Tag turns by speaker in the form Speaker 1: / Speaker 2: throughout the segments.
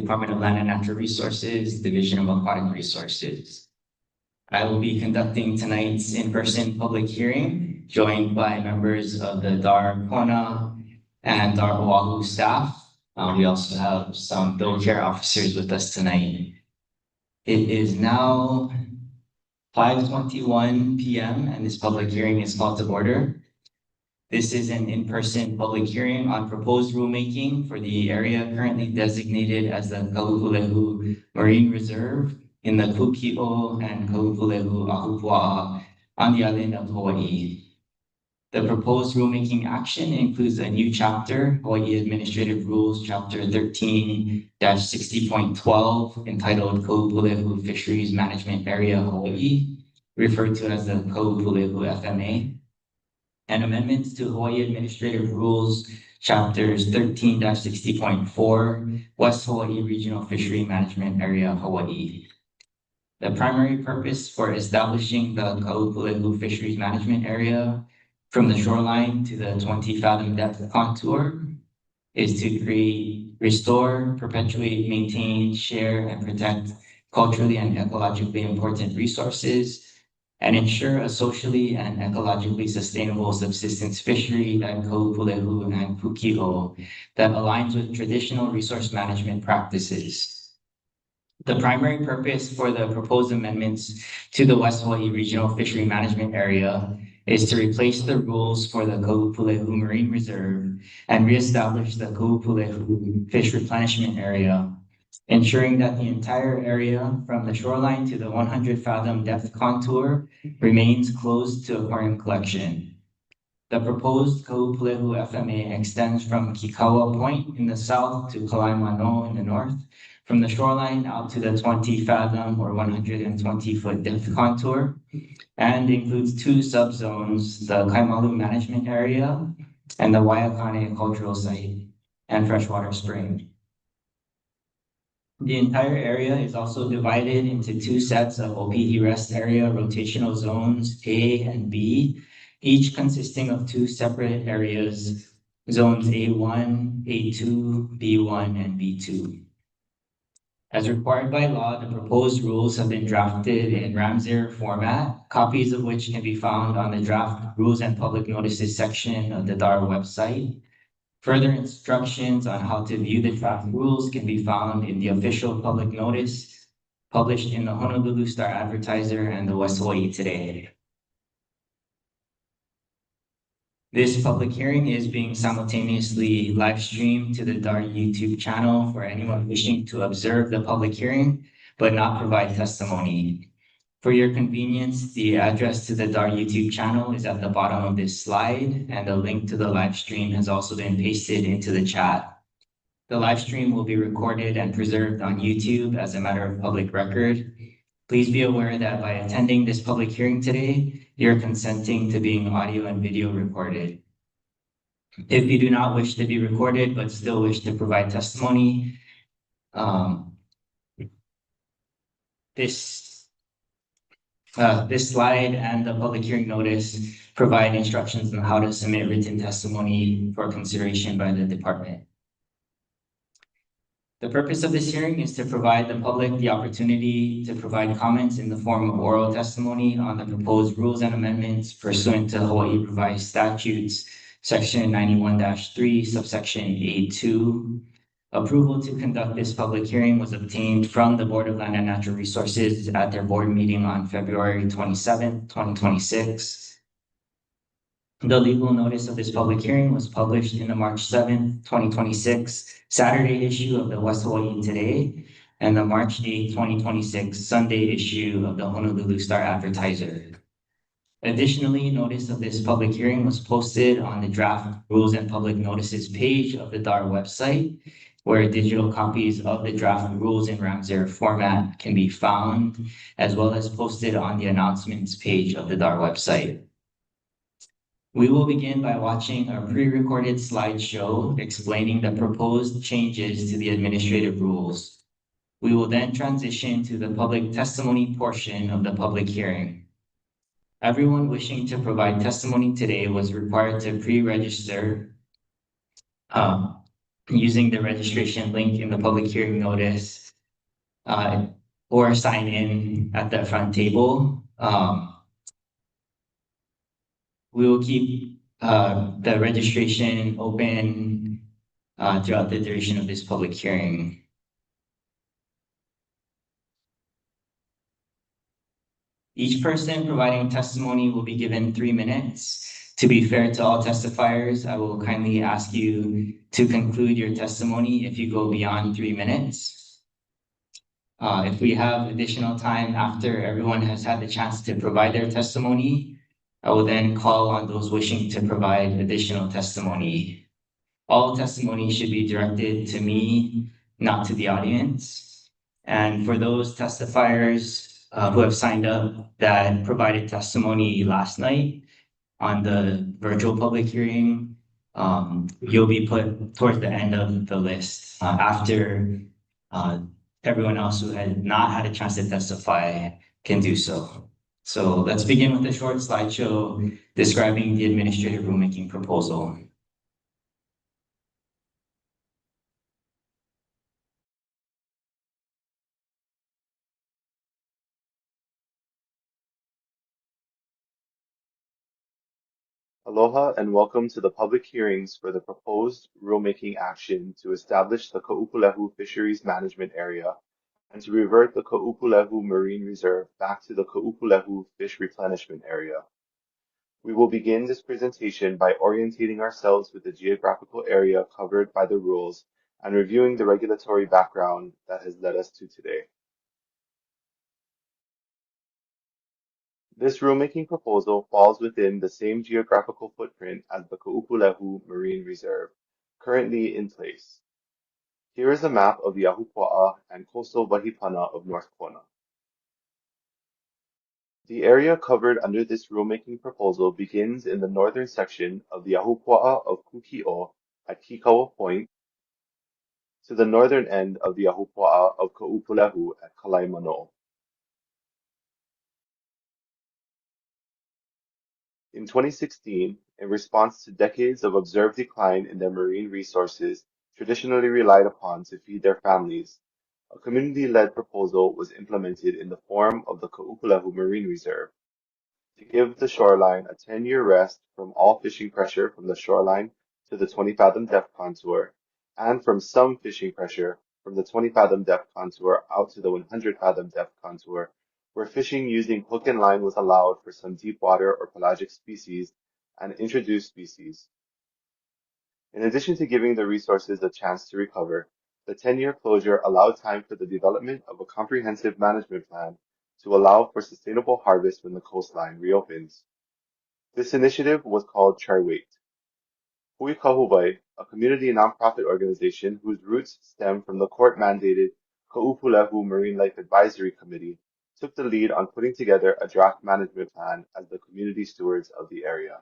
Speaker 1: Department of Land and Natural Resources, Division of Aquatic Resources. I will be conducting tonight's in-person public hearing, joined by members of the DAR Kona and DAR Oahu staff. We also have some field care officers with us tonight. It is now 5:21 p.m. and this public hearing is called to order. This is an in-person public hearing on proposed rulemaking for the area currently designated as the Kaʻūpūlehu Marine Reserve in the Kūki and Kaʻūpūlehu Ahupua'a on the island of Hawaiʻi. The proposed rulemaking action includes a new chapter, Hawaiʻi Administrative Rules, Chapter 13-60.12, entitled Kaʻūpūlehu Fisheries Management Area, Hawaiʻi, referred to as the Kaʻūpūlehu FMA, and amendments to Hawaiʻi Administrative Rules, Chapters 13-60.4, West Hawaiʻi Regional Fishery Management Area, Hawaiʻi. The primary purpose for establishing the Kaʻūpūlehu Fisheries Management Area from the shoreline to the 20-fathom depth contour is to create, restore, perpetuate, maintain, share, and protect culturally and ecologically important resources, and ensure a socially and ecologically sustainable subsistence fishery at Kaʻūpūlehu and Kūki that aligns with traditional resource management practices. The primary purpose for the proposed amendments to the West Hawaiʻi Regional Fishery Management Area is to replace the rules for the Kaʻūpūlehu Marine Reserve and reestablish the Kaʻūpūlehu Fish Replenishment Area, ensuring that the entire area from the shoreline to the 100-fathom depth contour remains closed to aquarium collection. The proposed Kaʻūpūlehu FMA extends from Kikaua Point in the south to Kalaimano in the north, from the shoreline out to the 20-fathom or 120-foot depth contour, and includes two subzones, the Kaimalu Management Area and the Waiakane Cultural Site and Freshwater Spring. The entire area is also divided into two sets of Opihi Rest Area rotational zones A and B, each consisting of two separate areas, zones A1, A2, B1, and B2. As required by law, the proposed rules have been drafted in Ramsar format, copies of which can be found on the draft rules and public notices section of the DAR website. Further instructions on how to view the draft rules can be found in the official public notice published in the Honolulu Star Advertiser and the West Hawaiʻi Today. This public hearing is being simultaneously live streamed to the DAR YouTube channel for anyone wishing to observe the public hearing but not provide testimony. For your convenience, the address to the DAR YouTube channel is at the bottom of this slide, and the link to the live stream has also been pasted into the chat. The live stream will be recorded and preserved on YouTube as a matter of public record. Please be aware that by attending this public hearing today, you're consenting to being audio and video recorded. If you do not wish to be recorded but still wish to provide testimony, this slide and the public hearing notice provide instructions on how to submit written testimony for consideration by the department. The purpose of this hearing is to provide the public the opportunity to provide comments in the form of oral testimony on the proposed rules and amendments pursuant to Hawaiʻi Revised Statutes, Section 91-3, subsection A2. Approval to conduct this public hearing was obtained from the Board of Land and Natural Resources at their board meeting on February 27, 2026. The legal notice of this public hearing was published in the March 7, 2026 Saturday issue of the West Hawaiʻi Today and the March 8, 2026 Sunday issue of the Honolulu Star Advertiser. Additionally, notice of this public hearing was posted on the draft rules and public notices page of the DAR website, where digital copies of the draft rules in Ramsar format can be found, as well as posted on the announcements page of the DAR website. We will begin by watching a pre-recorded slideshow explaining the proposed changes to the administrative rules. We will then transition to the public testimony portion of the public hearing. Everyone wishing to provide testimony today was required to pre-register using the registration link in the public hearing notice, or sign in at the front table. We will keep the registration open throughout the duration of this public hearing. Each person providing testimony will be given 3 minutes. To be fair to all testifiers, I will kindly ask you to conclude your testimony if you go beyond 3 minutes. If we have additional time after everyone has had the chance to provide their testimony, I will then call on those wishing to provide additional testimony. All testimony should be directed to me, not to the audience. And for those testifiers who have signed up that provided testimony last night on the virtual public hearing, you'll be put towards the end of the list after everyone else who had not had a chance to testify can do so. So let's begin with a short slideshow describing the administrative rulemaking proposal.
Speaker 2: Aloha and welcome to the public hearings for the proposed rulemaking action to establish the Kaʻūpūlehu Fisheries Management Area and to revert the Kaʻūpūlehu Marine Reserve back to the Kaʻūpūlehu Fish Replenishment Area. We will begin this presentation by orientating ourselves with the geographical area covered by the rules and reviewing the regulatory background that has led us to today. This rulemaking proposal falls within the same geographical footprint as the Kaʻūpūlehu Marine Reserve, currently in place. Here is a map of the Ahupua'a and coastal Wahipana of North Kona. The area covered under this rulemaking proposal begins in the northern section of the Ahupua'a of Kūki at Kikaua Point to the northern end of the Ahupua'a of Kaʻūpūlehu at Kalaimano. In 2016, in response to decades of observed decline in their marine resources traditionally relied upon to feed their families, a community-led proposal was implemented in the form of the Kaʻūpūlehu Marine Reserve to give the shoreline a 10-year rest from all fishing pressure from the shoreline to the 20-fathom depth contour, and from some fishing pressure from the 20-fathom depth contour out to the 100-fathom depth contour, where fishing using hook and line was allowed for some deep water or pelagic species and introduced species. In addition to giving the resources a chance to recover, the 10-year closure allowed time for the development of a comprehensive management plan to allow for sustainable harvest when the coastline reopens. This initiative was called Charwait. Hui Kahuvai, a community nonprofit organization whose roots stem from the court-mandated Kaʻūpūlehu Marine Life Advisory Committee, took the lead on putting together a draft management plan as the community stewards of the area.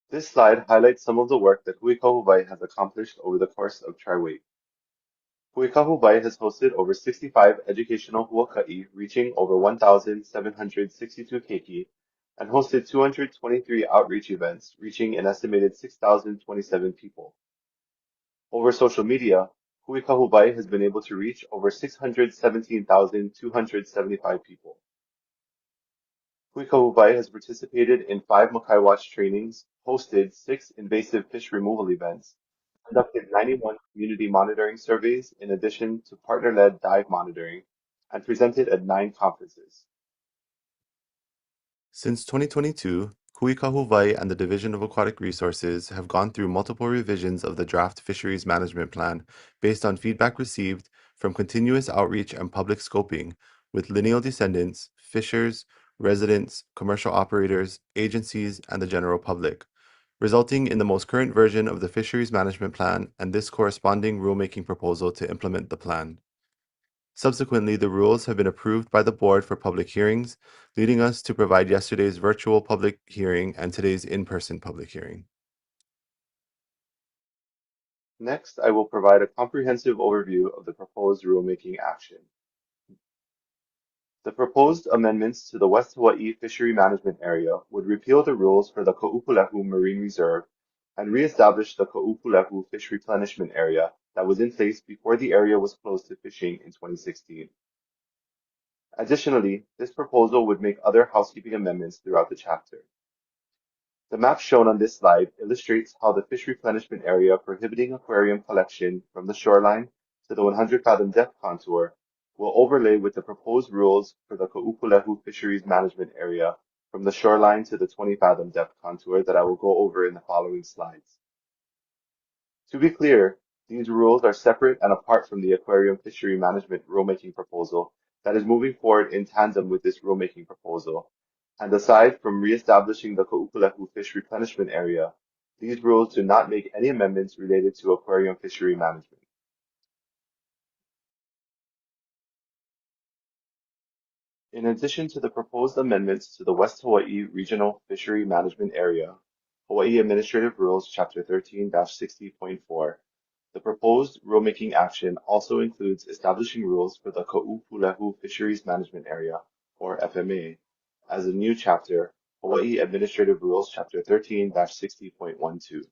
Speaker 2: This slide highlights some of the work that Hui Kahuvai has accomplished over the course of Charwait. Hui Kahuvai has hosted over 65 educational huaka'i reaching over 1,762 keiki and hosted 223 outreach events reaching an estimated 6,027 people. Over social media, Hui Kahuvai has been able to reach over 617,275 people. Hui Kahuvai has participated in 5 Makai Watch trainings, hosted 6 invasive fish removal events, conducted 91 community monitoring surveys in addition to partner-led dive monitoring, and presented at 9 conferences. Since 2022, Hui Kahuvai and the Division of Aquatic Resources have gone through multiple revisions of the draft Fisheries Management Plan based on feedback received from continuous outreach and public scoping with lineal descendants, fishers, residents, commercial operators, agencies, and the general public, resulting in the most current version of the Fisheries Management Plan and this corresponding rulemaking proposal to implement the plan. Subsequently, the rules have been approved by the board for public hearings, leading us to provide yesterday's virtual public hearing and today's in-person public hearing. Next, I will provide a comprehensive overview of the proposed rulemaking action. The proposed amendments to the West Hawaiʻi Fishery Management Area would repeal the rules for the Kaʻūpūlehu Marine Reserve and re-established the Kaʻūpūlehu Fish Replenishment Area that was in place before the area was closed to fishing in 2016. Additionally, this proposal would make other housekeeping amendments throughout the chapter. The map shown on this slide illustrates how the fish replenishment area prohibiting aquarium collection from the shoreline to the 100-fathom depth contour will overlay with the proposed rules for the Kaʻūpūlehu Fisheries Management Area from the shoreline to the 20-fathom depth contour that I will go over in the following slides. To be clear, these rules are separate and apart from the aquarium fishery management rulemaking proposal that is moving forward in tandem with this rulemaking proposal. And aside from re-establishing the Kaʻūpūlehu Fish Replenishment Area, these rules do not make any amendments related to aquarium fishery management. In addition to the proposed amendments to the West Hawaiʻi Regional Fishery Management Area, Hawaiʻi Administrative Rules Chapter 13-60.4, the proposed rulemaking action also includes establishing rules for the Kaʻūpūlehu Fisheries Management Area, or FMA, as a new chapter, Hawaiʻi Administrative Rules Chapter 13-60.12.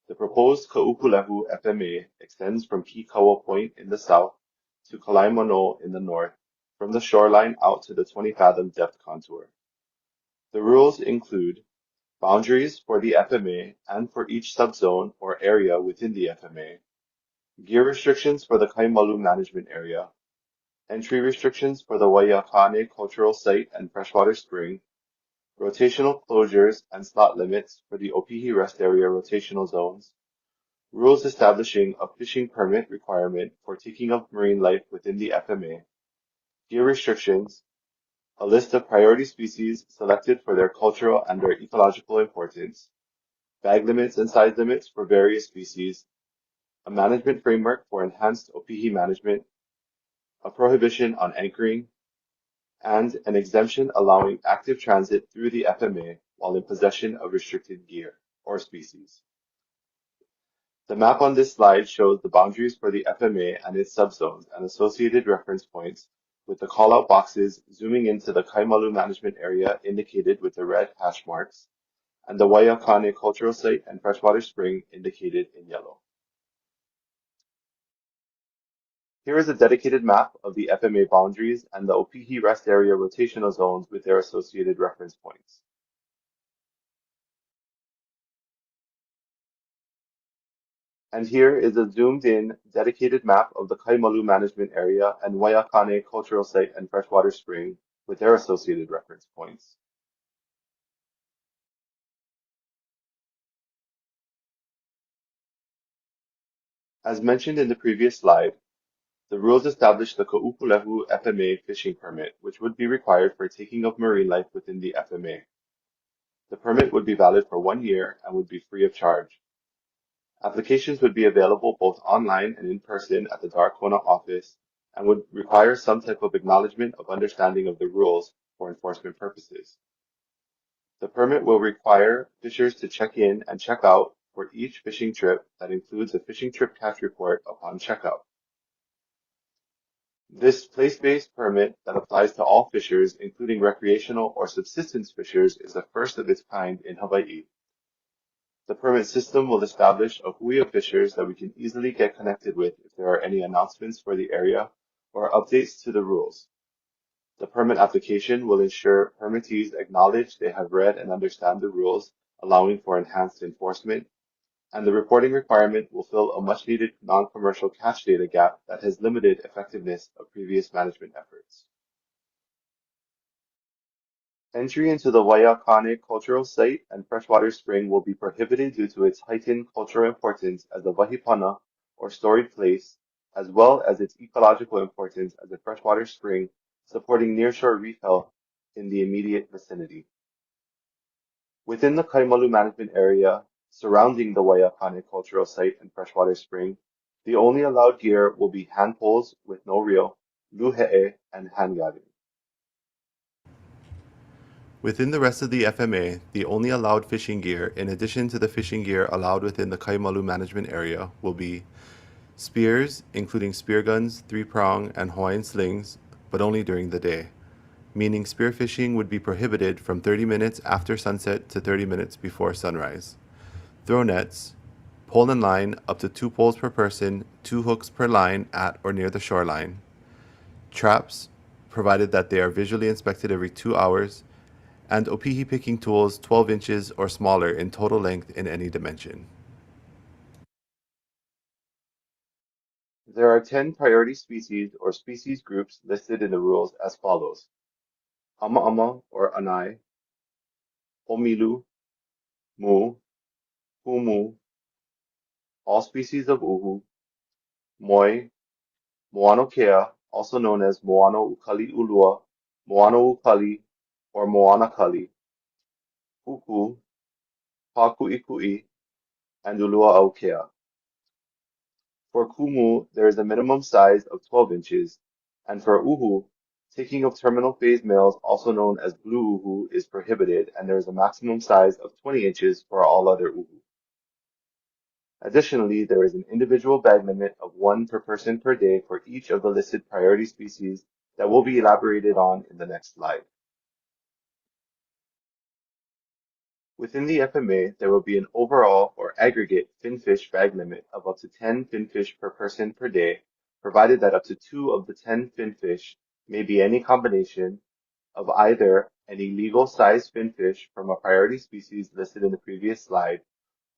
Speaker 2: The proposed Kaʻūpūlehu FMA extends from Kīkaua Point in the south to Kalaimono in the north, from the shoreline out to the 20-fathom depth contour. The rules include boundaries for the FMA and for each subzone or area within the FMA, gear restrictions for the Kaimalu Management Area, entry restrictions for the Waiakane Cultural Site and Freshwater Spring, rotational closures and slot limits for the Opihi Rest Area rotational zones, rules establishing a fishing permit requirement for taking of marine life within the FMA, gear restrictions, a list of priority species selected for their cultural and their ecological importance, bag limits and size limits for various species, a management framework for enhanced Opihi management, a prohibition on anchoring, and an exemption allowing active transit through the FMA while in possession of restricted gear or species. The map on this slide shows the boundaries for the FMA and its subzones and associated reference points, with the call-out boxes zooming into the Kaimalu Management Area indicated with the red hash marks, and the Waiakane Cultural Site and Freshwater Spring indicated in yellow. Here is a dedicated map of the FMA boundaries and the Opihi Rest Area rotational zones with their associated reference points. And here is a zoomed-in, dedicated map of the Kaimalu Management Area and Waiakane Cultural Site and Freshwater Spring with their associated reference points. As mentioned in the previous slide, the rules establish the Kaʻūpūlehu FMA fishing permit, which would be required for taking of marine life within the FMA. The permit would be valid for 1 year and would be free of charge. Applications would be available both online and in person at the Darkona office and would require some type of acknowledgement of understanding of the rules for enforcement purposes. The permit will require fishers to check in and check out for each fishing trip that includes a fishing trip catch report upon checkout. This place-based permit that applies to all fishers, including recreational or subsistence fishers, is the first of its kind in Hawaiʻi. The permit system will establish a hui of fishers that we can easily get connected with if there are any announcements for the area or updates to the rules. The permit application will ensure permittees acknowledge they have read and understand the rules, allowing for enhanced enforcement, and the reporting requirement will fill a much-needed non-commercial catch data gap that has limited effectiveness of previous management efforts. Entry into the Waiakane Cultural Site and Freshwater Spring will be prohibited due to its heightened cultural importance as a wahipana, or storied place, as well as its ecological importance as a freshwater spring supporting nearshore reef health in the immediate vicinity. Within the Kaimalu Management Area surrounding the Waiakane Cultural Site and Freshwater Spring, the only allowed gear will be hand poles with no reel, luhe'e, and hand gathering. Within the rest of the FMA, the only allowed fishing gear, in addition to the fishing gear allowed within the Kaimalu Management Area, will be spears, including spear guns, 3-prong, and Hawaiian slings, but only during the day, meaning spearfishing would be prohibited from 30 minutes after sunset to 30 minutes before sunrise. throw nets, pole and line up to 2 poles per person, 2 hooks per line at or near the shoreline, traps, provided that they are visually inspected every 2 hours, and opihi picking tools 12 inches or smaller in total length in any dimension. There are 10 priority species or species groups listed in the rules as follows: Ama or anai, Homilu, Mu, Humu, all species of uhu, Moi, Moano Kea, also known as Moano Ukali Ulua, Moano Ukali, or Moana Kali, Uku, Pakuʻikuʻi, and Ulua Aukea. For kumu, there is a minimum size of 12 inches, and for uhu, taking of terminal phase males, also known as blue uhu, is prohibited, and there is a maximum size of 20 inches for all other uhu. Additionally, there is an individual bag limit of 1 per person per day for each of the listed priority species that will be elaborated on in the next slide. Within the FMA, there will be an overall or aggregate finfish bag limit of up to 10 finfish per person per day, provided that up to 2 of the 10 finfish may be any combination of either an illegal sized finfish from a priority species listed in the previous slide,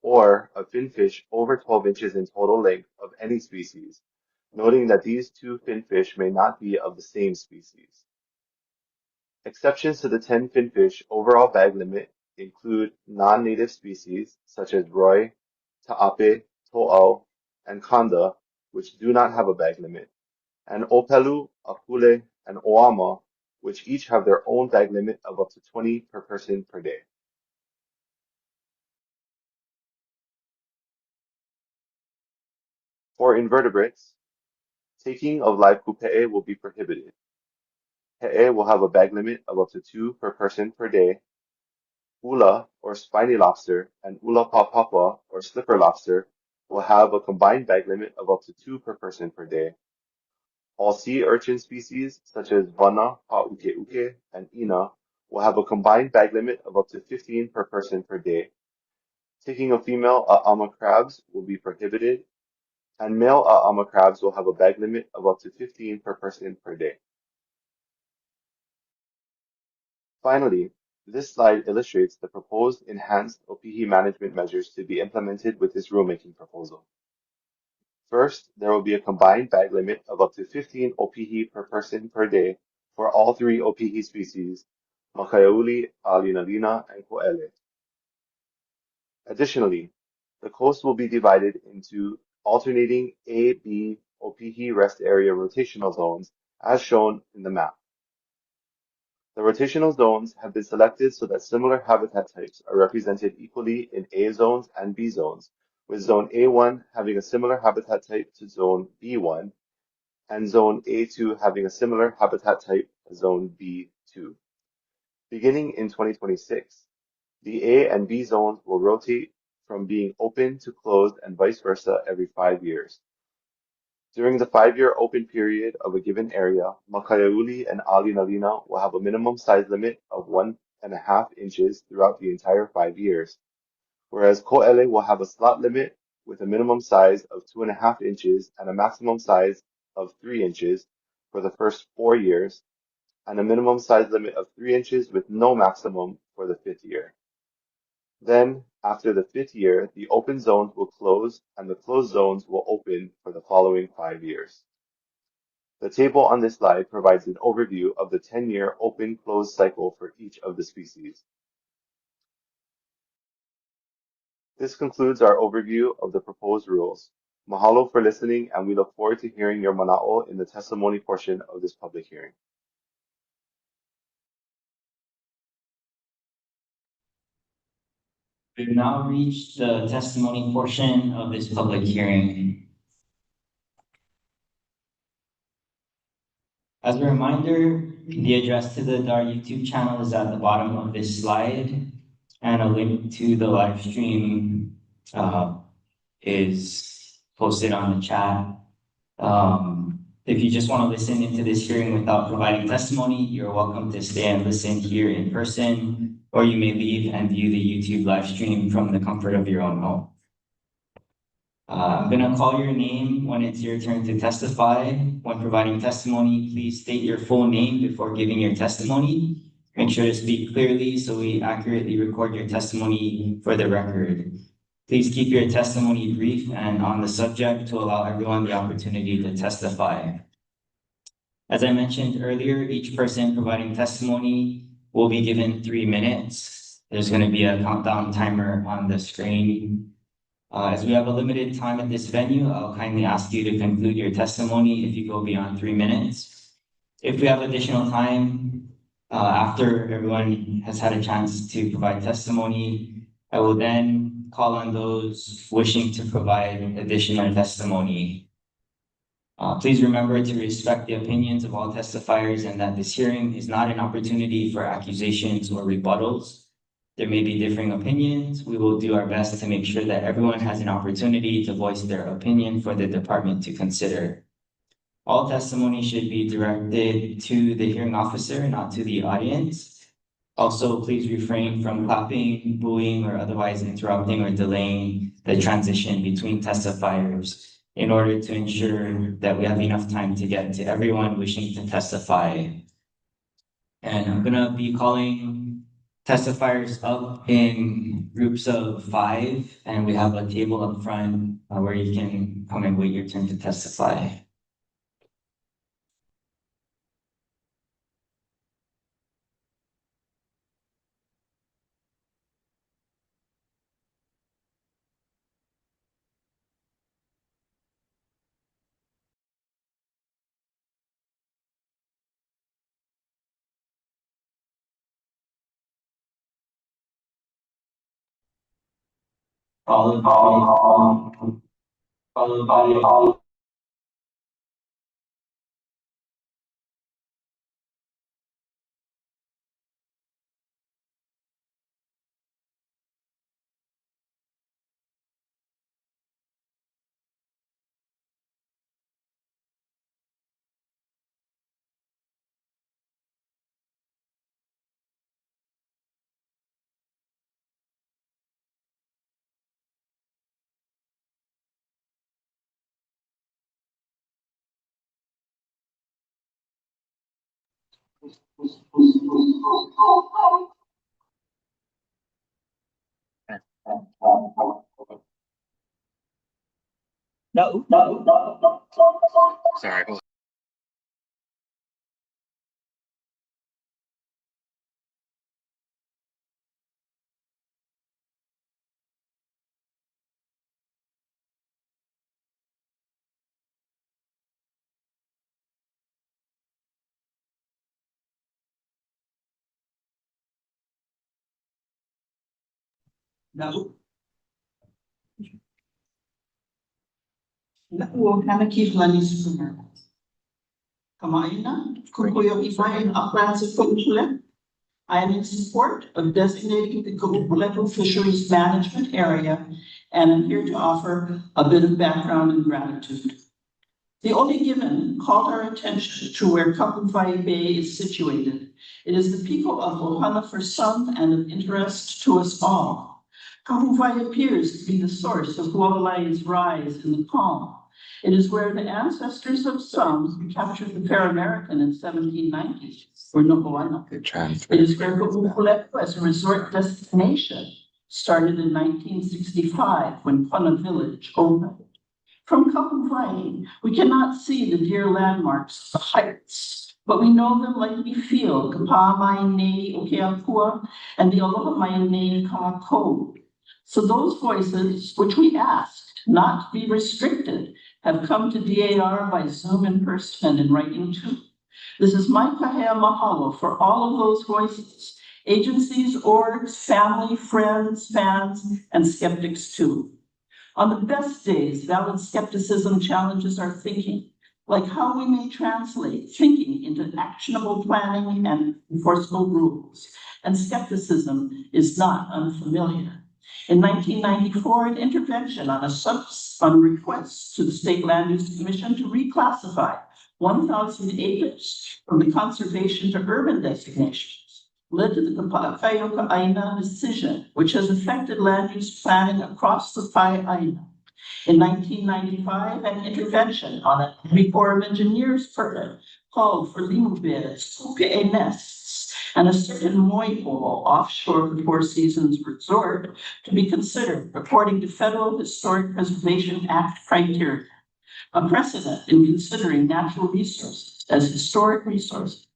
Speaker 2: or a finfish over 12 inches in total length of any species, noting that these 2 finfish may not be of the same species. Exceptions to the 10 finfish overall bag limit include non-native species such as roi, ta'ape, to'au, and kanda, which do not have a bag limit, and ōpelu, akule, and ʻoama, which each have their own bag limit of up to 20 per person per day. For invertebrates, taking of live kupe'e will be prohibited. Pe'e will have a bag limit of up to 2 per person per day. Ula, or spiny lobster, and ula papapa, or slipper lobster, will have a combined bag limit of up to 2 per person per day. All sea urchin species, such as vana, pa'ukeuke, and ina, will have a combined bag limit of up to 15 per person per day. Taking of female a'ama crabs will be prohibited, and male a'ama crabs will have a bag limit of up to 15 per person per day. Finally, this slide illustrates the proposed enhanced opihi management measures to be implemented with this rulemaking proposal. First, there will be a combined bag limit of up to 15 opihi per person per day for all 3 opihi species, Makaiauli, Alinalina, and Ko'ele. Additionally, the coast will be divided into alternating A-B opihi rest area rotational zones as shown in the map. The rotational zones have been selected so that similar habitat types are represented equally in A zones and B zones, with zone A1 having a similar habitat type to zone B1, and zone A2 having a similar habitat type to zone B2. Beginning in 2026, the A and B zones will rotate from being open to closed and vice versa every 5 years. During the 5-year open period of a given area, Makaiauli and Alinalina will have a minimum size limit of 1.5 inches throughout the entire 5 years, whereas Ko'ele will have a slot limit with a minimum size of 2.5 inches and a maximum size of 3 inches for the first 4 years, and a minimum size limit of 3 inches with no maximum for the 5th year. Then, after the 5th year, the open zones will close and the closed zones will open for the following 5 years. The table on this slide provides an overview of the 10-year open-close cycle for each of the species. This concludes our overview of the proposed rules. Mahalo for listening, and we look forward to hearing your mana'o in the testimony portion of this public hearing.
Speaker 1: We've now reached the testimony portion of this public hearing. As a reminder, the address to the DAR YouTube channel is at the bottom of this slide, and a link to the live stream is posted on the chat. If you just want to listen into this hearing without providing testimony, you're welcome to stay and listen here in person, or you may leave and view the YouTube live stream from the comfort of your own home. I'm gonna call your name when it's your turn to testify. When providing testimony, please state your full name before giving your testimony. Make sure to speak clearly so we accurately record your testimony for the record. Please keep your testimony brief and on the subject to allow everyone the opportunity to testify. As I mentioned earlier, each person providing testimony will be given 3 minutes. There's going to be a countdown timer on the screen. As we have a limited time at this venue, I'll kindly ask you to conclude your testimony if you go beyond 3 minutes. If we have additional time, after everyone has had a chance to provide testimony, I will then call on those wishing to provide additional testimony. Please remember to respect the opinions of all testifiers and that this hearing is not an opportunity for accusations or rebuttals. There may be differing opinions. We will do our best to make sure that everyone has an opportunity to voice their opinion for the department to consider. All testimony should be directed to the hearing officer, not to the audience. Also, please refrain from clapping, booing, or otherwise interrupting or delaying the transition between testifiers in order to ensure that we have enough time to get to everyone wishing to testify. And I'm gonna be calling testifiers up in groups of 5, and we have a table up front where you can come and wait your turn to testify. Followed by no.
Speaker 2: Sorry.
Speaker 3: No. No, Hanaki Flanis Sumer. Kamaina, Kukuyo Ifain Uplands of Kaʻūpūlehu. I am in support of designating the Kaʻūpūlehu Fisheries Management Area and am here to offer a bit of background and gratitude. The Oli Given called our attention to where Kaʻūpūlehu Bay is situated. It is the people of Ohana for some and of interest to us all. Kaʻūpūlehu appears to be the source of Hualalai's rise in the calm. It is where the ancestors of some captured the Fair American in 1790, or Nohoana. It is where Kaʻūpūlehu as a resort destination started in 1965 when Puna Village opened. From Kaʻūpūlehu, we cannot see the dear landmarks, the heights, but we know them like we feel Kapāmainei Okeapua and the Aloha Mainei Kākou. So those voices which we asked not to be restricted have come to DAR by Zoom in person and in writing too. This is my kahea mahalo for all of those voices, agencies, orgs, family, friends, fans, and skeptics too. On the best days, valid skepticism challenges our thinking, like how we may translate thinking into actionable planning and enforceable rules. And skepticism is not unfamiliar. In 1994, an intervention on request to the State Land Use Commission to reclassify 1,000 acres from the conservation to urban designations led to the Kaʻūpūlehu decision, which has affected land use planning across the Hawaiʻi. In 1995, an intervention on an Army Corps of Engineers permit called for lemur beds, kuke nests, and a certain moiho offshore the Four Seasons Resort to be considered according to Federal Historic Preservation Act criteria, a precedent in considering natural resources as historic resources.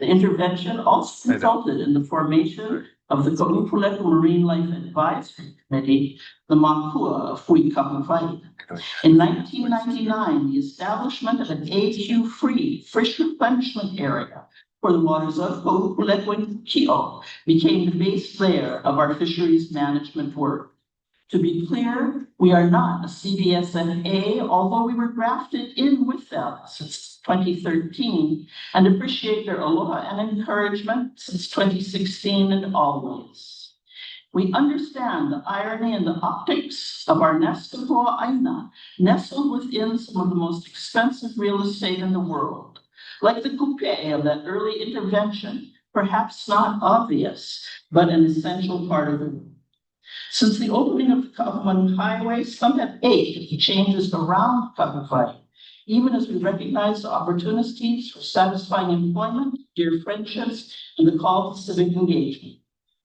Speaker 3: The intervention also resulted in the formation of the Kaʻūpūlehu Marine Life Advisory Committee, the Makua of Hawaiʻi. In 1999, the establishment of an AQ-free fish replenishment area for the waters of Kaʻūpūlehu and Kūki became the base layer of our fisheries management work. To be clear, we are not a CBSMA, although we were grafted in with them since 2013 and appreciate their aloha and encouragement since 2016 and always. We understand the irony and the optics of our nest of Hawaiʻi, nestled within some of the most expensive real estate in the world. Like the kupe of that early intervention, perhaps not obvious, but an essential part of the work. Since the opening of the Kaʻūpūlehu Highway, some have ached at the changes around Kaʻūpūlehu, even as we recognize the opportunities for satisfying employment, dear friendships, and the call to civic engagement.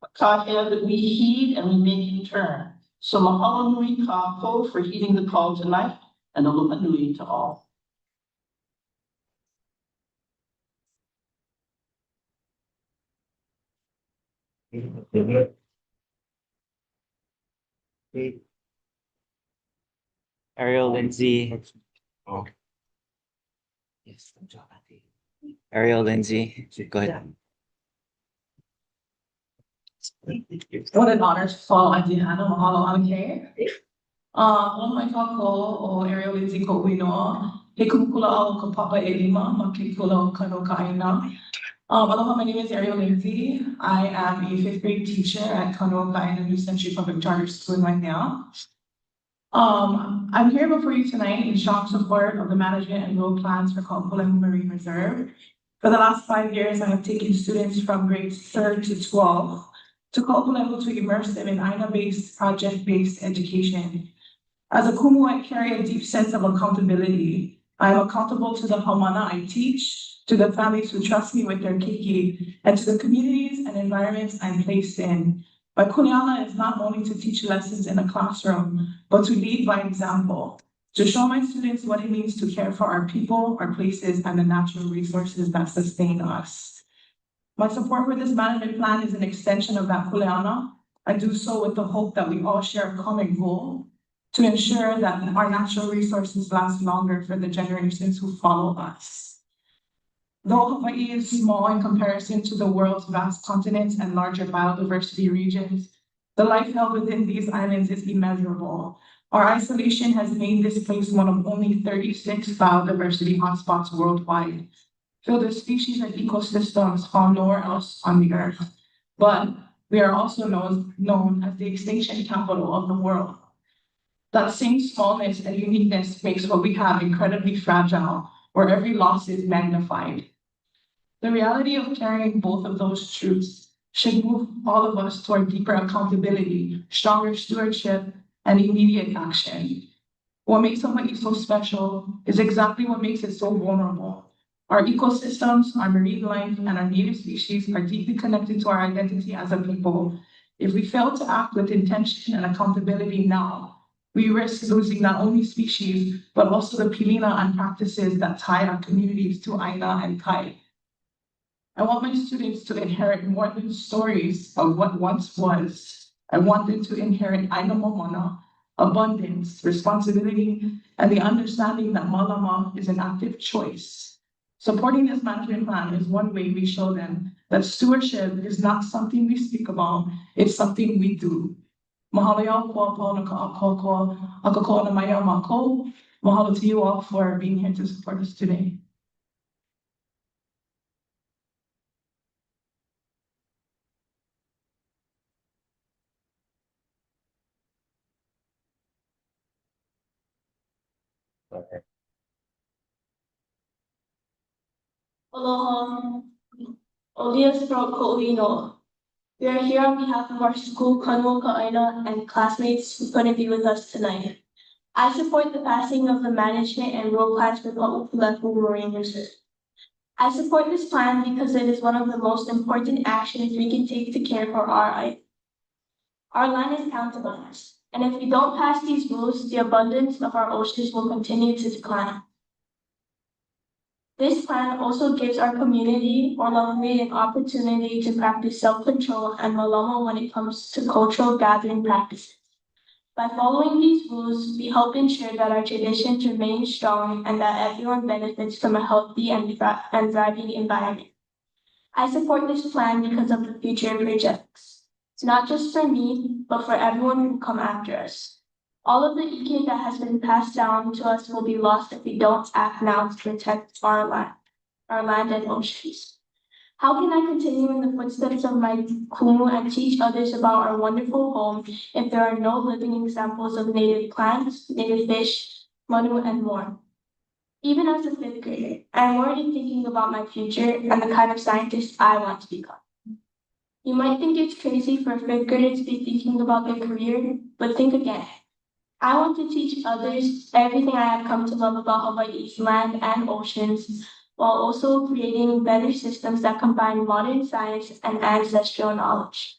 Speaker 3: A kahea that we heed and we make in turn. So mahalo nui kākou for heeding the call tonight, and aloha nui to all.
Speaker 4: Ariel, Lindsay.
Speaker 2: Oh.
Speaker 4: Yes, Ariel, Lindsay, go ahead.
Speaker 5: What an honor to fall at Diana Mahalo Alake. On my kako o Ariel Lindsay ko uinoa. He kumkula au ko papa elima ma ke kula o kano kaina. Aloha, my name is Ariel Lindsay. I am a 5th grade teacher at Kanoa Kaina New Century Public Charter School right now. I'm here before you tonight in strong support of the management and road plans for Kaʻūpūlehu Marine Reserve. For the last 5 years, I have taken students from grades 3rd to 12 to Kaʻūpūlehu to immerse them in AINA-based, project-based education. As a kumu, I carry a deep sense of accountability. I am accountable to the haumana I teach, to the families who trust me with their keiki, and to the communities and environments I'm placed in. My kuleana is not only to teach lessons in a classroom, but to lead by example, to show my students what it means to care for our people, our places, and the natural resources that sustain us. My support for this management plan is an extension of that kuleana. I do so with the hope that we all share a common goal to ensure that our natural resources last longer for the generations who follow us. Though Hawaii is small in comparison to the world's vast continents and larger biodiversity regions, the life held within these islands is immeasurable. Our isolation has made this place one of only 36 biodiversity hotspots worldwide, filled with species and ecosystems found nowhere else on the earth. But we are also known as the extinction capital of the world. That same smallness and uniqueness makes what we have incredibly fragile, where every loss is magnified. The reality of carrying both of those truths should move all of us toward deeper accountability, stronger stewardship, and immediate action. What makes Hawaii so special is exactly what makes it so vulnerable. Our ecosystems, our marine life, and our native species are deeply connected to our identity as a people. If we fail to act with intention and accountability now, we risk losing not only species, but also the pilina and practices that tie our communities to Aina and Kai. I want my students to inherit more than stories of what once was. I want them to inherit Aina Momona, abundance, responsibility, and the understanding that malama is an active choice. Supporting this management plan is one way we show them that stewardship is not something we speak about, it's something we do. Mahalo to you all for being here to support us today.
Speaker 4: Okay.
Speaker 6: Aloha. Olias from Ko'ino. We are here on behalf of our school, Kanua Ka'aina, and classmates who couldn't be with us tonight. I support the passing of the management and rule plans for Kaʻūpūlehu Marine Reserve. I support this plan because it is one of the most important actions we can take to care for our land is counted on us, and if we don't pass these rules, the abundance of our oceans will continue to decline. This plan also gives our community or Lahui an opportunity to practice self-control and malama when it comes to cultural gathering practices. By following these rules, we help ensure that our traditions remain strong and that everyone benefits from a healthy and thriving environment. I support this plan because of the future it projects. It's not just for me, but for everyone who will come after us. All of the ike that has been passed down to us will be lost if we don't act now to protect our land and oceans. How can I continue in the footsteps of my kumu and teach others about our wonderful home if there are no living examples of native plants, native fish, manu, and more? Even as a 5th grader, I'm already thinking about my future and the kind of scientist I want to become. You might think it's crazy for a 5th grader to be thinking about their career, but think again. I want to teach others everything I have come to love about Hawaii's land and oceans, while also creating better systems that combine modern science and ancestral knowledge.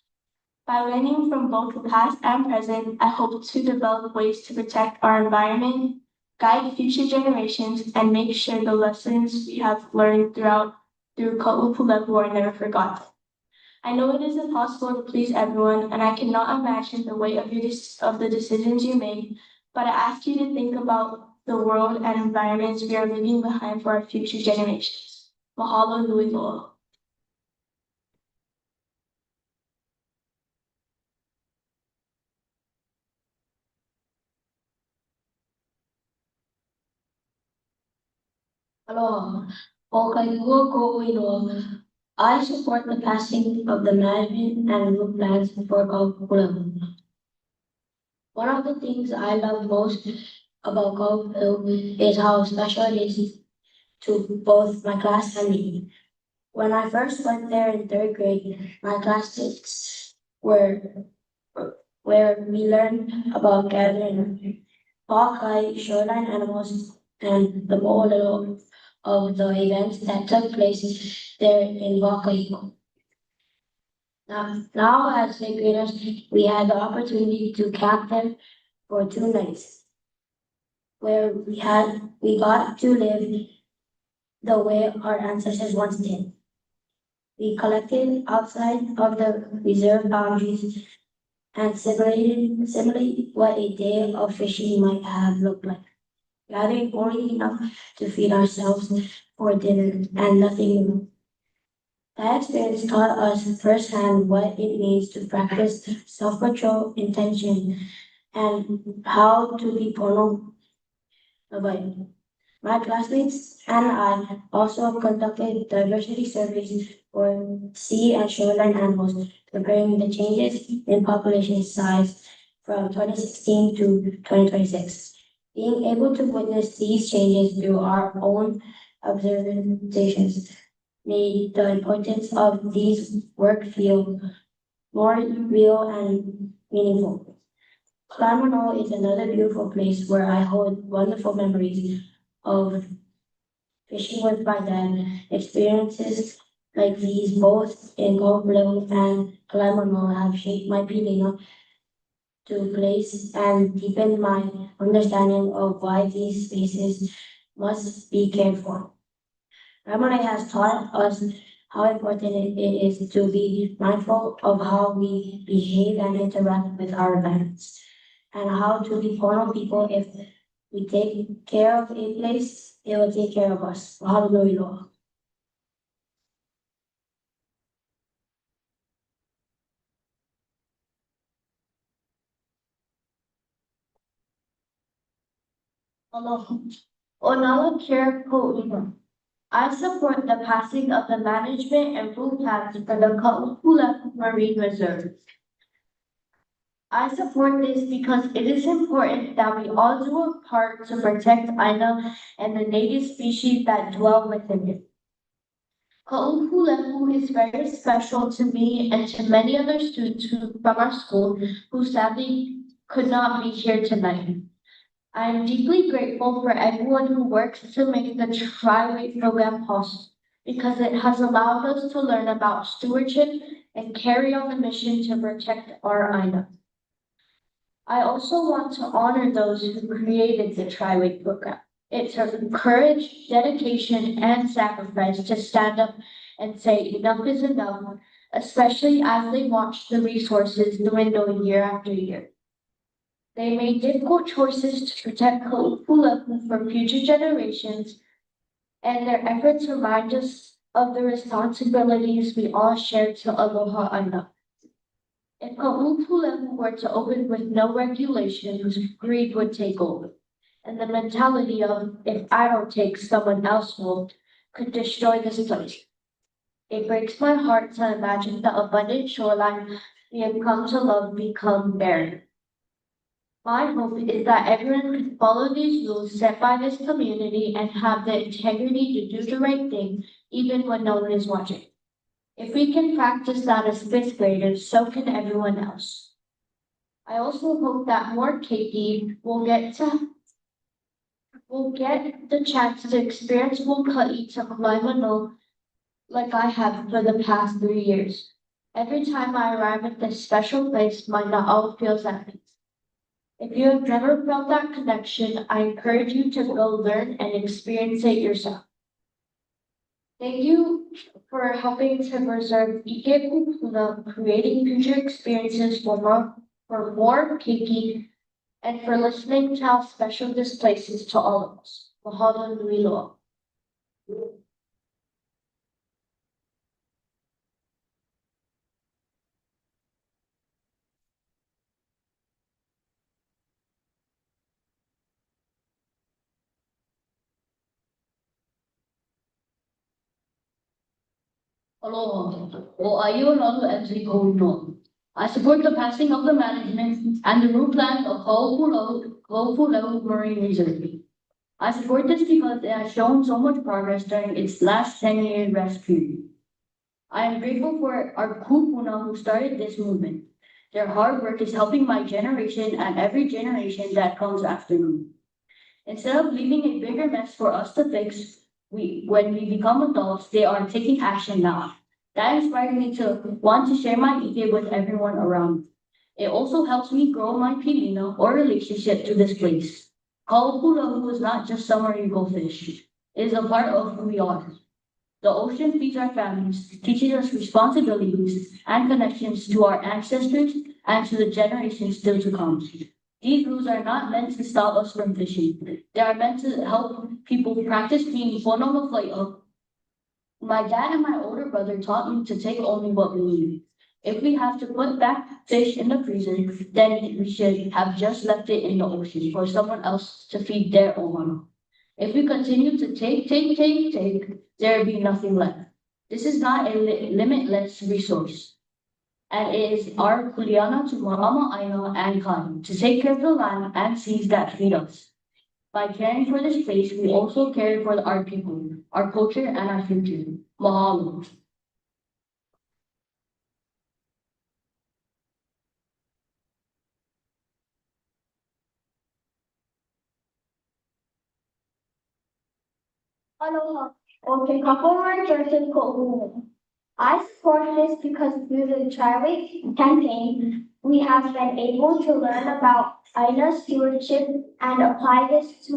Speaker 6: By learning from both the past and present, I hope to develop ways to protect our environment, guide future generations, and make sure the lessons we have learned through Kaʻūpūlehu are never forgotten. I know it is impossible to please everyone, and I cannot imagine the weight of the decisions you make, but I ask you to think about the world and environments we are leaving behind for our future generations. Mahalo nui loa. Aloha. O kailua ko'oinoa. I support the passing of the management and rule plans for Kaʻūpūlehu. One of the things I love most about Kaʻūpūlehu is how special it is to both my class and me. When I first went there in 3rd grade, my classmates were where we learned about gathering wakaʻi, shoreline animals, and the mo'olelo of the events that took place there in Wakaʻi. Now as 5th graders, we had the opportunity to camp there for 2 nights, where we got to live the way our ancestors once did. We collected outside of the reserve boundaries and simulated what a day of fishing might have looked like. Gathering only enough to feed ourselves for dinner and nothing more. That experience taught us firsthand what it means to practice self-control, intention, and how to be pono Hawai'i. My classmates and I also conducted diversity surveys for sea and shoreline animals, comparing the changes in population size from 2016 to 2026. Being able to witness these changes through our own observations made the importance of these work feel more real and meaningful. Kaimano is another beautiful place where I hold wonderful memories of fishing with my dad. Experiences like these both in Kaʻūpūlehu and Kaimano have shaped my pilinga to place and deepen my understanding of why these spaces must be cared for. Ramone has taught us how important it is to be mindful of how we behave and interact with our environments, and how to be pono people. If we take care of a place, it will take care of us. Mahalo nui loa. Aloha. Onala care ko'ima. I support the passing of the management and rule plans for the Kaʻūpūlehu Marine Reserve. I support this because it is important that we all do our part to protect Aina and the native species that dwell within it. Kaʻūpūlehu is very special to me and to many other students from our school who sadly could not be here tonight. I am deeply grateful for everyone who works to make the Tri-Rate program possible because it has allowed us to learn about stewardship and carry on the mission to protect our island. I also want to honor those who created the Tri-Rate program. It took courage, dedication, and sacrifice to stand up and say enough is enough, especially as they watched the resources dwindle year after year. They made difficult choices to protect Kaʻūpūlehu for future generations, and their efforts remind us of the responsibilities we all share to aloha aina. If Kaʻūpūlehu were to open with no regulations, greed would take over, and the mentality of if I don't take, someone else will could destroy this place. It breaks my heart to imagine the abundant shoreline we have come to love become barren. My hope is that everyone can follow these rules set by this community and have the integrity to do the right thing, even when no one is watching. If we can practice that as fifth graders, so can everyone else. I also hope that more keiki will get the chance to experience Kaʻi to Kaʻūpūlehu like I have for the past 3 years. Every time I arrive at this special place, my na'au feels at peace. If you have never felt that connection, I encourage you to go learn and experience it yourself. Thank you for helping to preserve Ike Kupuna, creating future experiences for more keiki, and for listening to how special this place is to all of us. Mahalo nui loa.
Speaker 5: Aloha. O Aio Nolu Emsi Kouno. I support the passing of the management and the route plan of Kaʻūpūlehu Marine Reserve. I support this because it has shown so much progress during its last 10-year rest period. I am grateful for our kupuna who started this movement. Their hard work is helping my generation and every generation that comes after me. Instead of leaving a bigger mess for us to fix, when we become adults, they are taking action now. That inspired me to want to share my ike with everyone around me. It also helps me grow my pilina or relationship to this place. Kaʻūpūlehu is not just somewhere you go fish. It is a part of who we are. The ocean feeds our families, teaches us responsibilities and connections to our ancestors and to the generations still to come. These rules are not meant to stop us from fishing. They are meant to help people practice being pono no fla'i'a. My dad and my older brother taught me to take only what we need. If we have to put back fish in the freezer, then we should have just left it in the ocean for someone else to feed their ohana. If we continue to take, there will be nothing left. This is not a limitless resource. And it is our kuleana to Mahama Aina and Kai to take care of the land and seas that feed us. By caring for this place, we also care for our people, our culture, and our future. Mahalo.
Speaker 6: Aloha. Okay, couple more Jordan Ko'u. I support this because through the Tri-Rate campaign, we have been able to learn about Aina stewardship and apply this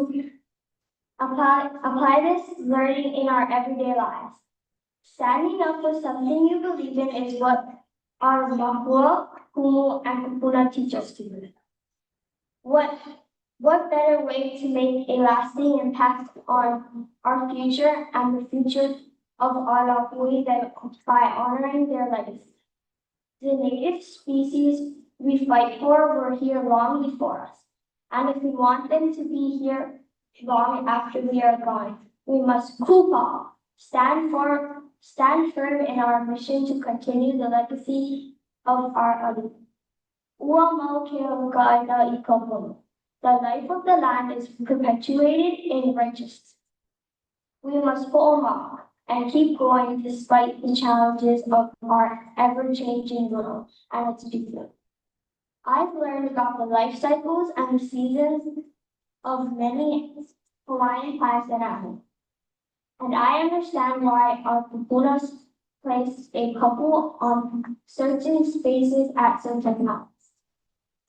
Speaker 6: learning in our everyday lives. Standing up for something you believe in is what our mahua, kumu, and kupuna teach us to do. What better way to make a lasting impact on our future and the future of our Hawai'i than by honoring their legacy? The native species we fight for were here long before us, and if we want them to be here long after we are gone, we must kupa, stand firm in our mission to continue the legacy of our others. Ua mau ke aukaina I ka. The life of the land is perpetuated in righteousness. We must po'oma, and keep growing despite the challenges of our ever-changing world and its people. I've learned about the life cycles and the seasons of many Hawaiian plants and animals, and I understand why our pupunas place a couple on certain spaces at certain times.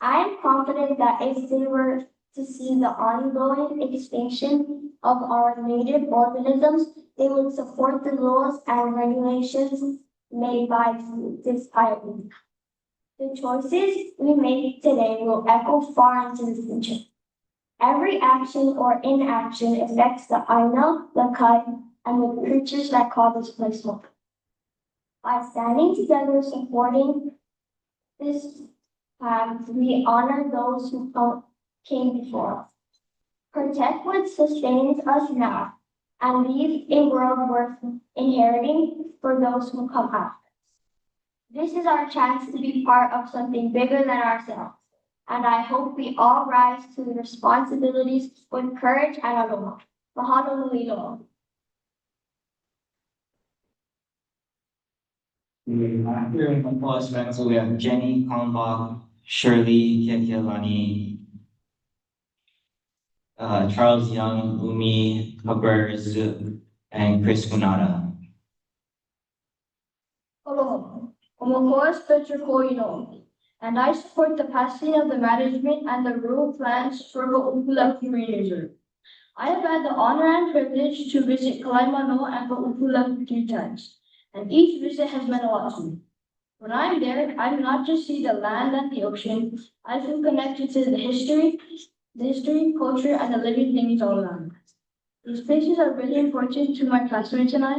Speaker 6: I am confident that if they were to see the ongoing extinction of our native organisms, they would support the rules and regulations made by this island. The choices we make today will echo far into the future. Every action or inaction affects the aina, the kai, and the creatures that call this place home. By standing together supporting this path, we honor those who came before us. Protect what sustains us now, and leave a world worth inheriting for those who come after us. This is our chance to be part of something bigger than ourselves, and I hope we all rise to the responsibilities with courage and aloha. Mahalo nui loa.
Speaker 1: After Mapo's Renzo, we have Jenny Kalmbach, Shirley Kekialani, Charles Young, Umi Haber Zub, and Chris Funada.
Speaker 7: Aloha. Omokoa Spitzer Koino, and I support the passing of the management and the rural plans for Kaʻūpūlehu Marine Reserve. I have had the honor and privilege to visit Kalaimano and Kaʻūpūlehu 3 times, and each visit has meant a lot to me. When I'm there, I do not just see the land and the ocean, I feel connected to the history, culture, and the living things all around. These places are really important to my classmates and I.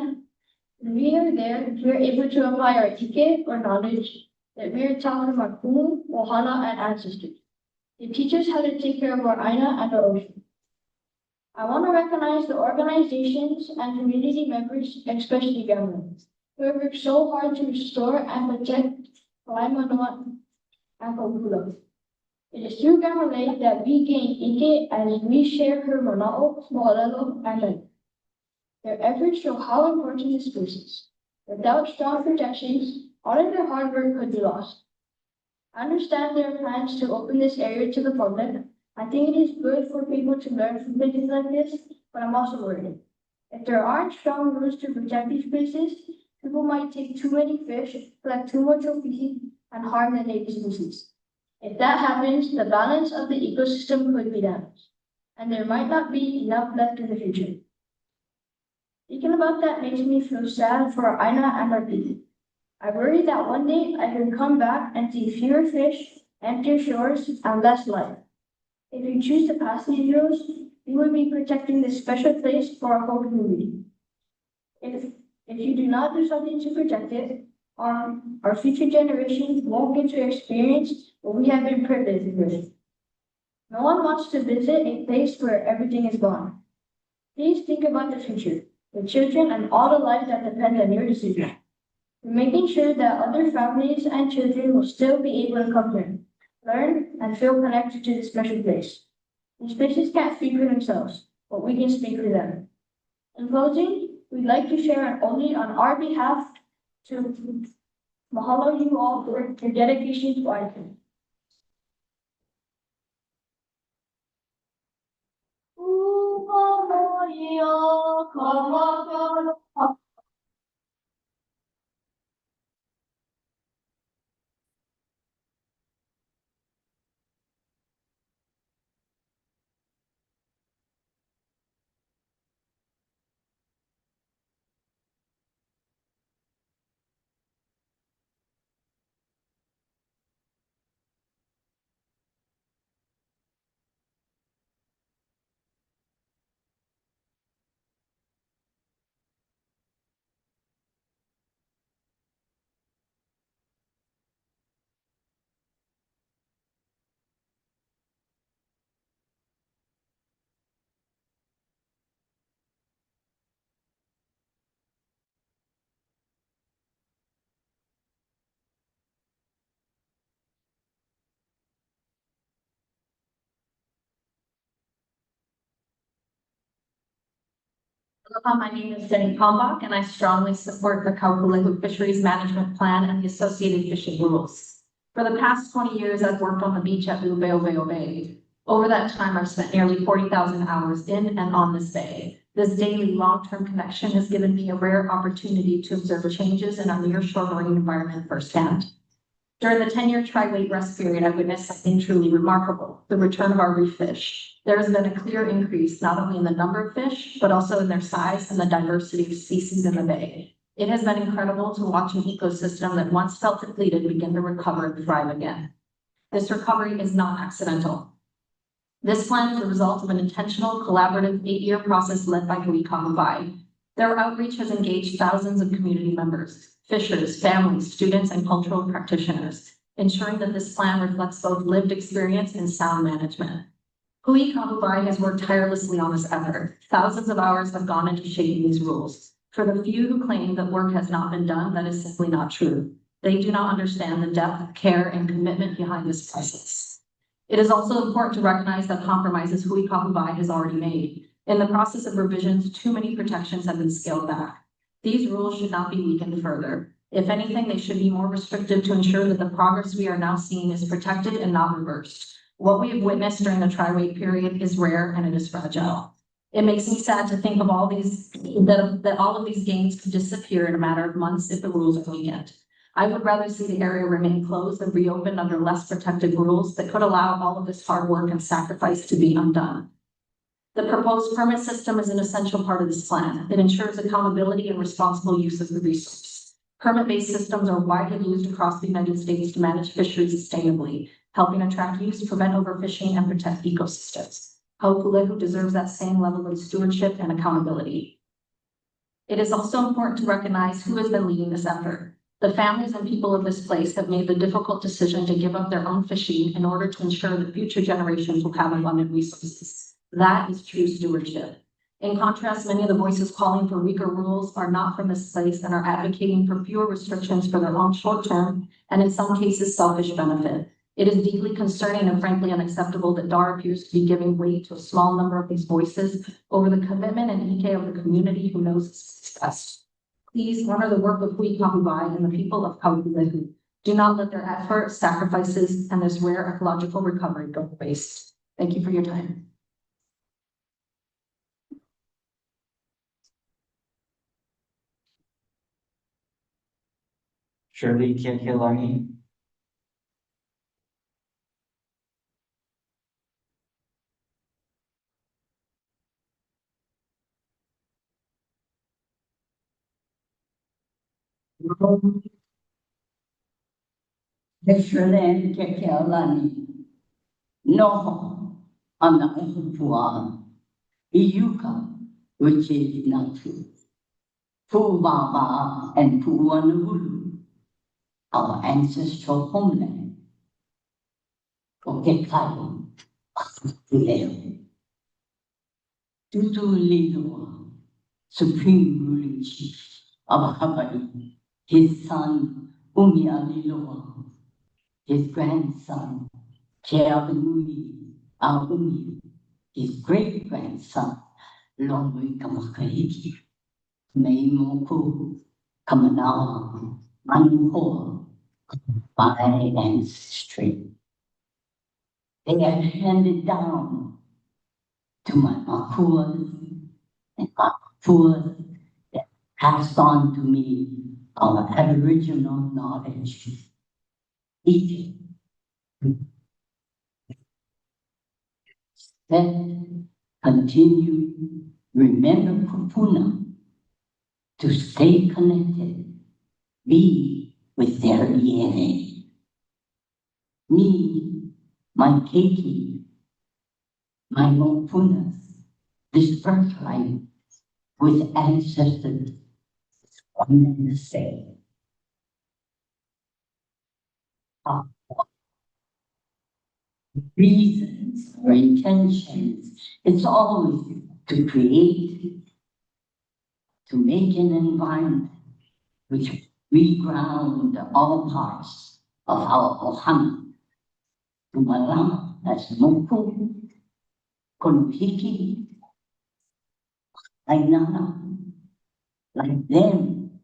Speaker 7: When we are there, we are able to apply our ike, or knowledge, that we are taught from our kumu, ohana, and ancestors. They teach us how to take care of our aina and our ocean. I want to recognize the organizations and community members, especially governments, who have worked so hard to restore and protect Kalaimanoa and Kaʻūpūlehu. It is through Gamalei that we gain ike as we share her mana'o, mo'olelo, and life. Their efforts show how important this place is. Without strong protections, all of their hard work could be lost. I understand their plans to open this area to the public. I think it is good for people to learn from places like this, but I'm also worried. If there aren't strong rules to protect these places, people might take too many fish, collect too much ōpihi, and harm the native species. If that happens, the balance of the ecosystem could be damaged, and there might not be enough left in the future. Thinking about that makes me feel sad for our aina and our people. I worry that one day I can come back and see fewer fish, emptier shores, and less life. If you choose to pass these rules, you will be protecting this special place for our whole community. If you do not do something to protect it, our future generations won't get to experience what we have been privileged with. No one wants to visit a place where everything is gone. Please think about the future, the children, and all the lives that depend on your decision. We're making sure that other families and children will still be able to come here, learn, and feel connected to this special place. These places can't speak for themselves, but we can speak for them. In closing, we'd like to share only on our behalf to mahalo you all for your dedication to our team.
Speaker 8: Aloha, my name is Jenny Kalmbach, and I strongly support the Kaʻūpūlehu Fisheries Management Plan and the associated fishing rules. For the past 20 years, I've worked on the beach at ūpūlehu Bay. Over that time, I've spent nearly 40,000 hours in and on this bay. This daily long-term connection has given me a rare opportunity to observe changes in our nearshore marine environment firsthand. During the 10-year tri-weight rest period, I witnessed something truly remarkable, the return of our reef fish. There has been a clear increase, not only in the number of fish, but also in their size and the diversity of species in the bay. It has been incredible to watch an ecosystem that once felt depleted begin to recover and thrive again. This recovery is not accidental. This plan is the result of an intentional, collaborative 8-year process led by Kūki. Their outreach has engaged thousands of community members, fishers, families, students, and cultural practitioners, ensuring that this plan reflects both lived experience and sound management. Kūki has worked tirelessly on this effort. Thousands of hours have gone into shaping these rules. For the few who claim that work has not been done, that is simply not true. They do not understand the depth, care, and commitment behind this process. It is also important to recognize that compromises Kūki has already made. In the process of revisions, too many protections have been scaled back. These rules should not be weakened further. If anything, they should be more restrictive to ensure that the progress we are now seeing is protected and not reversed. What we have witnessed during the tri-weight period is rare and it is fragile. It makes me sad to think of all of these gains could disappear in a matter of months if the rules are weakened. I would rather see the area remain closed than reopened under less protective rules that could allow all of this hard work and sacrifice to be undone. The proposed permit system is an essential part of this plan. It ensures accountability and responsible use of the resource. Permit-based systems are widely used across the United States to manage fisheries sustainably, helping attract use, prevent overfishing, and protect ecosystems. Kaʻūpūlehu deserves that same level of stewardship and accountability. It is also important to recognize who has been leading this effort. The families and people of this place have made the difficult decision to give up their own fishing in order to ensure that future generations will have abundant resources. That is true stewardship. In contrast, many of the voices calling for weaker rules are not from this place and are advocating for fewer restrictions for their own short-term and in some cases selfish benefit. It is deeply concerning and frankly unacceptable that DAR appears to be giving weight to a small number of these voices over the commitment and ike of the community who knows this best. Please honor the work of Kūki and the people of Kaʻūpūlehu. Do not let their effort, sacrifices, and this rare ecological recovery go to waste. Thank you for your time.
Speaker 4: Shirley Kiakilani.
Speaker 9: Shirley Kiakilani. No, I'm not Pua. Iuka, which is not true. Pu'ubaba and Pu'uanuhulu, our ancestral homeland. Kaʻūpūlehu. Due to Lilo, Supreme Ruling Chief of Hawaiʻi, his son Umiʻaliloa, his grandson Keawenui Aumi, his great-grandson Longui Kamakahiki, Meimoku Kamanawa Manuhoa, by ancestry. They have handed down to my makuas and makuas that passed on to me our Aboriginal knowledge. Each then continue, remember Kupuna, to stay connected, be with their DNA. Me, my keiki, my mopunas, this birthright with ancestors, one and the same. Reasons or intentions, it's always to create, to make an environment which reground all parts of our ohana. Tumalama, that's moku, konopiki, like Nana, like them.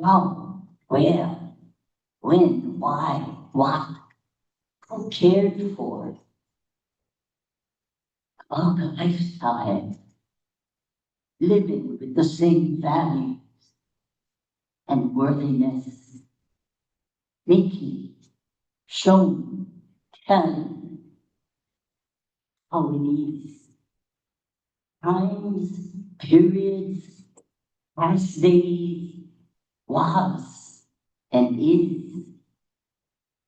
Speaker 9: How, where, when, why, what, who cared for, about the lifestyle, living with the same values and worthiness, making, showing, telling how it is. Times, periods, past days, was, and is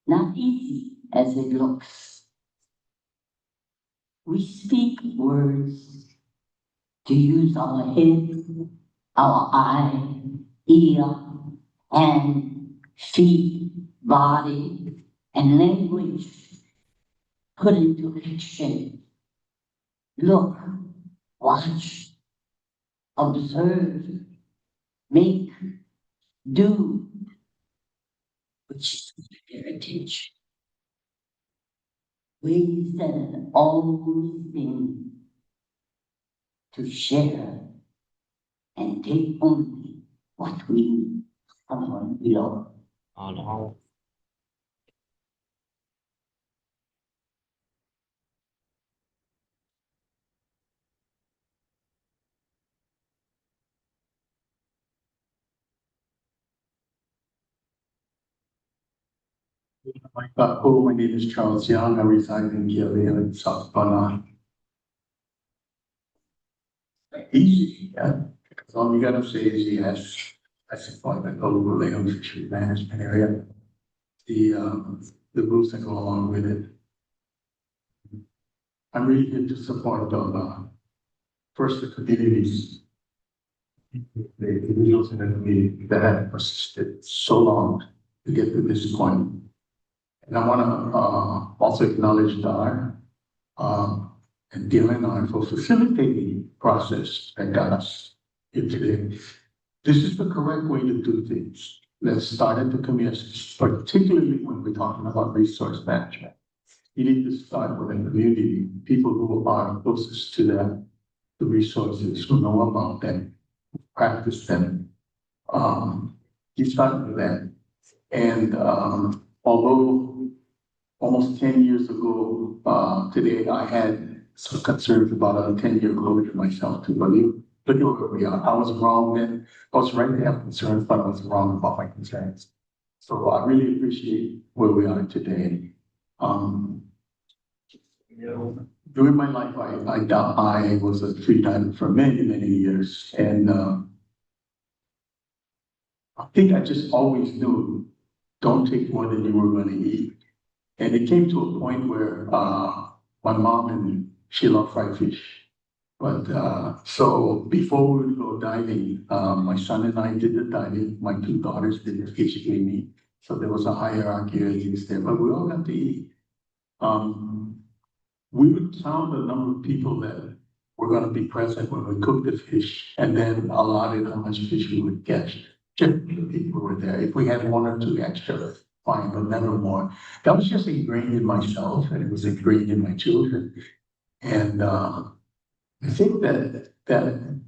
Speaker 9: not easy as it looks. We speak words to use our head, our eye, ear, hand, feet, body, and language put into action. Look, watch, observe, make, do, which is heritage. Ways that have always been to share and take only what we need from below.
Speaker 10: My name is Charles Young. I reside in Gillian, South Carolina. Easy, yeah, because all you gotta say is yes. I support the Kaʻūpūlehu Fisheries Management Area. The rules that go along with it. I'm really here to support first the communities. The individuals in the community that have persisted so long to get to this point. And I want to also acknowledge DAR and DLNR for facilitating the process that got us here today. This is the correct way to do things. Let's start at the community, particularly when we're talking about resource management. You need to start with a community, people who are closest to them, the resources, who know about them, practice them. You start with that. And although almost 10 years ago, today I had some concerns about a 10-year closure myself too, but look at where we are. I was wrong then. I was right to have concerns, but I was wrong about my concerns. So I really appreciate where we are today. During my life, I was a free diver for many, many years. And I think I just always knew, don't take more than you were going to eat. And it came to a point where my mom and she loved fried fish. But so before we would go diving, my son and I did the diving. My two daughters did the fishing me. So there was a hierarchy of things there, but we all got to eat. We would count the number of people that were going to be present when we cooked the fish, and then allotted how much fish we would catch. Just the people were there. If we had one or two extra, fine, but never more. That was just ingrained in myself, and it was ingrained in my children. And I think that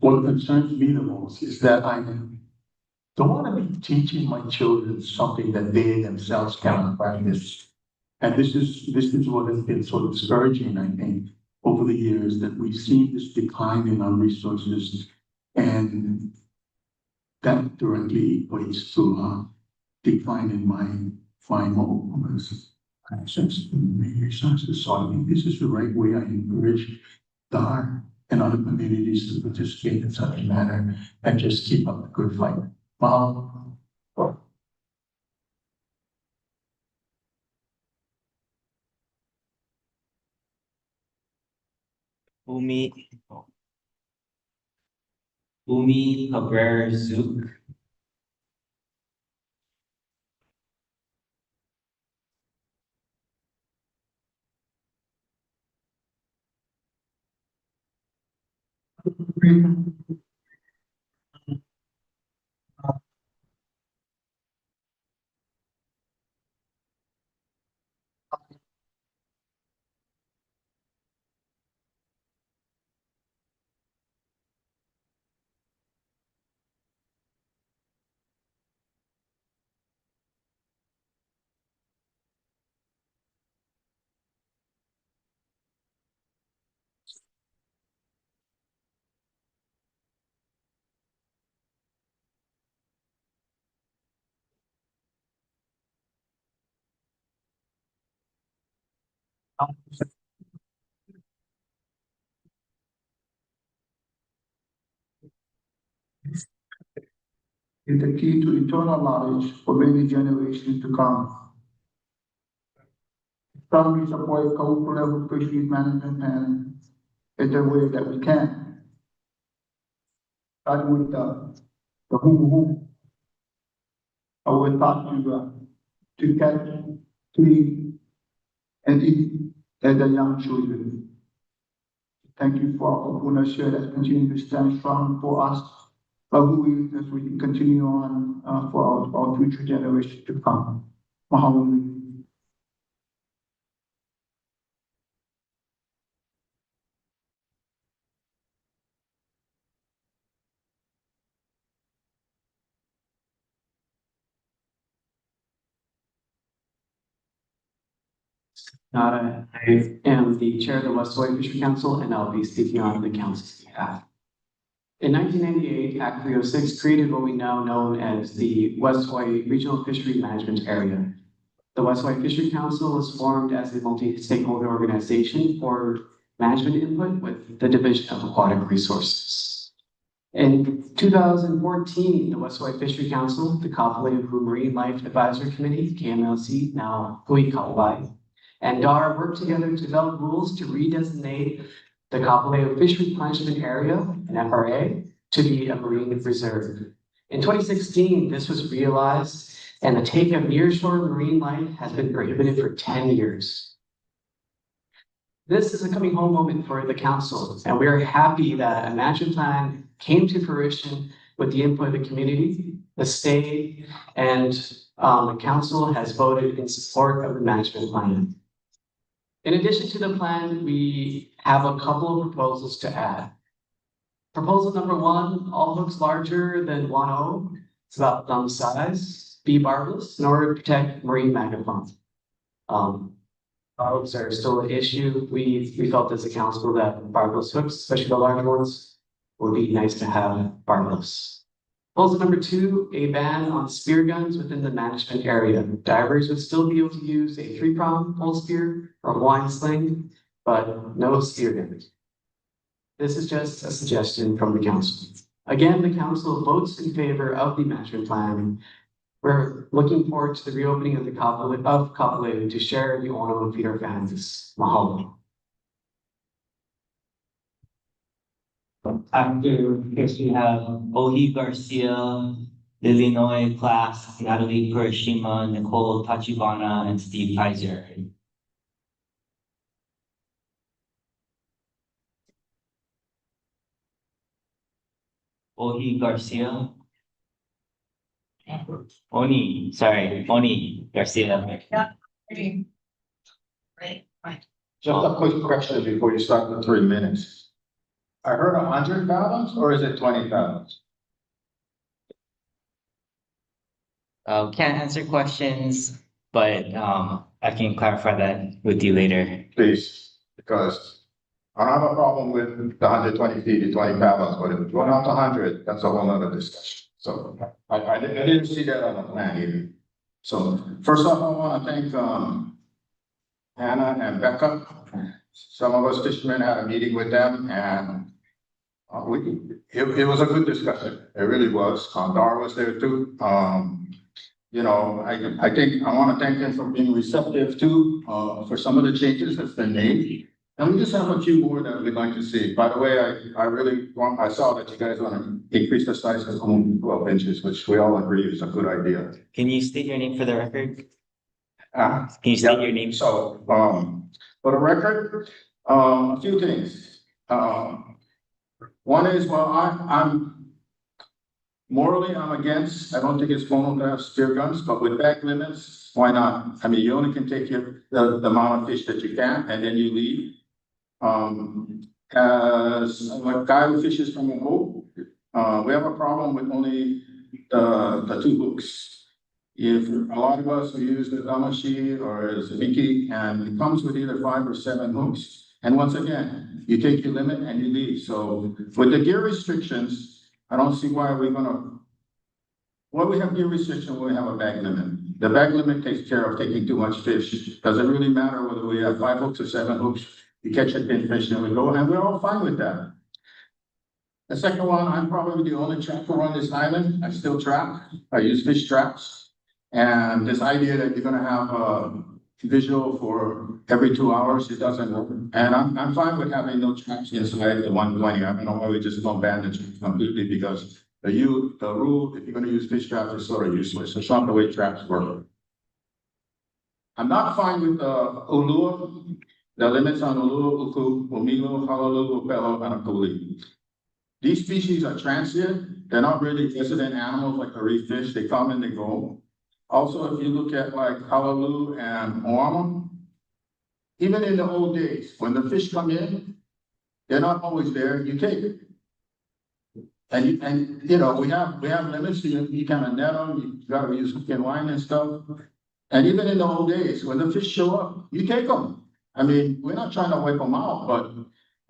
Speaker 10: what concerns me the most is that I don't want to be teaching my children something that they themselves cannot practice. And this is what has been so discouraging, I think, over the years, that we've seen this decline in our resources, and that directly equates to decline in my homeowners' access to marine resources. So I think this is the right way. I encourage DAR and other communities to participate in such a manner and just keep up the good fight.
Speaker 1: Umi Cabrera Zook.
Speaker 10: Is the key to eternal knowledge for many generations to come. Strongly support Kaʻūpūlehu Fisheries Management Plan in the way that we can. Start with the who. I will talk to catch, clean, and eat as the young children. Thank you for our ownership that continue to stand strong for us, but we as we continue on for our future generations to come. Mahalo.
Speaker 11: I am the chair of the West Hawaiʻi Fishery Council, and I'll be speaking on the council's behalf. In 1998, Act 306 created what we now know as the West Hawaiʻi Regional Fishery Management Area. The West Hawaiʻi Fishery Council was formed as a multi-stakeholder organization for management input with the Division of Aquatic Resources. In 2014, the West Hawaiʻi Fishery Council, the Kaʻūpūlehu Marine Life Advisory Committee, KMLC, now Hawaiʻi, and DAR worked together to develop rules to redesignate the Kaʻūpūlehu Fish Replenishment Area, an FRA, to be a marine reserve. In 2016, this was realized, and the take of nearshore marine life has been prohibited for 10 years. This is a coming home moment for the council, and we are happy that a management plan came to fruition with the input of the community, the state, and the council has voted in support of the management plan. In addition to the plan, we have a couple of proposals to add. Proposal number 1, all hooks larger than 1.0, it's about thumb size, be barbless in order to protect marine magnaplans. Hooks are still an issue. We felt as a council that barbless hooks, especially the large ones, would be nice to have barbless. Proposal number 2, a ban on spear guns within the management area. Divers would still be able to use a 3-prong pole spear or Hawaiian sling, but no spear guns. This is just a suggestion from the council. Again, the council votes in favor of the management plan. We're looking forward to the reopening of the Kaʻūpūlehu to share the ono and feed our families. Mahalo.
Speaker 1: After this, we have Ohi Garcia, Illinois class, Natalie Kurashima, Nicole Tachibana, and Steve Kaiser. Ohi Garcia. Oni Garcia.
Speaker 10: Just a quick question before you start the 3 minutes. I heard 100 fathoms, or is it 20 fathoms?
Speaker 1: Can't answer questions, but I can clarify that with you later.
Speaker 10: Please, because I don't have a problem with the 120 feet to 20 fathoms, but if it's going out to 100, that's a whole other discussion. So I didn't see that on the plan either. So first off, I want to thank Hannah and Becca. Some of us fishermen had a meeting with them, and it was a good discussion. It really was. Dar was there too. You know, I think I want to thank them for being receptive too, for some of the changes that's been made. And we just have a few more that we'd like to see. By the way, I saw that you guys want to increase the size of 12 inches, which we all agree is a good idea.
Speaker 1: Can you state your name for the record?
Speaker 10: Can
Speaker 1: you state your name?
Speaker 10: So, for the record, a few things. One is, well, I'm morally, I'm against, I don't think it's formal to have spear guns, but with bag limits, why not? I mean, you only can take the amount of fish that you can, and then you leave. As a guy who fishes from a boat, we have a problem with only the 2 hooks. If a lot of us who use the damashi or the Miki, and it comes with either 5 or 7 hooks. And once again, you take your limit and you leave. So with the gear restrictions, I don't see why we have gear restriction when we have a bag limit. The bag limit takes care of taking too much fish. Doesn't really matter whether we have 5 hooks or 7 hooks. You catch a thin fish and we go, and we're all fine with that. The second one, I'm probably the only trapper on this island. I still trap. I use fish traps. And this idea that you're gonna have a visual for every 2 hours, it doesn't work. And I'm fine with having no traps inside the 120. I don't know why we just don't ban the traps completely, because the rule, if you're gonna use fish traps, is sort of useless. It's not the way traps work. I'm not fine with ulua, the limits on ulua, uku, umilo, halalu, upelo, and akuli. These species are transient. They're not really resident animals like the reef fish. They come and they go. Also, if you look at like halalu and oama, even in the old days, when the fish come in, they're not always there. You take it. And you know, we have limits. You kind of net them. You got to use hook and line and stuff. And even in the old days, when the fish show up, you take them. I mean, we're not trying to wipe them out, but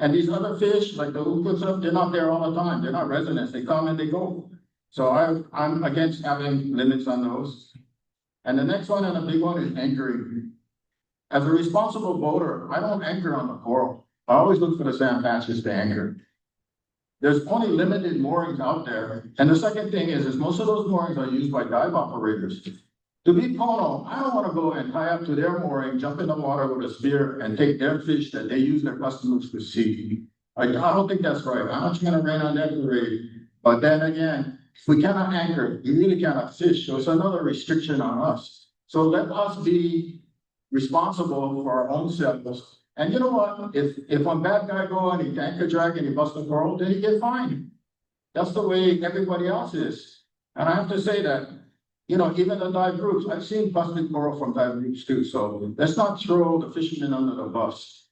Speaker 10: and these other fish, like the ūpūlehu stuff, they're not there all the time. They're not residents. They come and they go. So I'm against having limits on those. And the next one, and the big one, is anchoring. As a responsible boater, I don't anchor on the coral. I always look for the sand patches to anchor. There's only limited moorings out there. And the second thing is most of those moorings are used by dive operators. To be pono, I don't want to go and tie up to their mooring, jump in the water with a spear and take their fish that they use their customers to see. I don't think that's right. I'm not trying to rain on that parade. But then again, if we cannot anchor, we really cannot fish. So it's another restriction on us. So let us be responsible for our own selves. And you know what? If one bad guy go and he anchor drag and he busts a coral, then he get fined. That's the way everybody else is. And I have to say that, you know, even the dive groups, I've seen busted coral from dive groups too. So let's not throw the fishermen under the bus.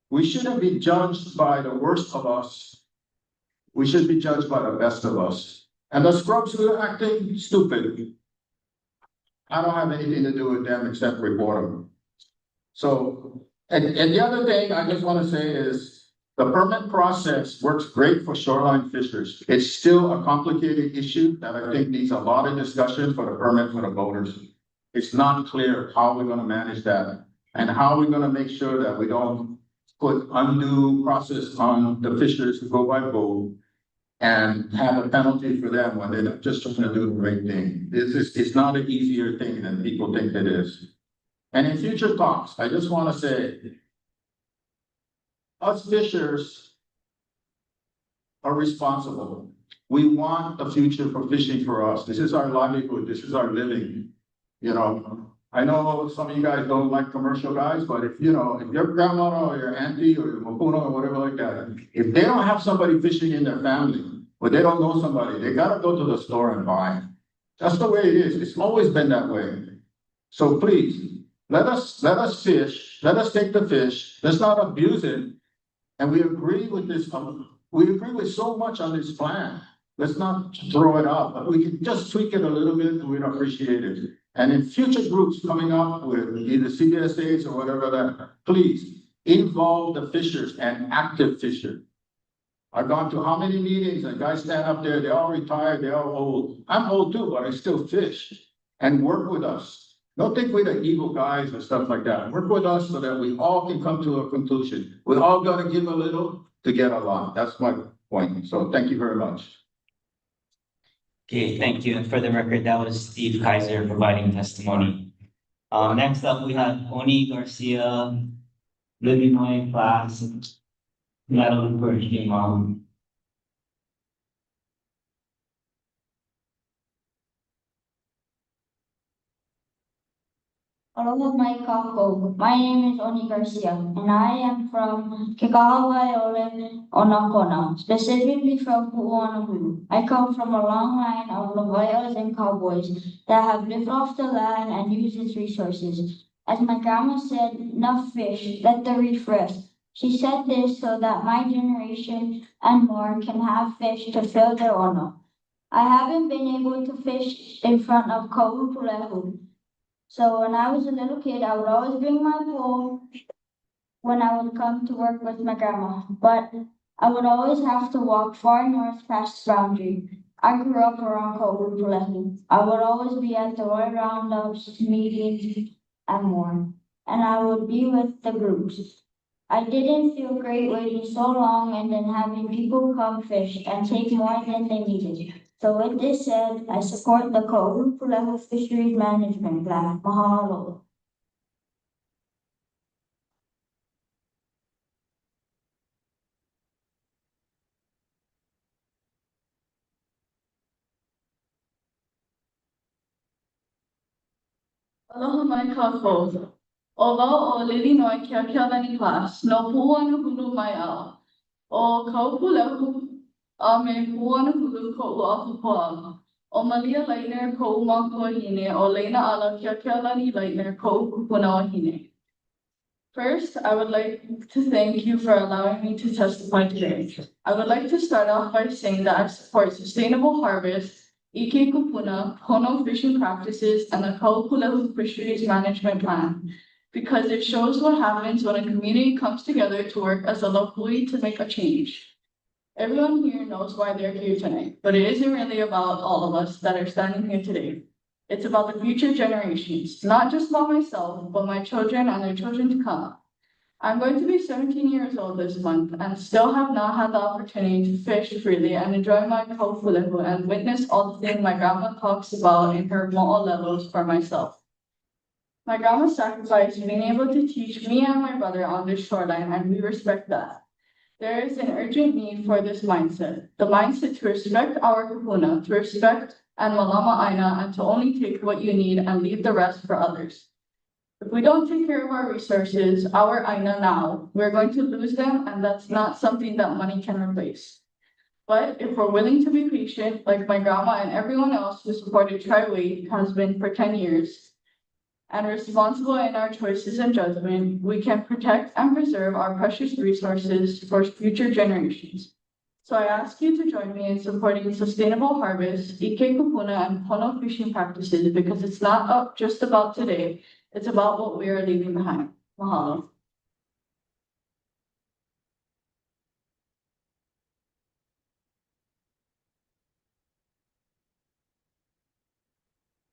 Speaker 10: We shouldn't be judged by the worst of us. We should be judged by the best of us. And the scrubs who are acting stupid, I don't have anything to do with them except report them. So, and the other thing I just want to say is the permit process works great for shoreline fishers. It's still a complicated issue that I think needs a lot of discussion for the permit for the boaters. It's not clear how we're going to manage that and how we're going to make sure that we don't put undue process on the fishers who go by boat and have a penalty for them when they're not just trying to do the right thing. It's not an easier thing than people think it is. And in future talks, I just want to say, us fishers are responsible. We want the future for fishing for us. This is our livelihood. This is our living. You know, I know some of you guys don't like commercial guys, but if your grandmother or your auntie or your mapuno or whatever like that, if they don't have somebody fishing in their family, or they don't know somebody, they gotta go to the store and buy. That's the way it is. It's always been that way. So please, let us fish. Let us take the fish. Let's not abuse it. And we agree with this. We agree with so much on this plan. Let's not throw it out, but we can just tweak it a little bit and we'd appreciate it. And in future groups coming up with either CBSAs or whatever that, please involve the fishers and active fishers. I've gone to how many meetings and guys stand up there, they're all retired, they're all old. I'm old too, but I still fish and work with us. Don't think we're the evil guys and stuff like that. Work with us so that we all can come to a conclusion. We all got to give a little to get a lot. That's my point. So thank you very much.
Speaker 1: Okay, thank you. And for the record, that was Steve Kaiser providing testimony. Next up, we have Oni Garcia, Illinois class, Madeline Pershing,
Speaker 7: Aloha mai kākou. My name is Oni Garcia, and I am from Kekahawaii o Nakona, specifically from Pu'uānuhulu. I come from a long line of Lawai'as and cowboys that have lived off the land and used its resources. As my grandma said, enough fish, let the reef rest. She said this so that my generation and more can have fish to fill their ono. I haven't been able to fish in front of Kaʻūpūlehu. So when I was a little kid, I would always bring my pole when I would come to work with my grandma. But I would always have to walk far north past the boundary. I grew up around Kaʻūpūlehu. I would always be at the Roy Roundups, meetings, and more. And I would be with the groups. I didn't feel great waiting so long and then having people come fish and take more than they needed. So with this said, I support the Kaʻūpūlehu Fisheries Management Plan. Mahalo.
Speaker 5: Aloha mai kākou. O wau o lili noi kia lani class, no puana hulu mai au. O Kaʻūpūlehu a me puana hulu ko'u apupoa. O Malia Leitner ko'u makuahine, o Leina ala kia lani Leitner ko'u kupuna wahine. First, I would like to thank you for allowing me to testify today. I would like to start off by saying that I support sustainable harvest, ike kupuna, pono fishing practices, and the Kaʻūpūlehu Fisheries Management Plan, because it shows what happens when a community comes together to work as a lopui to make a change. Everyone here knows why they're here tonight, but it isn't really about all of us that are standing here today. It's about the future generations, not just about myself, but my children and their children to come. I'm going to be 17 years old this month and still have not had the opportunity to fish freely and enjoy my kaʻūpūlehu and witness all the things my grandma talks about in her mo'o levels for myself. My grandma sacrificed being able to teach me and my brother on this shoreline, and we respect that. There is an urgent need for this mindset, the mindset to respect our kupuna, to respect and malama aina, and to only take what you need and leave the rest for others. If we don't take care of our resources, our aina now, we're going to lose them, and that's not something that money can replace. But if we're willing to be patient, like my grandma and everyone else who supported Tri-Wait has been for 10 years, and responsible in our choices and judgment, we can protect and preserve our precious resources for future generations. So I ask you to join me in supporting sustainable harvest, ike kupuna, and pono fishing practices, because it's not just about today, it's about what we are leaving behind. Mahalo.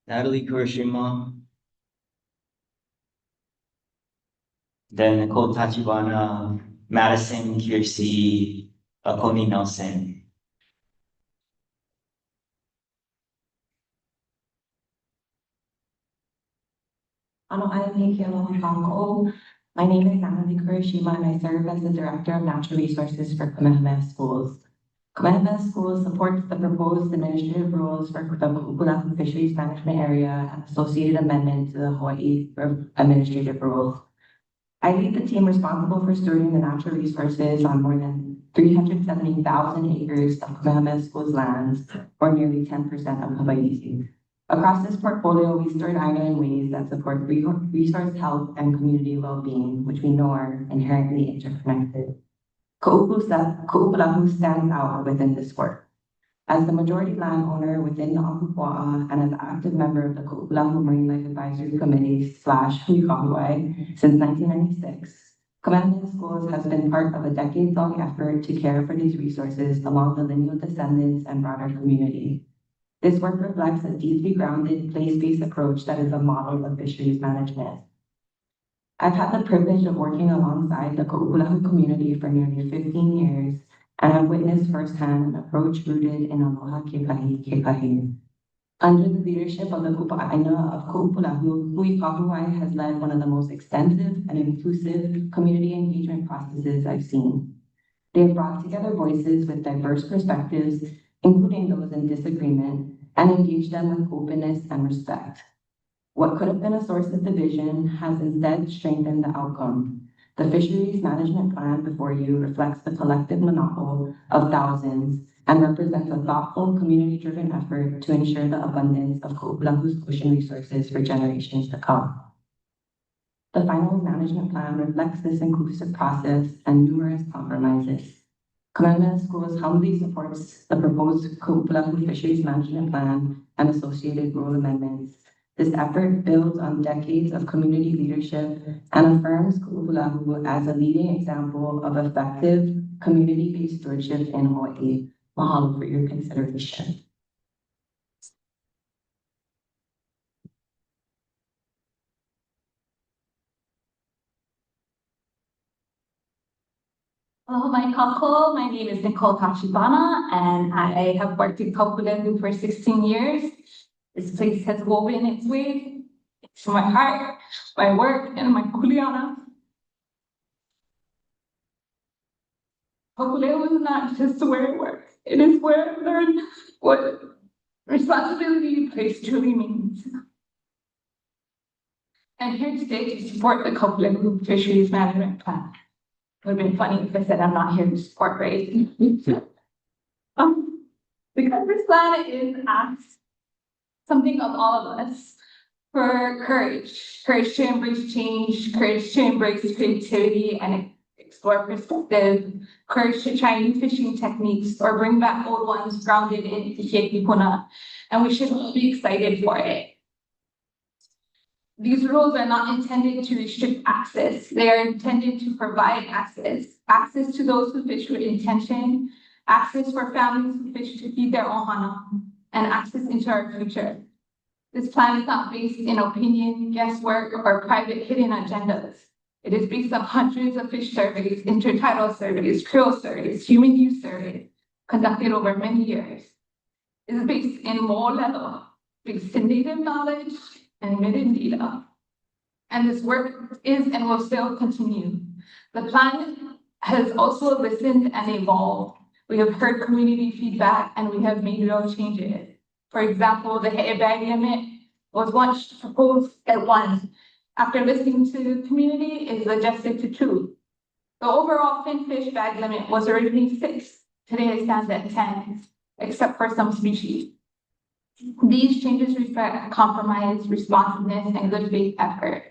Speaker 1: Natalie Kurishima. Then Nicole Tachibana, Madison Kiersey, Akoni Nelson.
Speaker 12: My name is Natalie Kurishima, and I serve as the Director of Natural Resources for Kamehameha Schools. Kamehameha Schools supports the proposed administrative rules for the Kaʻūpūlehu Fisheries Management Area and associated amendment to the Hawaiʻi administrative rules. I lead the team responsible for stewarding the natural resources on more than 370,000 acres of Kamehameha Schools lands, or nearly 10% of Hawaiʻi. Across this portfolio, we steward aina in ways that support resource health and community well-being, which we know are inherently interconnected. Kaʻūpūlehu stands out within this work. As the majority landowner within the Ahupua'a and as an active member of the Kaʻūpūlehu Marine Life Advisory Committee / Huli since 1996, Kamehameha Schools has been part of a decades-long effort to care for these resources along the lineal descendants and broader community. This work reflects a deeply grounded, place-based approach that is a model of fisheries management. I've had the privilege of working alongside the Kaʻūpūlehu community for nearly 15 years, and I've witnessed firsthand an approach rooted in aloha kekahi kekahi. Under the leadership of the Kupaʻaina of Kaʻūpūlehu, Hui Kahuai has led one of the most extensive and inclusive community engagement processes I've seen. They have brought together voices with diverse perspectives, including those in disagreement, and engaged them with openness and respect. What could have been a source of division has instead strengthened the outcome. The Fisheries Management Plan before you reflects the collective monopoly of thousands and represents a thoughtful, community-driven effort to ensure the abundance of Kaʻūpūlehu's ocean resources for generations to come. The final management plan reflects this inclusive process and numerous compromises. Kamehameha Schools humbly supports the proposed Kaʻūpūlehu Fisheries Management Plan and associated rule amendments. This effort builds on decades of community leadership and affirms Kaʻūpūlehu as a leading example of effective community-based stewardship in Hawaiʻi. Mahalo for your consideration.
Speaker 8: Hello, my kako. My name is Nicole Tachibana, and I have worked in Kaʻūpūlehu for 16 years. This place has woven its way into my heart, my work, and my kuleana. Kaʻūpūlehu is not just where I work. It is where I learned what responsibility place truly means. I'm here today to support the Kaʻūpūlehu Fisheries Management Plan. It would have been funny if I said I'm not here to support, right? Because this plan is asks something of all of us for courage to embrace change, courage to embrace creativity and explore perspective, courage to try new fishing techniques or bring back old ones grounded in Hikepuna, and we should all be excited for it. These rules are not intended to restrict access. They are intended to provide access to those who fish with intention, access for families who fish to feed their ohana, and access into our future. This plan is not based in opinion, guesswork, or private hidden agendas. It is based on hundreds of fish surveys, intertidal surveys, creel surveys, human use surveys, conducted over many years. It is based in mo'olelo, based in native knowledge, and data. And this work is and will still continue. The plan has also listened and evolved. We have heard community feedback and we have made real changes. For example, the HAR bag limit was once proposed at 1. After listening to the community, it is adjusted to 2. The overall finfish bag limit was originally 6. Today it stands at 10, except for some species. These changes reflect compromise, responsiveness, and good faith effort.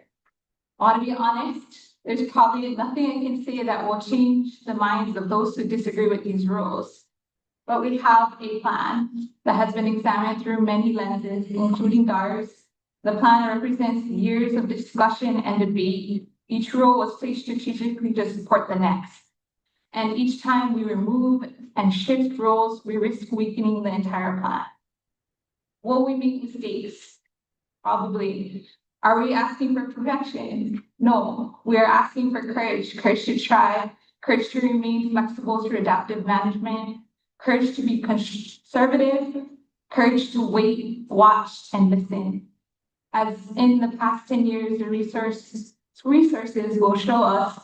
Speaker 8: I want to be honest, there's probably nothing I can say that will change the minds of those who disagree with these rules. But we have a plan that has been examined through many lenses, including DARS. The plan represents years of discussion and debate. Each rule was placed strategically to support the next. And each time we remove and shift rules, we risk weakening the entire plan. Will we make mistakes? Probably. Are we asking for perfection? No, we are asking for courage to try, courage to remain flexible through adaptive management, courage to be conservative, courage to wait, watch, and listen. As in the past 10 years, the resources will show us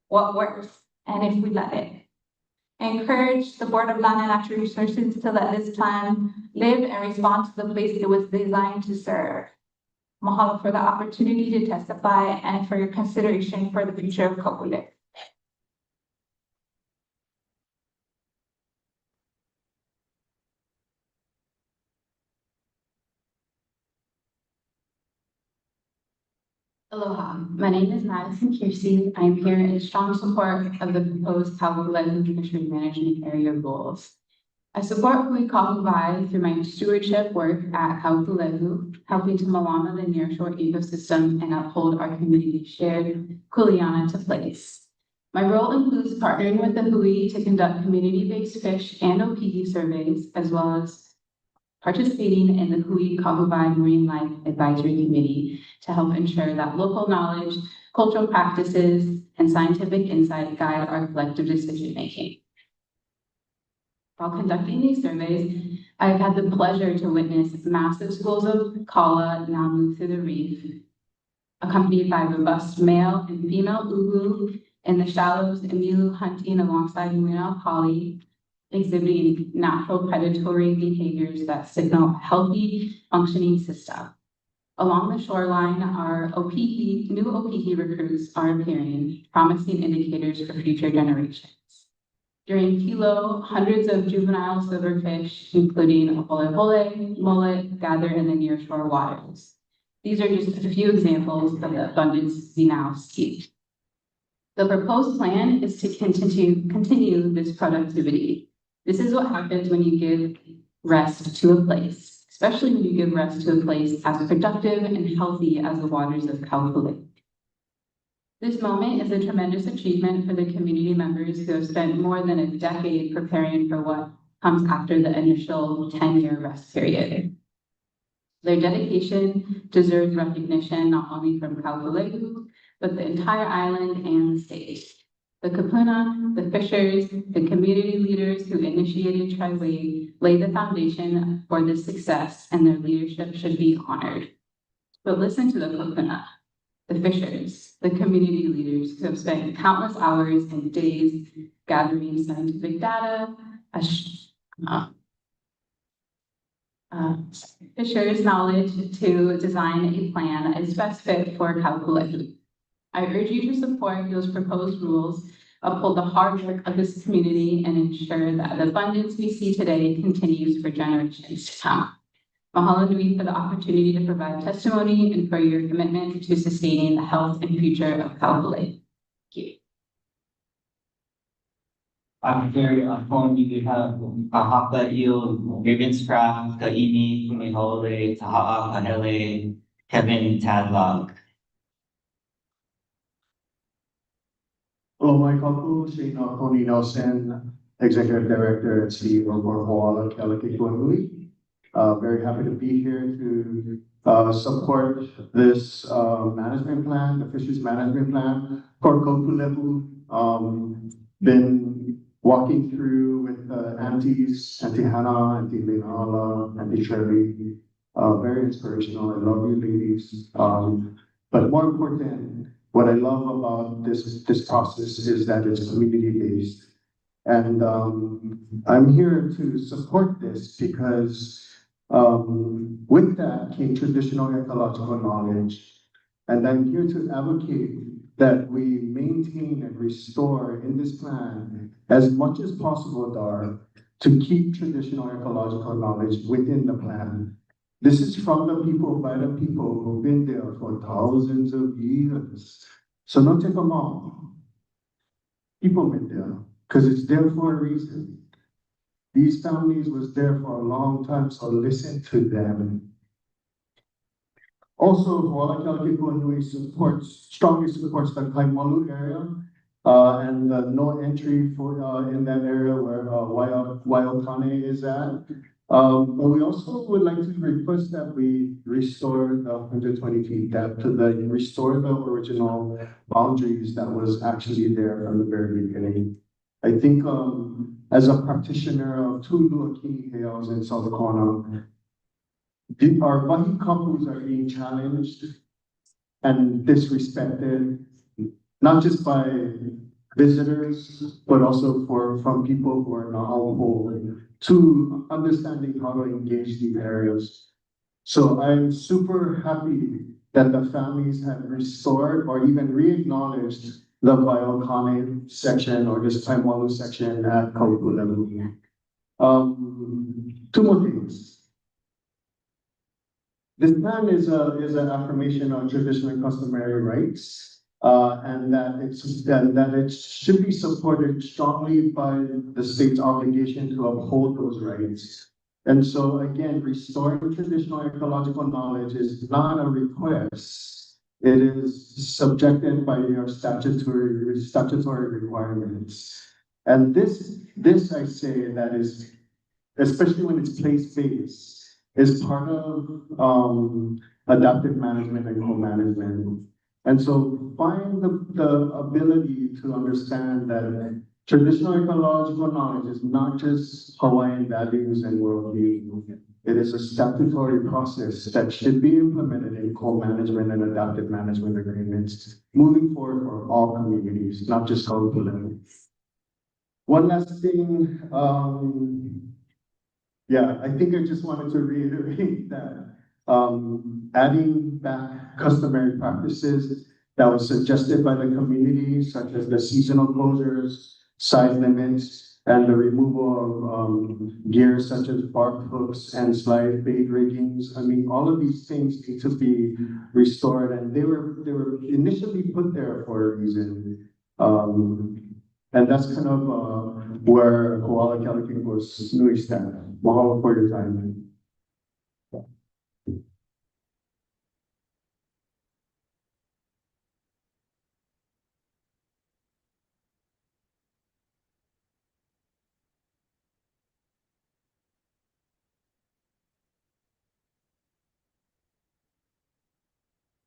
Speaker 8: what works and if we let it. I encourage the Board of Land and Natural Resources to let this plan live and respond to the place it was designed to serve. Mahalo for the opportunity to testify and for your consideration for the future of Kaʻūpūlehu.
Speaker 13: Aloha, my name is Madison Kiersey. I am here in strong support of the proposed Kaʻūpūlehu Fisheries Management Area rules. I support Hui Kahuwai through my stewardship work at Kaʻūpūlehu, helping to malama the nearshore ecosystem and uphold our community's shared kuleana to place. My role includes partnering with the Hui to conduct community-based fish and ōpihi surveys, as well as participating in the Hui Kahuwai Marine Life Advisory Committee to help ensure that local knowledge, cultural practices, and scientific insight guide our collective decision-making. While conducting these surveys, I've had the pleasure to witness massive schools of kala now move through the reef, accompanied by robust male and female uhu in the shallows and milu hunting alongside Muina Pali, exhibiting natural predatory behaviors that signal a healthy, functioning system. Along the shoreline, our new ōpihi recruits are appearing, promising indicators for future generations. During Kilo, hundreds of juvenile silverfish, including ōpolehole, mullet, gather in the nearshore waters. These are just a few examples of the abundance we now see. The proposed plan is to continue this productivity. This is what happens when you give rest to a place, especially when you give rest to a place as productive and healthy as the waters of Kaʻūpūlehu. This moment is a tremendous achievement for the community members who have spent more than a decade preparing for what comes after the initial 10-year rest period. Their dedication deserves recognition not only from Kaʻūpūlehu, but the entire island and the state. The kupuna, the fishers, the community leaders who initiated Tri-Wave laid the foundation for this success, and their leadership should be honored. But listen to the kupuna, the fishers, the community leaders who have spent countless hours and days gathering scientific data, fishers' knowledge to design a plan that is best fit for Kaʻūpūlehu. I urge you to support those proposed rules, uphold the hard work of this community, and ensure that the abundance we see today continues for generations to come. Mahalo nui for the opportunity to provide testimony and for your commitment to sustaining the health and future of Kaʻūpūlehu. Thank you.
Speaker 4: I'm here on phone. You have Ahaka Eel, Grievance Craft, Kaini, Kumihole, Taha'a, Kahele, Kevin Tadlock.
Speaker 10: Hello, my kapu, Shane Tony Nelson, Executive Director at CEO for Hawaiʻi Kaʻūpūlehu. Very happy to be here to support this management plan, the fisheries management plan for Kaʻūpūlehu. Been walking through with aunties, Auntie Hannah, Auntie Leonala, Auntie Shirley. Very inspirational. I love you ladies. But more important, what I love about this process is that it's community-based. And I'm here to support this because with that came traditional ecological knowledge. And I'm here to advocate that we maintain and restore in this plan as much as possible, Dar, to keep traditional ecological knowledge within the plan. This is from the people, by the people who've been there for thousands of years. So don't take them all. People been there, because it's there for a reason. These families was there for a long time, so listen to them. Also, Hawaiʻi Kaʻūpūlehu strongly supports the Kaimolu area and no entry for in that area where Waiokane is at. But we also would like to request that we restore the 120 feet depth to restore the original boundaries that was actually there from the very beginning. I think as a practitioner of two Luakini Heiaus in South Kona, our wahi kapus are being challenged and disrespected, not just by visitors, but also from people who are knowledgeable to understanding how to engage these areas. So I'm super happy that the families have restored or even re-acknowledged the Waiokane section or this Taimalu section at Kaʻūpūlehu. Two more things. This plan is an affirmation on traditional and customary rights, and that it should be supported strongly by the state's obligation to uphold those rights. And so again, restoring traditional ecological knowledge is not a request. It is subjected by your statutory requirements. And this I say that is, especially when it's place-based, is part of adaptive management and co-management. And so find the ability to understand that traditional ecological knowledge is not just Hawaiian values and worldview. It is a statutory process that should be implemented in co-management and adaptive management agreements moving forward for all communities, not just Kaʻūpūlehu. One last thing, I think I just wanted to reiterate that adding back customary practices that was suggested by the community, such as the seasonal closures, size limits, and the removal of gear such as barb hooks and slide bait riggings. I mean, all of these things need to be restored, and they were initially put there for a reason. And that's kind of where Koala Kaliki was nui stand. Mahalo for your time.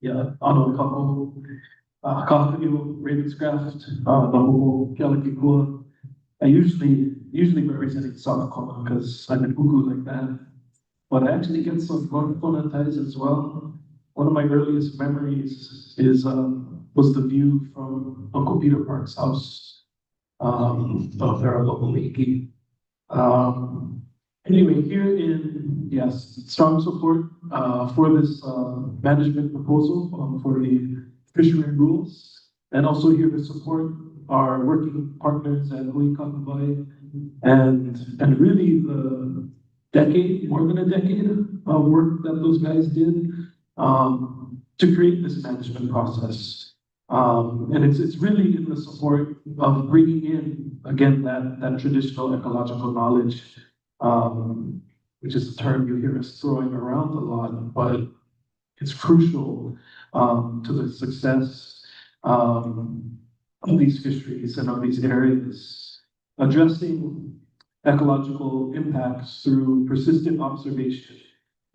Speaker 14: Yeah, ano kapo. Kaʻūpūlehu Ravenscraft, the whole Kealakekua. I usually representing South Kona because I'm in Puku like that. But I actually get some North Kona ties as well. One of my earliest memories is was the view from Uncle Peter Park's house of Hawaii. Anyway, here in, yes, strong support for this management proposal for the fishery rules, and also here to support our working partners at Hawaiʻi and really the decade, more than a decade of work that those guys did to create this management process. And it's really in the support of bringing in, again, that traditional ecological knowledge, which is a term you hear us throwing around a lot, but it's crucial to the success of these fisheries and of these areas. Addressing ecological impacts through persistent observation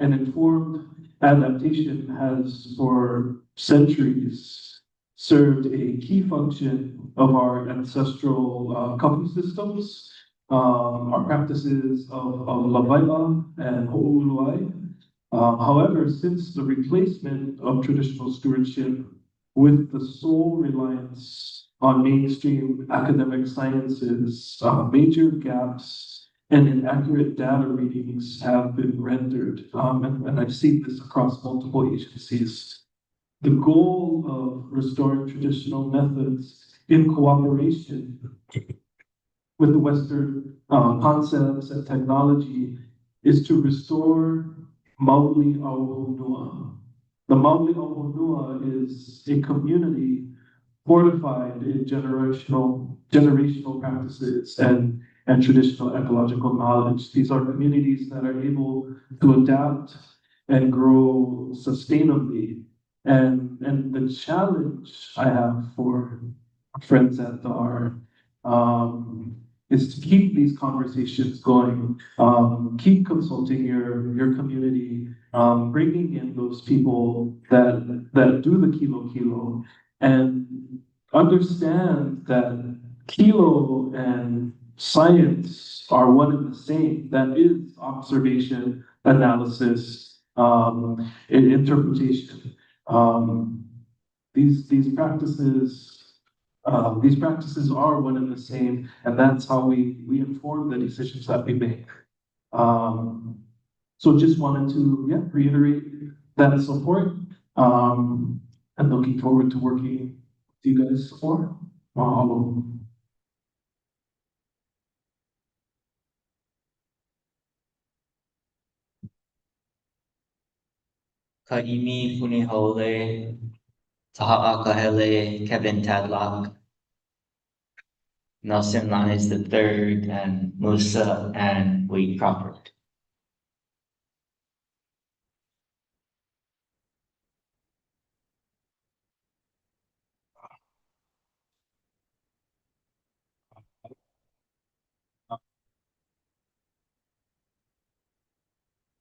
Speaker 14: and informed adaptation has for centuries served a key function of our ancestral kapu systems, our practices of lawaiʻa and hoʻouluai. However, since the replacement of traditional stewardship with the sole reliance on mainstream academic sciences, major gaps and inaccurate data readings have been rendered. And I've seen this across multiple agencies. The goal of restoring traditional methods in cooperation with the Western concepts and technology is to restore Mauli Auhonua. The Mauli Auhonua is a community fortified in generational practices and traditional ecological knowledge. These are communities that are able to adapt and grow sustainably. And the challenge I have for friends at the R is to keep these conversations going, keep consulting your community, bringing in those people that do the kilo, and understand that kilo and science are one and the same. That is observation, analysis, interpretation. These practices are one and the same, and that's how we inform the decisions that we make. So just wanted to reiterate that support, and looking forward to working with you guys more.
Speaker 4: Ka'imi Punihole, Taha'a Kahele, Kevin Tadlock, Nelson Lyons III, and Musa and Wade Crawford.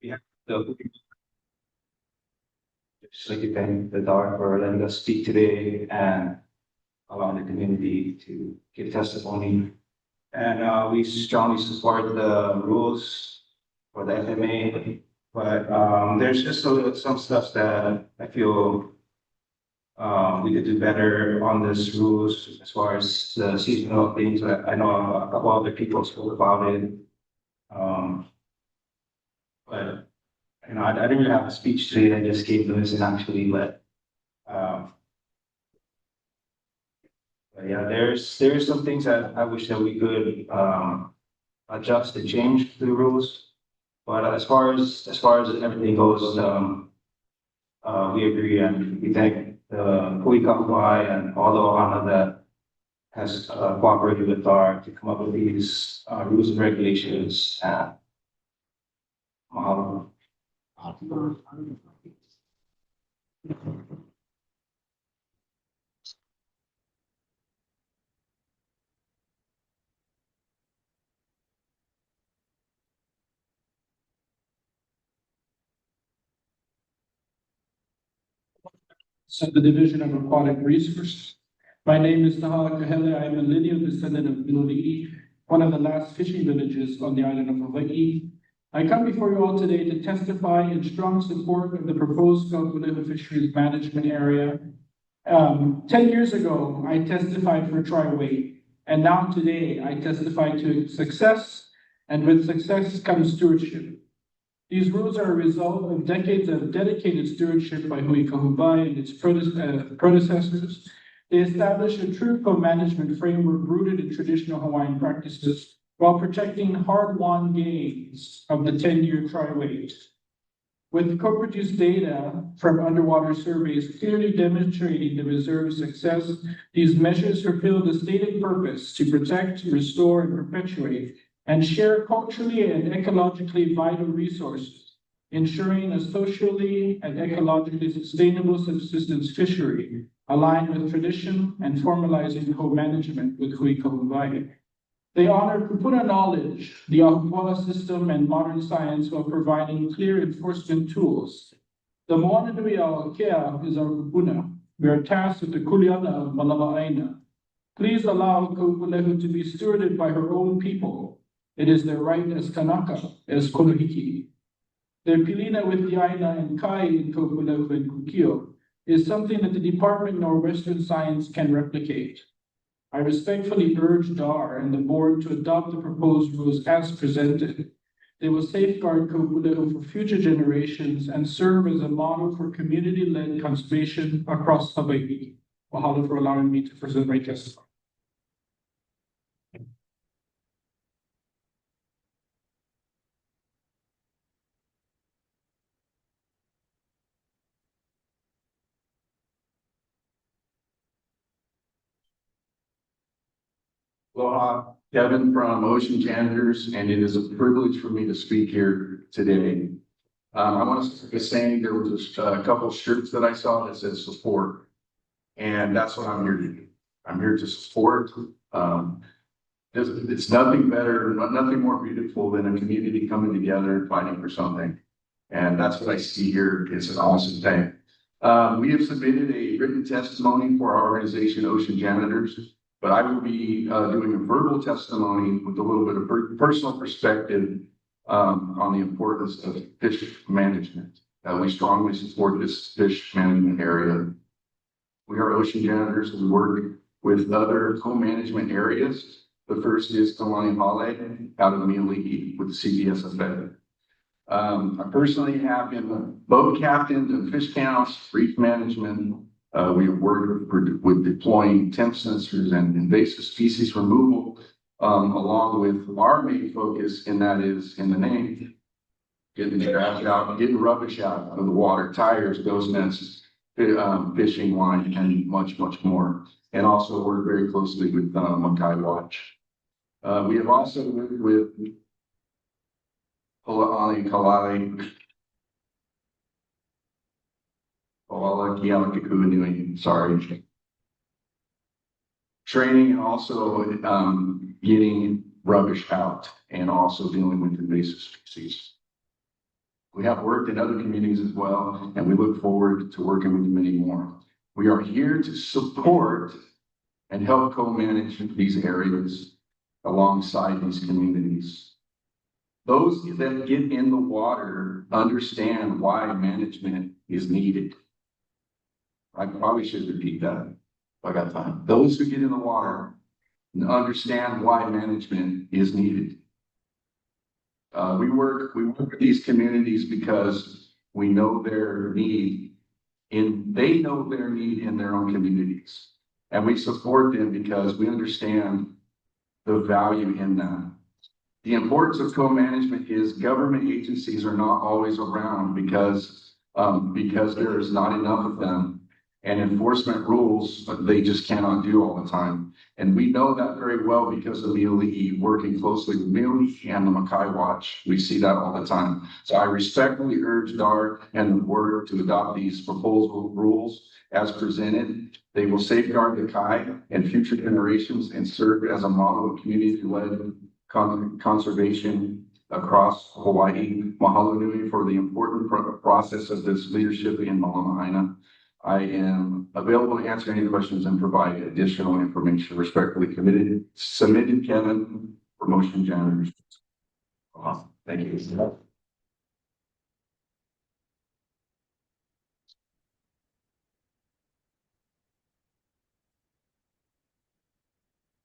Speaker 15: Yeah, just like to thank the DAR for letting us speak today and allowing the community to give testimony. And we strongly support the rules for the FMA, but there's just some stuff that I feel we could do better on this rules as far as the seasonal things. I know a couple other people spoke about it. But you know, I didn't really have a speech today. I just came to listen actually, but yeah, there's some things that I wish that we could adjust and change the rules. But as far as everything goes, we agree and we thank the Kūki and all the ohana that has cooperated with DAR to come up with these rules and regulations. Mahalo.
Speaker 14: the Division of Aquatic Resources. My name is Taha Kahele. I am a lineal descendant of Miloli'i, one of the last fishing villages on the island of Hawai'i. I come before you all today to testify in strong support of the proposed Kaʻūpūlehu Fisheries Management Area. 10 years ago, I testified for Tri-Way, and now today I testify to success, and with success comes stewardship. These rules are a result of decades of dedicated stewardship by Hui Kahubai and its predecessors. They establish a true co-management framework rooted in traditional Hawaiian practices while protecting hard-won gains of the 10-year Tri-Way. With co-produced data from underwater surveys clearly demonstrating the reserve's success, these measures fulfill the stated purpose to protect, restore, and perpetuate and share culturally and ecologically vital resources, ensuring a socially and ecologically sustainable subsistence fishery aligned with tradition and formalizing co-management with Hui Kahuai. They honor kupuna knowledge, the Ahupua'a system, and modern science while providing clear enforcement tools. The moana nui a Kea is our kupuna. We are tasked with the kuleana of Malawa'aina. Please allow Kaʻūpūlehu to be stewarded by her own people. It is their right as Kanaka, as Kolohiki. Their pilina with the Aina and Kai in Kaʻūpūlehu and Kūkio is something that the Department of Western Science can replicate. I respectfully urge DAR and the board to adopt the proposed rules as presented. They will safeguard Kaʻūpūlehu for future generations and serve as a model for community-led conservation across Hawai'i. Mahalo for allowing me to present my testimony.
Speaker 10: Aloha, Kevin from Ocean Janitors, and it is a privilege for me to speak here today. I want to start by saying there was a couple shirts that I saw that said support, and that's what I'm here to do. I'm here to support. It's nothing better, nothing more beautiful than a community coming together and fighting for something, and that's what I see here. It's an awesome thing. We have submitted a written testimony for our organization, Ocean Janitors. But I will be doing a verbal testimony with a little bit of personal perspective on the importance of fish management. We strongly support this fish management area. We are Ocean Janitors. We work with other co-management areas. The first is Kalani Hale out of Miloli'i with the CPSFA. I personally have been boat captain and fish counts, reef management. We have worked with deploying temp sensors and invasive species removal, along with our main focus, and that is in the name, getting the trash out, getting rubbish out of the water, tires, ghost nets, fishing line, and much, much more. And also work very closely with Makai Watch. We have also worked with Ho'a'ali Kalali. Sorry. Training and also getting rubbish out and also dealing with invasive species. We have worked in other communities as well, and we look forward to working with many more. We are here to support and help co-manage these areas alongside these communities. Those that get in the water understand why management is needed. I probably should repeat that if I got time. Those who get in the water understand why management is needed. We work with these communities because we know their need they know their need in their own communities. And we support them because we understand the value in that. The importance of co-management is government agencies are not always around because there is not enough of them. And enforcement rules, they just cannot do all the time. And we know that very well because of Miloli'i, working closely with Miloli'i and the Makai Watch. We see that all the time. So I respectfully urge DAR and the board to adopt these proposal rules as presented. They will safeguard the Kai and future generations and serve as a model of community-led conservation across Hawaii. Mahalo nui for the important process of this leadership in Malama Aina. I am available to answer any questions and provide additional information. Respectfully committed, submitted, Kevin, promotion janitors. Awesome. Thank you.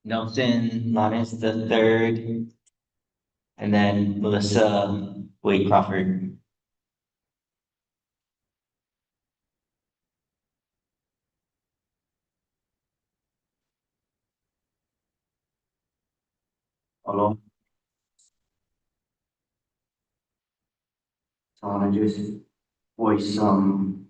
Speaker 4: Nelson Lanes the third, and then Melissa Wade Crawford.
Speaker 15: Hello. I want to just voice some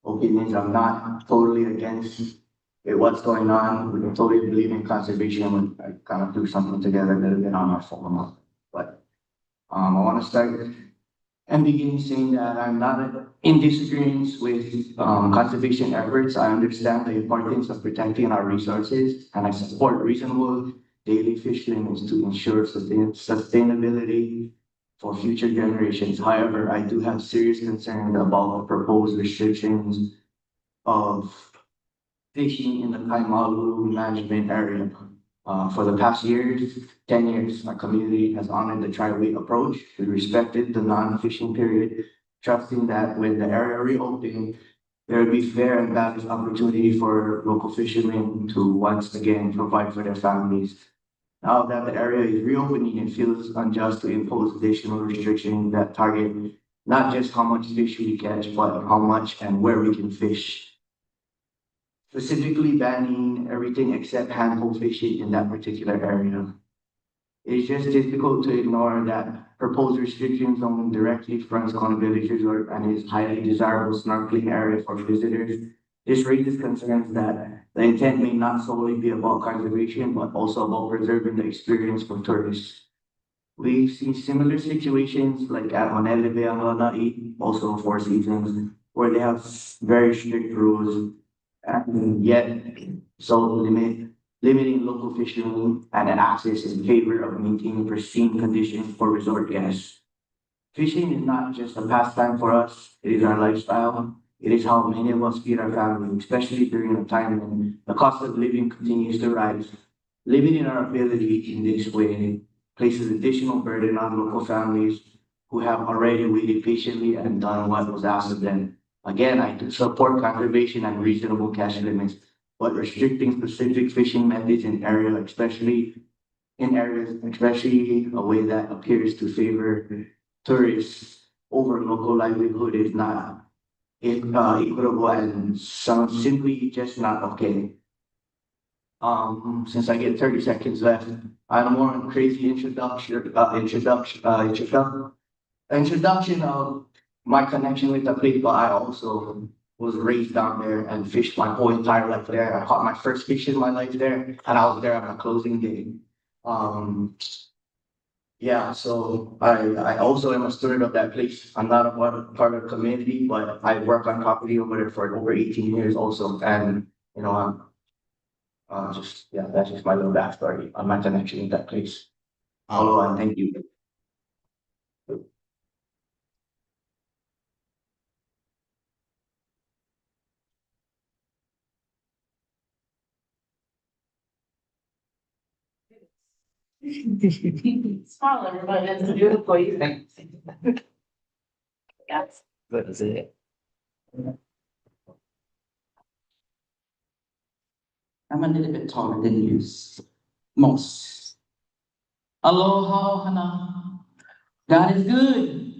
Speaker 15: opinions. I'm not totally against what's going on. We totally believe in conservation. I kind of do something together that has been on our phone. But I want to start and begin saying that I'm not in disagreement with conservation efforts. I understand the importance of protecting our resources, and I support reasonable daily fish limits to ensure sustainability for future generations. However, I do have serious concern about the proposed restrictions of fishing in the Kaʻūpūlehu Management Area. For the past 10 years, our community has honored the tri-way approach. We respected the non-fishing period, trusting that when the area reopened, there would be fair and balanced opportunity for local fishermen to once again provide for their families. Now that the area is reopening, it feels unjust to impose additional restrictions that target not just how much fish we catch, but how much and where we can fish. Specifically banning everything except handful fishing in that particular area. It's just difficult to ignore that proposed restrictions only directly fronts on a village resort and is highly desirable snorkeling area for visitors. This raises concerns that the intent may not solely be about conservation, but also about preserving the experience for tourists. We've seen similar situations like at Manele Bay and Hawaiʻi, also Four Seasons, where they have very strict rules, and yet limiting local fishermen and access in favor of maintaining pristine conditions for resort guests. Fishing is not just a pastime for us, it is our lifestyle. It is how many of us feed our family, especially during a time when the cost of living continues to rise. Limiting our ability in this way places additional burden on local families who have already waited patiently and done what was asked of them. Again, I do support conservation and reasonable catch limits, but restricting specific fishing methods in areas, especially a way that appears to favor tourists over local livelihood is not equitable and simply just not okay. Since I get 30 seconds left, I have more crazy introduction of my connection with the place, but I also was raised down there and fished my whole entire life there. I caught my first fish in my life there, and I was there on a closing day. Yeah, so I also am a steward of that place. I'm not a part of the community, but I work on property over there for over 18 years also. And, you know, that's just my little backstory on my connection with that place. Hello, and thank you.
Speaker 5: Smile, everybody, that's beautiful, you think. Yes.
Speaker 4: That is it.
Speaker 3: I'm a little bit taller than you, most. Aloha, Hana. God is good.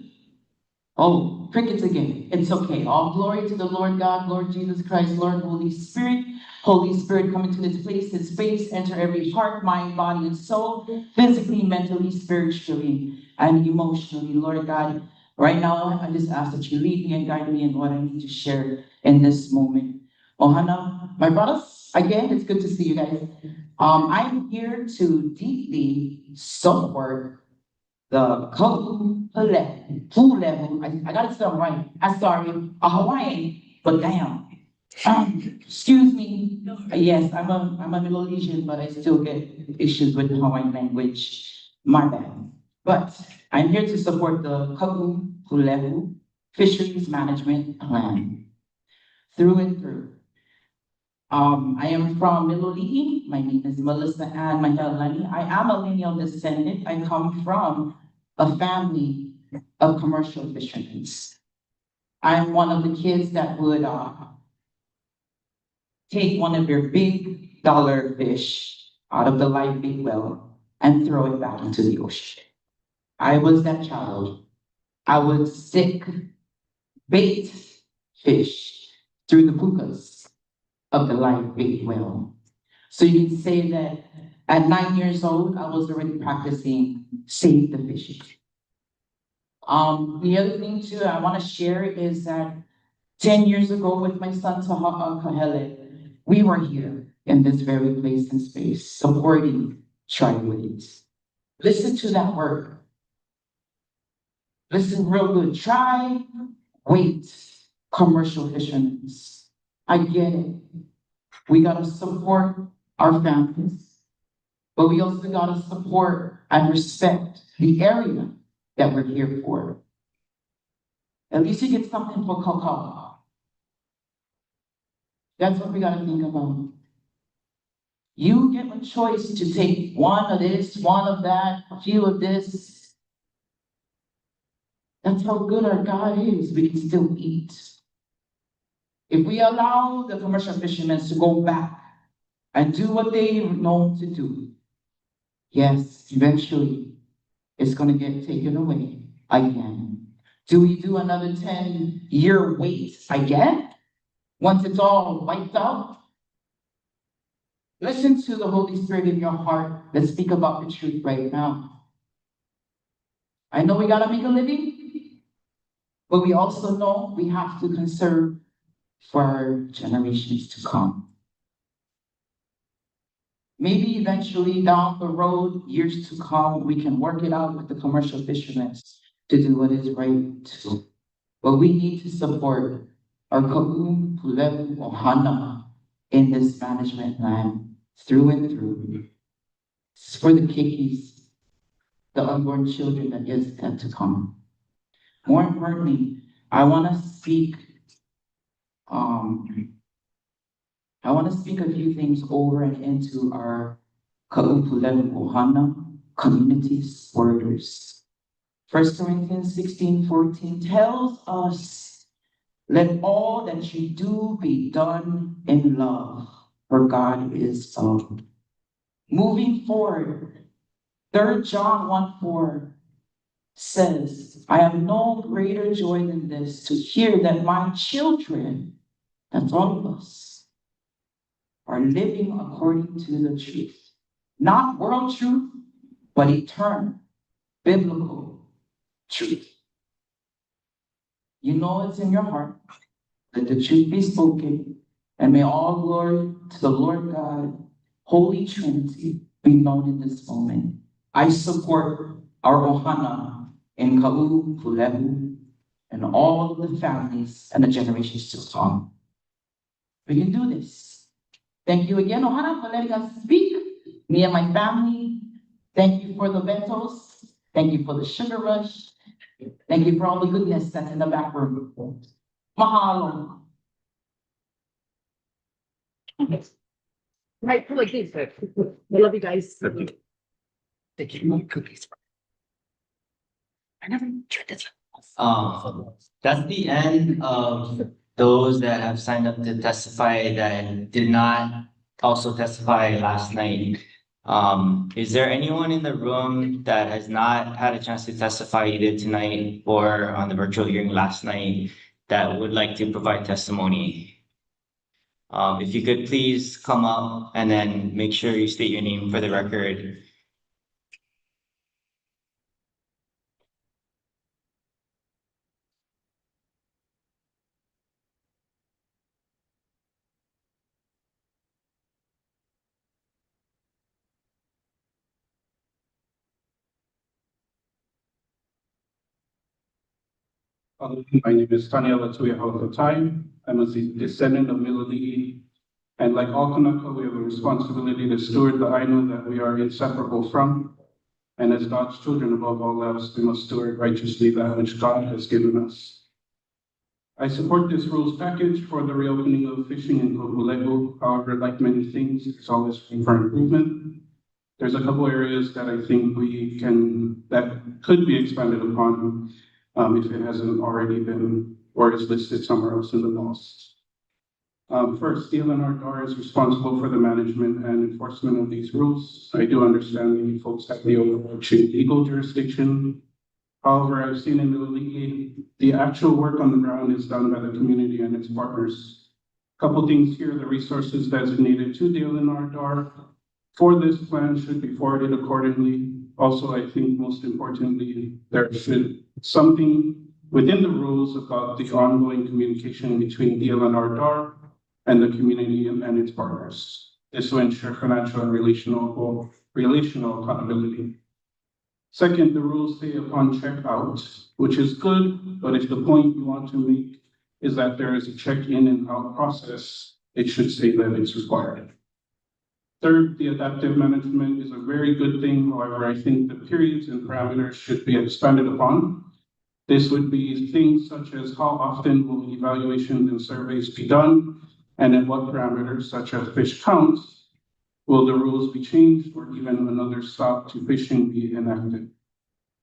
Speaker 3: Oh, crickets again. It's okay. All glory to the Lord God, Lord Jesus Christ, Lord Holy Spirit. Holy Spirit, come into this place, this space, enter every heart, mind, body, and soul, physically, mentally, spiritually, and emotionally. Lord God, right now, I just ask that you lead me and guide me in what I need to share in this moment. Ohana, my brothers, again, it's good to see you guys. I'm here to deeply support the Kaʻūpūlehu. I got it spelled right. I'm sorry, a Hawaiian, but damn. Excuse me. Yes, I'm a Melanesian, but I still get issues with the Hawaiian language. My bad. But I'm here to support the Kaʻūpūlehu Fisheries Management Plan.
Speaker 12: through and through. I am from Miloli'i. My name is Melissa Ann Mahelani. I am a lineal descendant. I come from a family of commercial fishermen. I'm one of the kids that would take one of their big dollar fish out of the live bait well and throw it back into the ocean. I was that child. I would stick bait fish through the pukas of the live bait well. So you can say that at 9 years old, I was already practicing save the fish. The other thing too I want to share is that 10 years ago with my son Taha'a Kahele, we were here in this very place and space supporting tri-ways. Listen to that word. Listen real good. Try, wait, commercial fishermen. I get it. We gotta support our families, but we also gotta support and respect the area that we're here for. At least you get something for kakao. That's what we gotta think about. You get a choice to take one of this, one of that, a few of this. That's how good our God is. We can still eat. If we allow the commercial fishermen to go back and do what they know to do, yes, eventually it's gonna get taken away again. Do we do another 10-year wait again? Once it's all wiped out? Listen to the Holy Spirit in your heart. Let's speak about the truth right now. I know we gotta make a living, but we also know we have to conserve for our generations to come. Maybe eventually down the road, years to come, we can work it out with the commercial fishermen to do what is right too. But we need to support our Kaʻūpūlehu Ohana in this management land through and through. It's for the kikis, the unborn children that is yet to come. More importantly, I want to speak a few things over and into our Kaʻūpūlehu Ohana community supporters. 1 Corinthians 16:14 tells us, let all that you do be done in love, for God is love. Moving forward, 3 John 1:4 says, I have no greater joy than this, to hear that my children, that's all of us, are living according to the truth. Not world truth, but eternal, biblical truth. You know it's in your heart. Let the truth be spoken, and may all glory to the Lord God, Holy Trinity, be known in this moment. I support our Ohana in Kaʻūpūlehu and all of the families and the generations to come. We can do this. Thank you again, Ohana, for letting us speak. Me and my family, thank you for the bentos. Thank you for the sugar rush. Thank you for all the goodness that's in the back room. Mahalo.
Speaker 16: Right, like these. I love you guys.
Speaker 1: Thank you. Cookies. I never tried this. That's the end of those that have signed up to testify that did not also testify last night. Is there anyone in the room that has not had a chance to testify either tonight or on the virtual hearing last night that would like to provide testimony? If you could please come up and then make sure you state your name for the record.
Speaker 17: My name is Taniela Tuiahokotai. I'm a descendant of Miloli'i. And like all Kanaka, we have a responsibility to steward the ainu that we are inseparable from. And as God's children, above all else, we must steward righteously that which God has given us. I support this rules package for the reopening of fishing in Kaʻūpūlehu. However, like many things, there's always room for improvement. There's a couple areas that I think that could be expanded upon if it hasn't already been or is listed somewhere else in the laws. First, DLNR DAR is responsible for the management and enforcement of these rules. I do understand that you folks have the overarching legal jurisdiction. However, I've seen in the actual work on the ground is done by the community and its partners. Couple things here, the resources designated to DLNR DAR for this plan should be forwarded accordingly. Also, I think most importantly, there should something within the rules about the ongoing communication between DLNR DAR and the community and its partners. This will ensure financial and relational accountability. Second, the rules say upon checkout, which is good, but if the point you want to make is that there is a check-in and out process, it should say that it's required. Third, the adaptive management is a very good thing. However, I think the periods and parameters should be expanded upon. This would be things such as how often will evaluations and surveys be done, and at what parameters, such as fish counts, will the rules be changed or even another stop to fishing be enacted?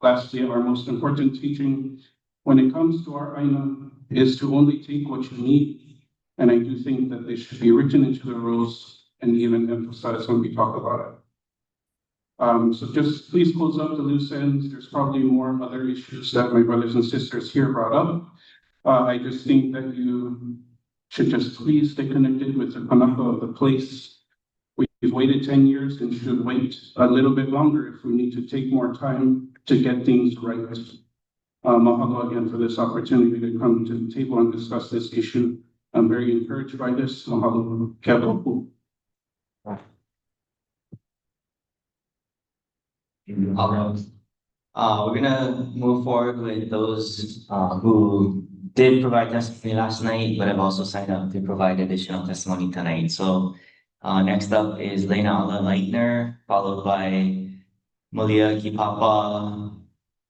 Speaker 17: Lastly, our most important teaching when it comes to our AINA is to only take what you need. And I do think that they should be written into the rules and even emphasized when we talk about it. So just please close up the loose ends. There's probably more other issues that my brothers and sisters here brought up. I just think that you should just please stay connected with the kanaka of the place. We've waited 10 years and should wait a little bit longer if we need to take more time to get things right. Mahalo again for this opportunity to come to the table and discuss this issue. I'm very encouraged by this. Mahalo. Kaʻūpūlehu.
Speaker 4: All right. We're gonna move forward with those who did provide testimony last night, but have also signed up to provide additional testimony tonight. So next up is Lena Ala Leitner, followed by Malia Kipapa,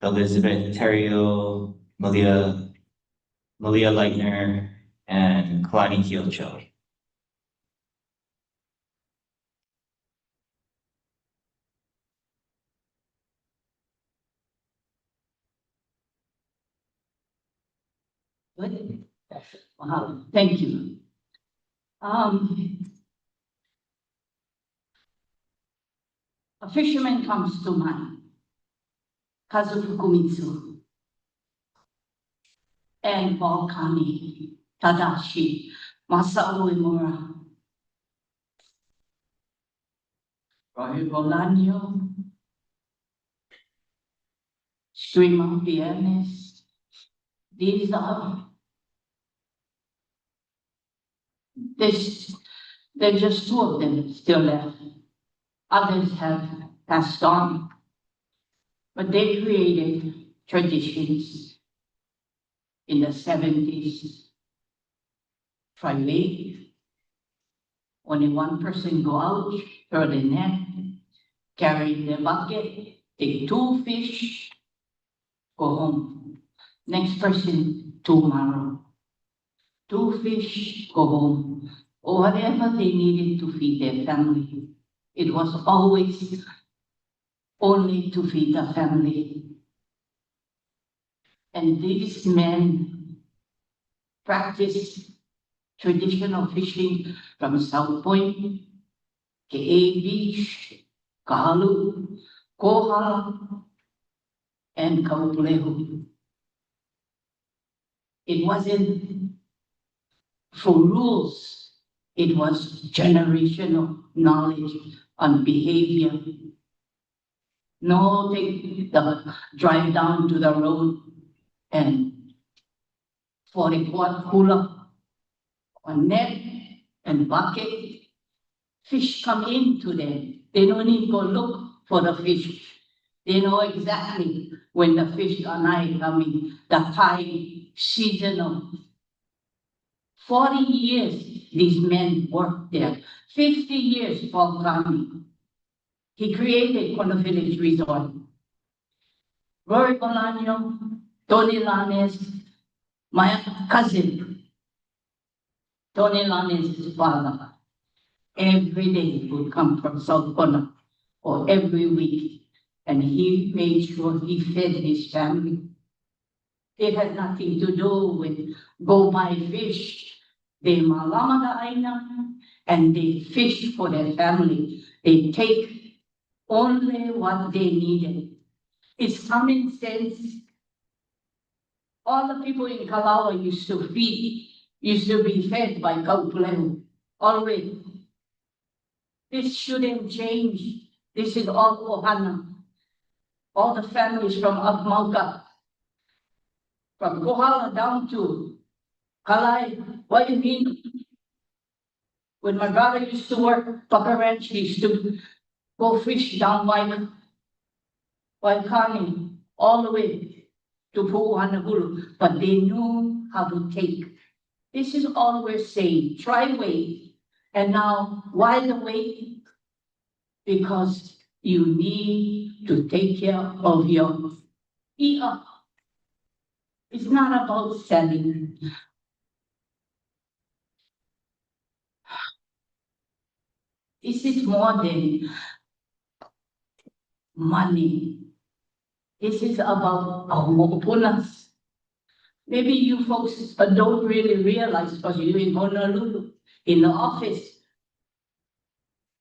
Speaker 4: Elizabeth Terrio, Malia Leitner, and Kalani Kiocho.
Speaker 9: Good. Wow. Thank you. A fisherman comes to mind, Kazufukumitsu, and Balkani, Tadashi, Masao Imura, Roy Bolaño, Streamer Viernes. These are, there's just two of them still left. Others have passed on, but they created traditions in the 70s. Try late, only one person go out, throw the net, carry the bucket, take 2 fish, go home. Next person tomorrow, 2 fish, go home, or whatever they needed to feed their family. It was always only to feed the family. And these men practiced traditional fishing from South Point, Ke'e Beach, Kahalu, Koha, and Kaʻūpūlehu. It wasn't for rules, it was generational knowledge on behavior. No, drive down to the road and 40-quart cooler, a net and bucket. Fish come into them. They don't even go look for the fish. They know exactly when the fish are not coming, the high seasonal. 40 years these men worked there. 50 years Paul Kami. He created Kono Village Resort. Roy Bolaño, Tony Lanes, My cousin, Tony Lonnie's father, every day would come from South Kona, or every week, and he made sure he fed his family. It had nothing to do with go buy fish. They malama da aina, and they fish for their family. They take only what they needed. It's common sense. All the people in Kalawa used to be fed by Kaʻūpūlehu, always. This shouldn't change. This is all ohana. All the families from Akmauka, from Kohala down to Kalai. What do you mean? When my brother used to work Papa Ranch, he used to go fish down Waikani, all the way to Pu'uhanahulu, but they knew how to take. This is all we're saying. Try wait. And now, why the wait? Because you need to take care of your i'a. It's not about selling. This is more than money. This is about our mo'opunas. Maybe you folks don't really realize because you're in Honolulu, in the office.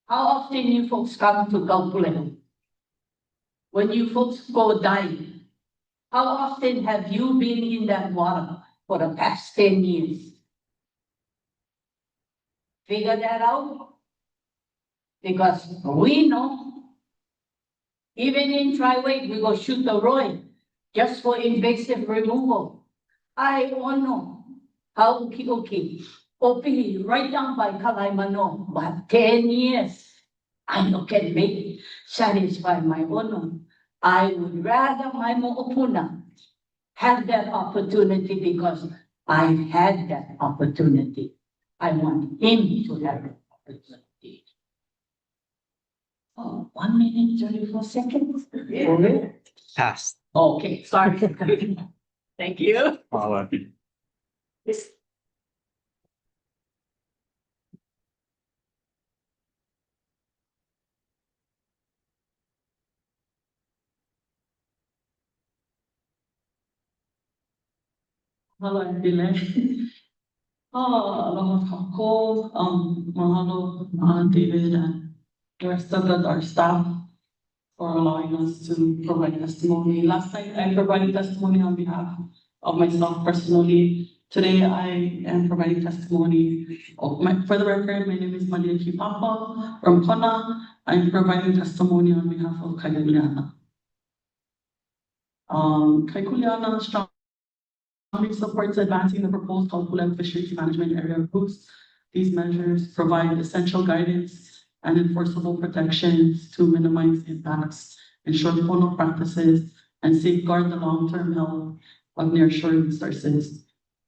Speaker 9: How often you folks come to Kaʻūpūlehu? When you folks go dive, how often have you been in that water for the past 10 years? Figure that out? Because we know, even in tri-weight, we go shoot the roy just for invasive removal. I don't know how Kūki, Opi, right down by Kalaimano, but 10 years, I no can make satisfy my ono. I would rather my mo'opuna have that opportunity because I've had that opportunity. I want him to have that opportunity. Oh, 1 minute, 34 seconds. Yeah.
Speaker 4: Passed.
Speaker 9: Okay, sorry. Thank you. Yes.
Speaker 3: Hello, everyone. Aloha kākou, mahalo, David, and the rest of our staff for allowing us to provide testimony. Last night, I provided testimony on behalf of myself personally. Today, I am providing testimony. For the record, my name is Malia Kipapa from Kona. I'm providing testimony on behalf of Kaʻūpūlehu. Kaʻūpūlehu strongly supports advancing the proposed Kaʻūpūlehu Fisheries Management Area rules. These measures provide essential guidance and enforceable protections to minimize impacts, ensure pono practices, and safeguard the long-term health of nearshore resources.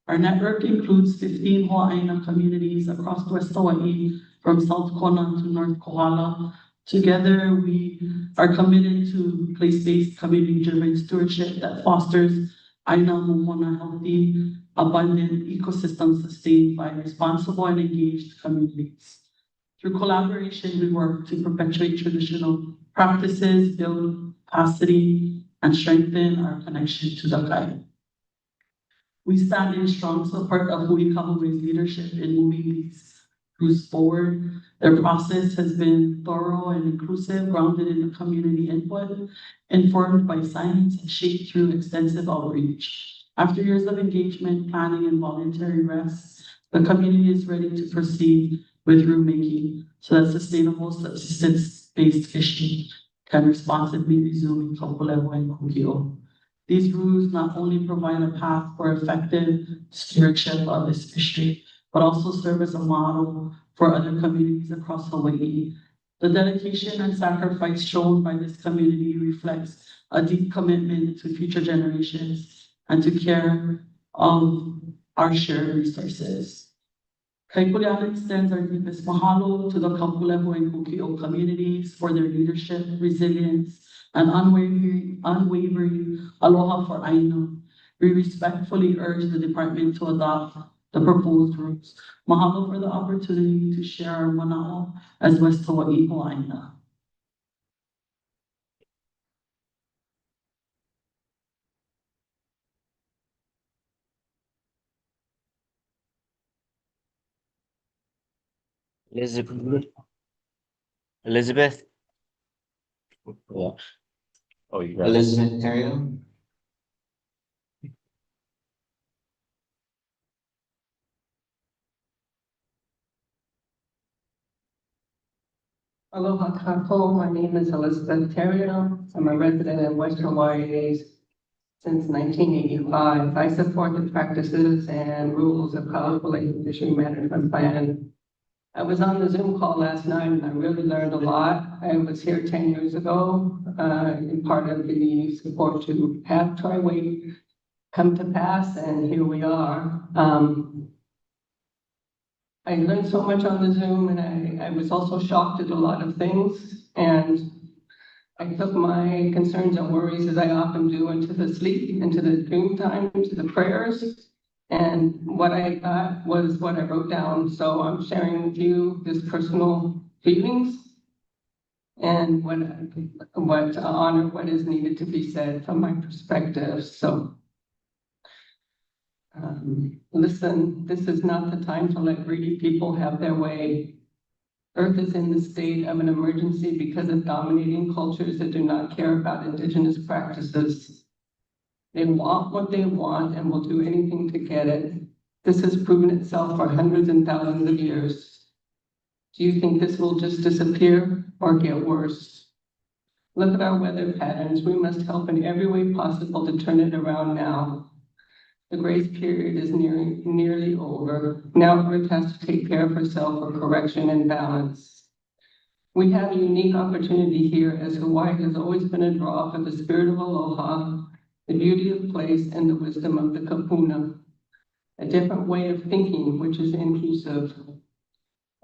Speaker 3: Our network includes 15 Hawaiʻi communities across West Hawaiʻi, from South Kona to North Kohala. Together, we are committed to place-based, community-driven stewardship that fosters aina momona healthy, abundant ecosystems sustained by responsible and engaged communities. Through collaboration, we work to perpetuate traditional practices, build capacity, and strengthen our connection to the kai. We stand in strong support of Hui Kahui's leadership in moving these groups forward. Their process has been thorough and inclusive, grounded in the community input, informed by science, and shaped through extensive outreach. After years of engagement, planning, and voluntary rest, the community is ready to proceed with rulemaking so that sustainable subsistence-based fishing can responsibly resume in Kaʻūpūlehu and Kūki. These rules not only provide a path for effective stewardship of this fishery, but also serve as a model for other communities across Hawaiʻi. The dedication and sacrifice shown by this community reflects a deep commitment to future generations and to care of our shared resources. Kaʻūpūlehu extends our deepest mahalo to the Kaʻūpūlehu and Kūki communities for their leadership, resilience, and unwavering aloha for aina. We respectfully urge the department to adopt the proposed rules. Mahalo for the opportunity to share our mana'o as West Hawaii Hawaiʻi.
Speaker 4: Elizabeth?
Speaker 1: Yeah.
Speaker 4: Oh, you got it.
Speaker 1: Elizabeth Terrio.
Speaker 18: Aloha kākou, my name is Elizabeth Terrio. I'm a resident in West Hawaii since 1985. I support the practices and rules of Kaʻūpūlehu Fisheries Management Plan. I was on the Zoom call last night and I really learned a lot. I was here 10 years ago, in part of the support to have Tri-Weight come to pass, and here we are. I learned so much on the Zoom, and I was also shocked at a lot of things. And I took my concerns and worries, as I often do, into the sleep, into the dream time, into the prayers. And what I got was what I wrote down. So I'm sharing with you this personal feelings and what honor what is needed to be said from my perspective. So listen, this is not the time to let greedy people have their way. Earth is in the state of an emergency because of dominating cultures that do not care about indigenous practices. They want what they want and will do anything to get it. This has proven itself for hundreds and thousands of years. Do you think this will just disappear or get worse? Look at our weather patterns. We must help in every way possible to turn it around now. The grace period is nearly over. Now Earth has to take care of herself for correction and balance. We have a unique opportunity here, as Hawaii has always been a draw for the spirit of aloha, the beauty of place, and the wisdom of the kapuna. A different way of thinking, which is inclusive.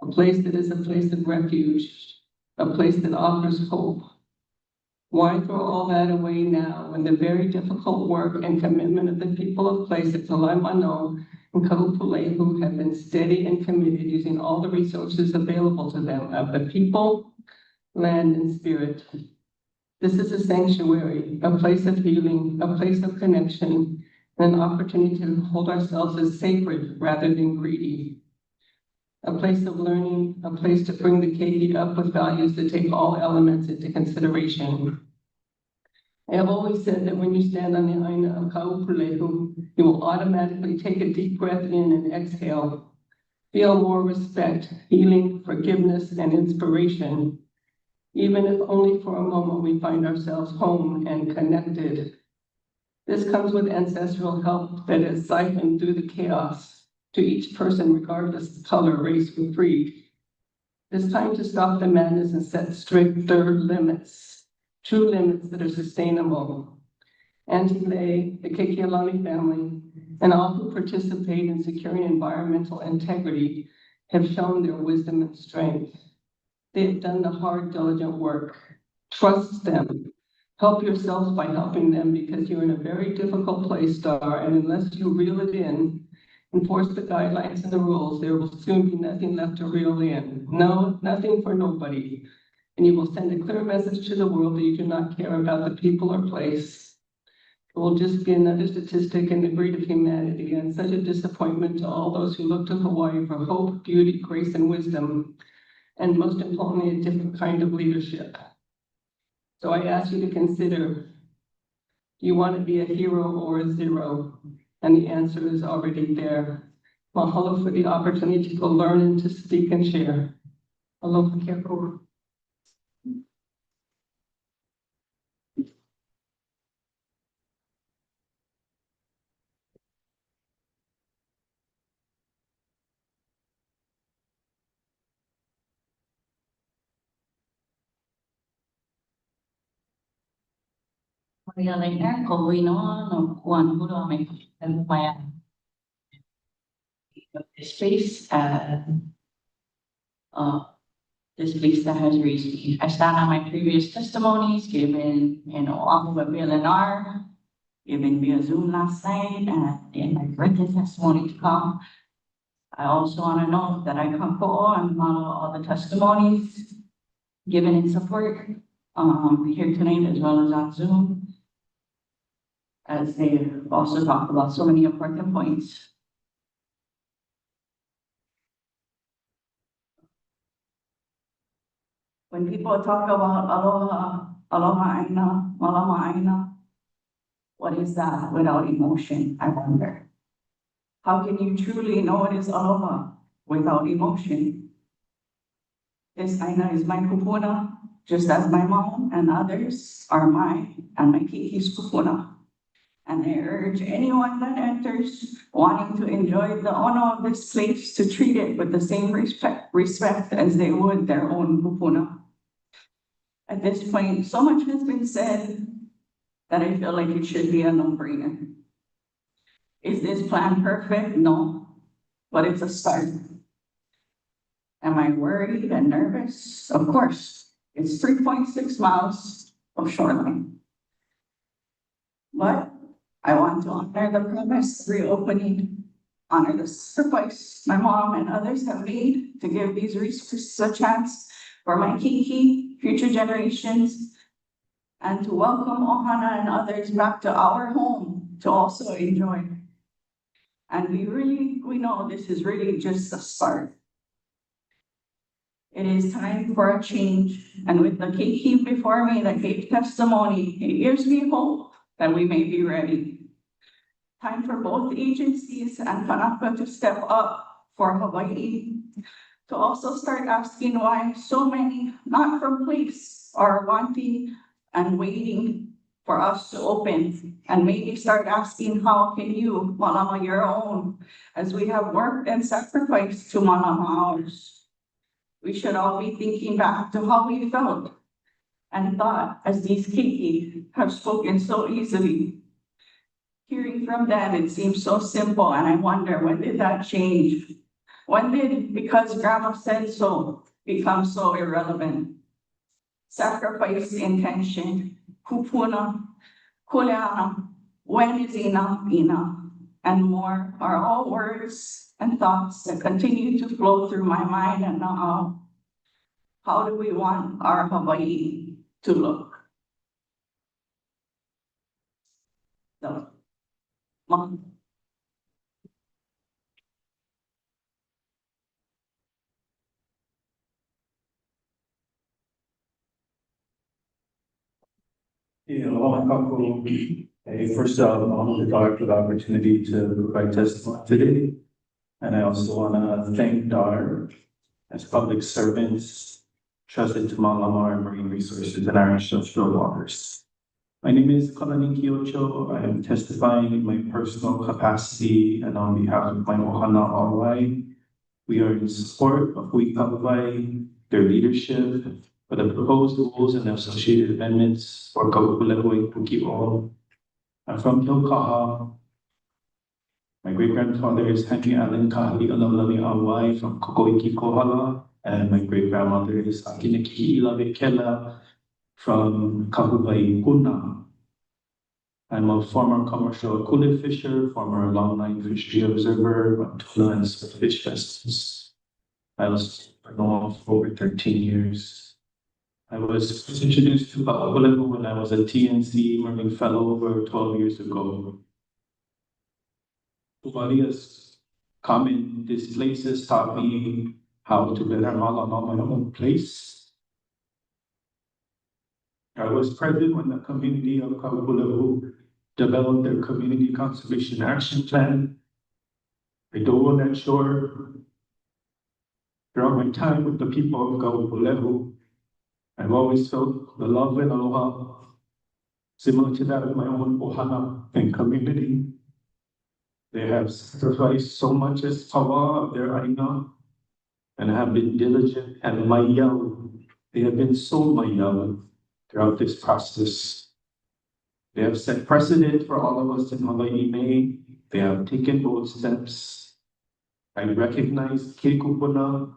Speaker 18: A place that is a place of refuge, a place that offers hope. Why throw all that away now when the very difficult work and commitment of the people of place at Talaimano and Kaʻūpūlehu have been steady and committed, using all the resources available to them of the people, land, and spirit. This is a sanctuary, a place of healing, a place of connection, and an opportunity to hold ourselves as sacred rather than greedy. A place of learning, a place to bring the keiki up with values that take all elements into consideration. I have always said that when you stand on the aina of Kaʻūpūlehu, you will automatically take a deep breath in and exhale. Feel more respect, healing, forgiveness, and inspiration. Even if only for a moment we find ourselves home and connected. This comes with ancestral help that is siphoned through the chaos to each person regardless of color, race, or creed. It's time to stop the madness and set stricter limits, true limits that are sustainable. Anti-Lay, the Kekealani family, and all who participate in securing environmental integrity have shown their wisdom and strength. They have done the hard, diligent work. Trust them. Help yourselves by helping them, because you're in a very difficult place, Star, and unless you reel it in, enforce the guidelines and the rules, there will soon be nothing left to reel in. No, nothing for nobody. And you will send a clear message to the world that you do not care about the people or place. It will just be another statistic in the greed of humanity, and such a disappointment to all those who look to Hawaii for hope, beauty, grace, and wisdom, and most importantly, a different kind of leadership. So I ask you to consider, do you want to be a hero or a zero? And the answer is already there. Mahalo for the opportunity to learn and to speak and share. Aloha keko.
Speaker 9: Space, this place that has raised me. I stand on my previous testimonies given, off of a DLNR,
Speaker 3: giving me a Zoom last night and in my written testimony to come. I also want to note that I concur and follow all the testimonies given in support here tonight as well as on Zoom, as they also talk about so many important points. When people talk about aloha, aloha aina, malama aina, what is that without emotion, I wonder? How can you truly know what is aloha without emotion? This aina is my kupuna, just as my mom and others are mine and my kiki's kupuna. And I urge anyone that enters wanting to enjoy the honor of this place to treat it with the same respect as they would their own kupuna. At this point, so much has been said that I feel like it should be a no-brainer. Is this plan perfect? No, but it's a start. Am I worried and nervous? Of course. It's 3.6 miles of shoreline. But I want to honor the promise of reopening, honor the sacrifice my mom and others have made to give these resources a chance for my kiki, future generations, and to welcome Ohana and others back to our home to also enjoy. And we know this is really just a start. It is time for a change, and with the keiki before me that gave testimony, it gives me hope that we may be ready. Time for both agencies and Kanaka to step up for Hawai'i, to also start asking why so many, not from place, are wanting and waiting for us to open, and maybe start asking how can you malama your own, as we have worked and sacrificed to malama ours. We should all be thinking back to how we felt and thought as these keiki have spoken so easily. Hearing from them, it seems so simple, and I wonder, when did that change? When did because grandma said so become so irrelevant? Sacrifice intention, kupuna, kuleana, when is enough enough, and more are all words and thoughts that continue to flow through my mind and now. How do we want our Hawai'i to look? So, Mom.
Speaker 14: First off, I want to thank for the opportunity to provide testimony today. And I also want to thank DAR as public servants trusted to Malama Marine Resources in our ancestral waters. My name is Kalaniki Ocho. I am testifying in my personal capacity and on behalf of my Ohana Hawaii. We are in support of Hawaii, their leadership, for the proposed rules and associated amendments for Kaʻūpūlehu Kūki. I'm from Kilkaha. My great-grandfather is Henry Allen Kahali Alalami Awai from Kokoiki Kohala, and my great-grandmother is Akinaki Ilave Kela from Kahuai Puna. I'm a former commercial ūpūlehu fisher, former longline fishery observer, Matula and fish festivals. I was known for over 13 years. I was first introduced to Kaʻūpūlehu when I was a TNC Marine Fellow over 12 years ago. Various common displaces taught me how to better malama my own place. I was present when the community of Kaʻūpūlehu developed their community conservation action plan. I dove on that shore. Throughout my time with the people of Kaʻūpūlehu, I've always felt the love and aloha similar to that of my own ohana and community. They have sacrificed so much as tawa of their aina and have been diligent and maiau. They have been so maiau throughout this process. They have set precedent for all of us in Hawai'i. They have taken bold steps. I recognize ke kupuna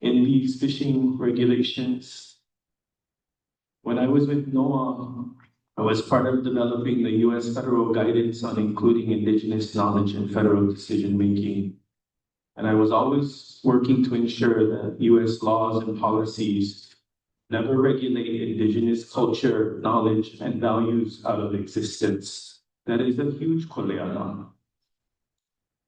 Speaker 14: in these fishing regulations. When I was with NOAA,
Speaker 17: I was part of developing the U.S. federal guidance on including indigenous knowledge in federal decision-making. And I was always working to ensure that U.S. laws and policies never regulate indigenous culture, knowledge, and values out of existence. That is a huge koleana.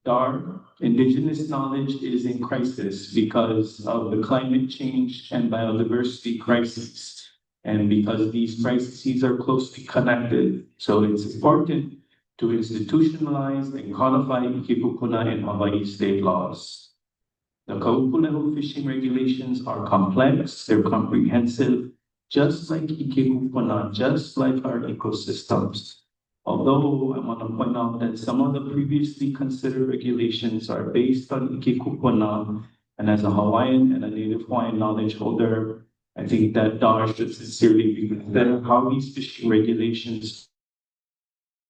Speaker 17: DAR, indigenous knowledge is in crisis because of the climate change and biodiversity crisis, and because these crises are closely connected. So it's important to institutionalize and codify Ikepukuna in Hawaii state laws. The Kaʻūpūlehu fishing regulations are complex, they're comprehensive, just like Ikepukuna, just like our ecosystems. Although I want to point out that some of the previously considered regulations are based on Ikepukuna, and as a Hawaiian and a Native Hawaiian knowledge holder, I think that DAR should sincerely reconsider how these fishing regulations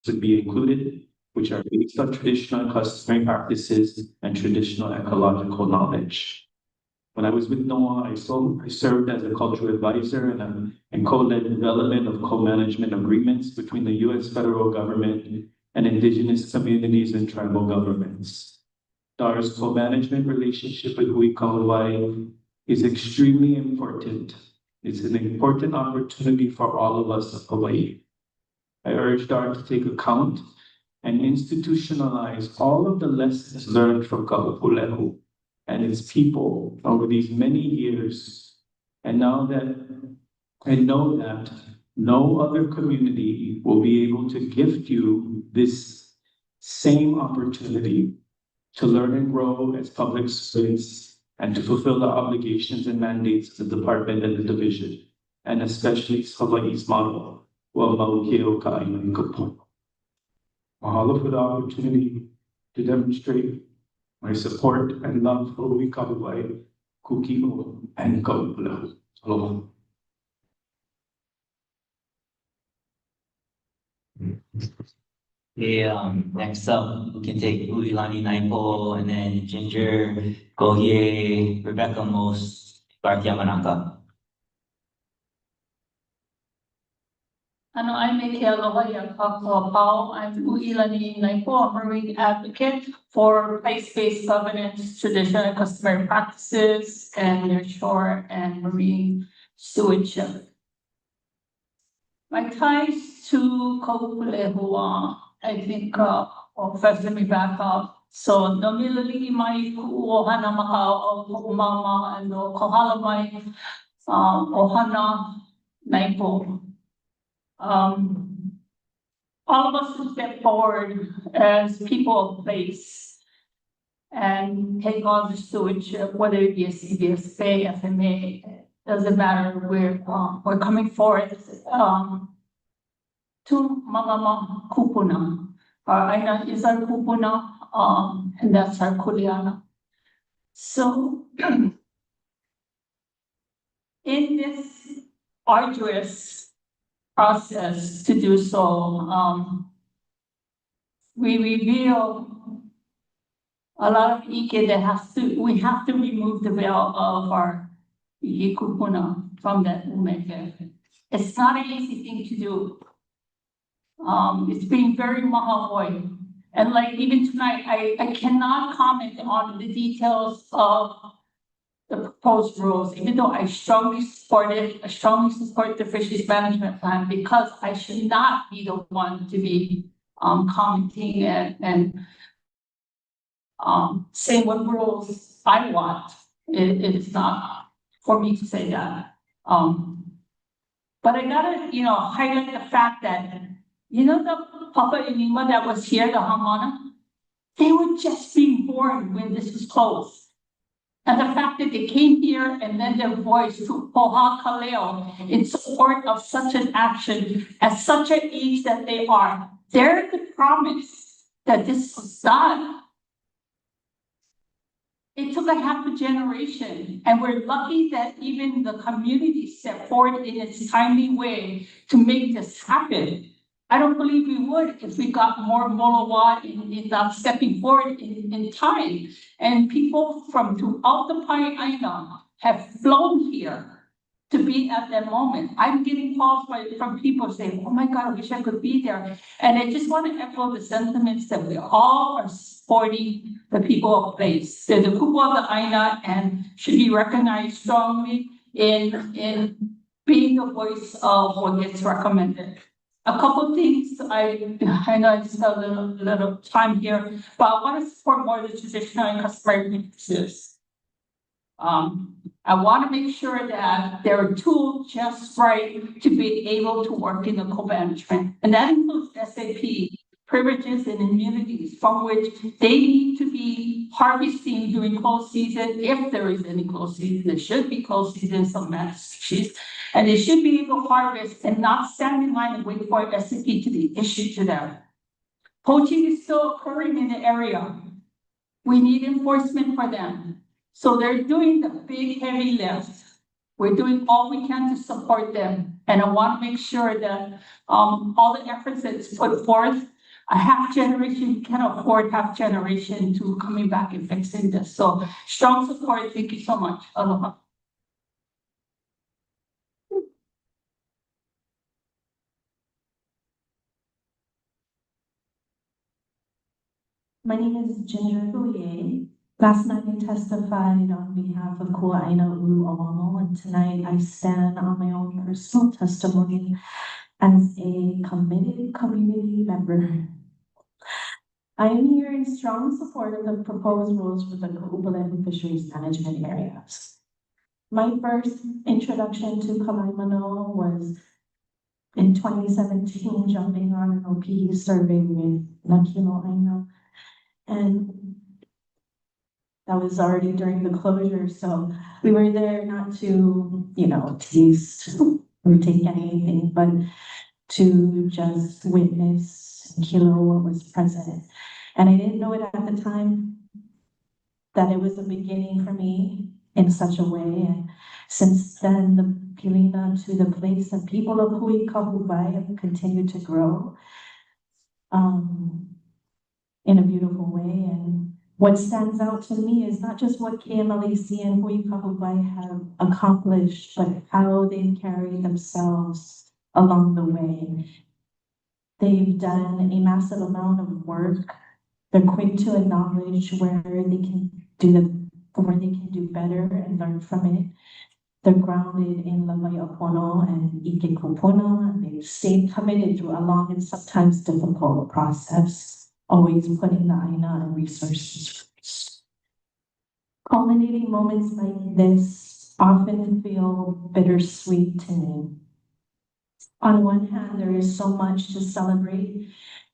Speaker 17: should be included, which are based on traditional and customary practices and traditional ecological knowledge. When I was with NOAA, I served as a cultural advisor and co-led development of co-management agreements between the U.S. federal government and indigenous communities and tribal governments. DAR's co-management relationship with Hui Hawaii is extremely important. It's an important opportunity for all of us of Hawaii. I urge DAR to take account and institutionalize all of the lessons learned from Kaʻūpūlehu and its people over these many years. And now that I know that no other community will be able to gift you this same opportunity to learn and grow as public servants and to fulfill the obligations and mandates of the department and the division, and especially Hawaii's model. Mahalo for the opportunity to demonstrate my support and love for Hawaii, Kūki, and Kaʻūpūlehu. Aloha.
Speaker 4: Yeah, next up, we can take Uilani Naipo, and then Ginger, Gohie, Rebecca Most, Garth Yamanaka.
Speaker 5: Ano ai me ke aloha ia kākua pau. I'm Uilani Naipo, a marine advocate for place-based governance, traditional and customary practices, and their shore and marine stewardship. My ties to Kaʻūpūlehu, I think, first let me back up. So, no milali mai ku'uohana maha o ku'umama and no kohala mai ohana naipo. All of us who step forward as people of place and take on the stewardship, whether it be a CBSA, FMA, doesn't matter, we're coming forth to Mamama Kupuna. Our aina is our kupuna, and that's our kuleana. So, in this arduous process to do so, we reveal a lot of ike that we have to remove the veil of our ike kupuna from that umeke. It's not an easy thing to do. It's been very mahawai. And like even tonight, I cannot comment on the details of the proposed rules, even though I strongly support it. I strongly support the fisheries management plan because I should not be the one to be commenting and saying what rules I want. It is not for me to say that. But I gotta, highlight the fact that the Papa Inima that was here, the Hamana, they were just being born when this was closed. And the fact that they came here and lent their voice to Poha Kaleo in support of such an action at such an age that they are, they're the promise that this was done. It took a half a generation, and we're lucky that even the community stepped forward in its timely way to make this happen. I don't believe we would if we got more Molowa in that stepping forward in time. And people from throughout the Pae'aina have flown here
Speaker 9: to be at that moment. I'm getting calls from people saying, oh my God, I wish I could be there. And I just want to echo the sentiments that we all are supporting the people of place. They're the people of the Aina and should be recognized strongly in being the voice of what gets recommended. A couple things, I know I just have a little time here, but I want to support more of the traditional and customary practices. I want to make sure that they're tooled just right to be able to work in the co-management. And that includes SAP, privileges and immunities from which they need to be harvesting during close season, if there is any close season. There should be close season in some species. And they should be able to harvest and not stand in line and wait for SAP to be issued to them. Poaching is still occurring in the area. We need enforcement for them. So they're doing the big heavy lift. We're doing all we can to support them. And I want to make sure that all the efforts that's put forth, a half generation can't afford half generation to coming back and fixing this. So strong support. Thank you so much. Aloha.
Speaker 19: My name is Ginger Gouye. Last night I testified on behalf of Kuaʻaina Uluʻauamo, and tonight I stand on my own personal testimony as a committed community member. I am here in strong support of the proposed rules for the Kaʻūpūlehu Fisheries Management Area. My first introduction to Kalaimano was in 2017, jumping on an OPE survey with Nakilo Aina. And that was already during the closure, so we were there not to, tease or take anything, but to just witness and kilo what was present. And I didn't know it at the time that it was a beginning for me in such a way. And since then, the pilina to the place and people of Hui Kahuvai have continued to grow in a beautiful way. And what stands out to me is not just what KMLEC and Hui Kahuvai have accomplished, but how they've carried themselves along the way. They've done a massive amount of work. They're quick to acknowledge where they can do better and learn from it. They're grounded in Lawaiʻapono and Ike Kupuna, and they've stayed committed through a long and sometimes difficult process, always putting the Aina and resources first. Culminating moments like this often feel bittersweet to me. On one hand, there is so much to celebrate,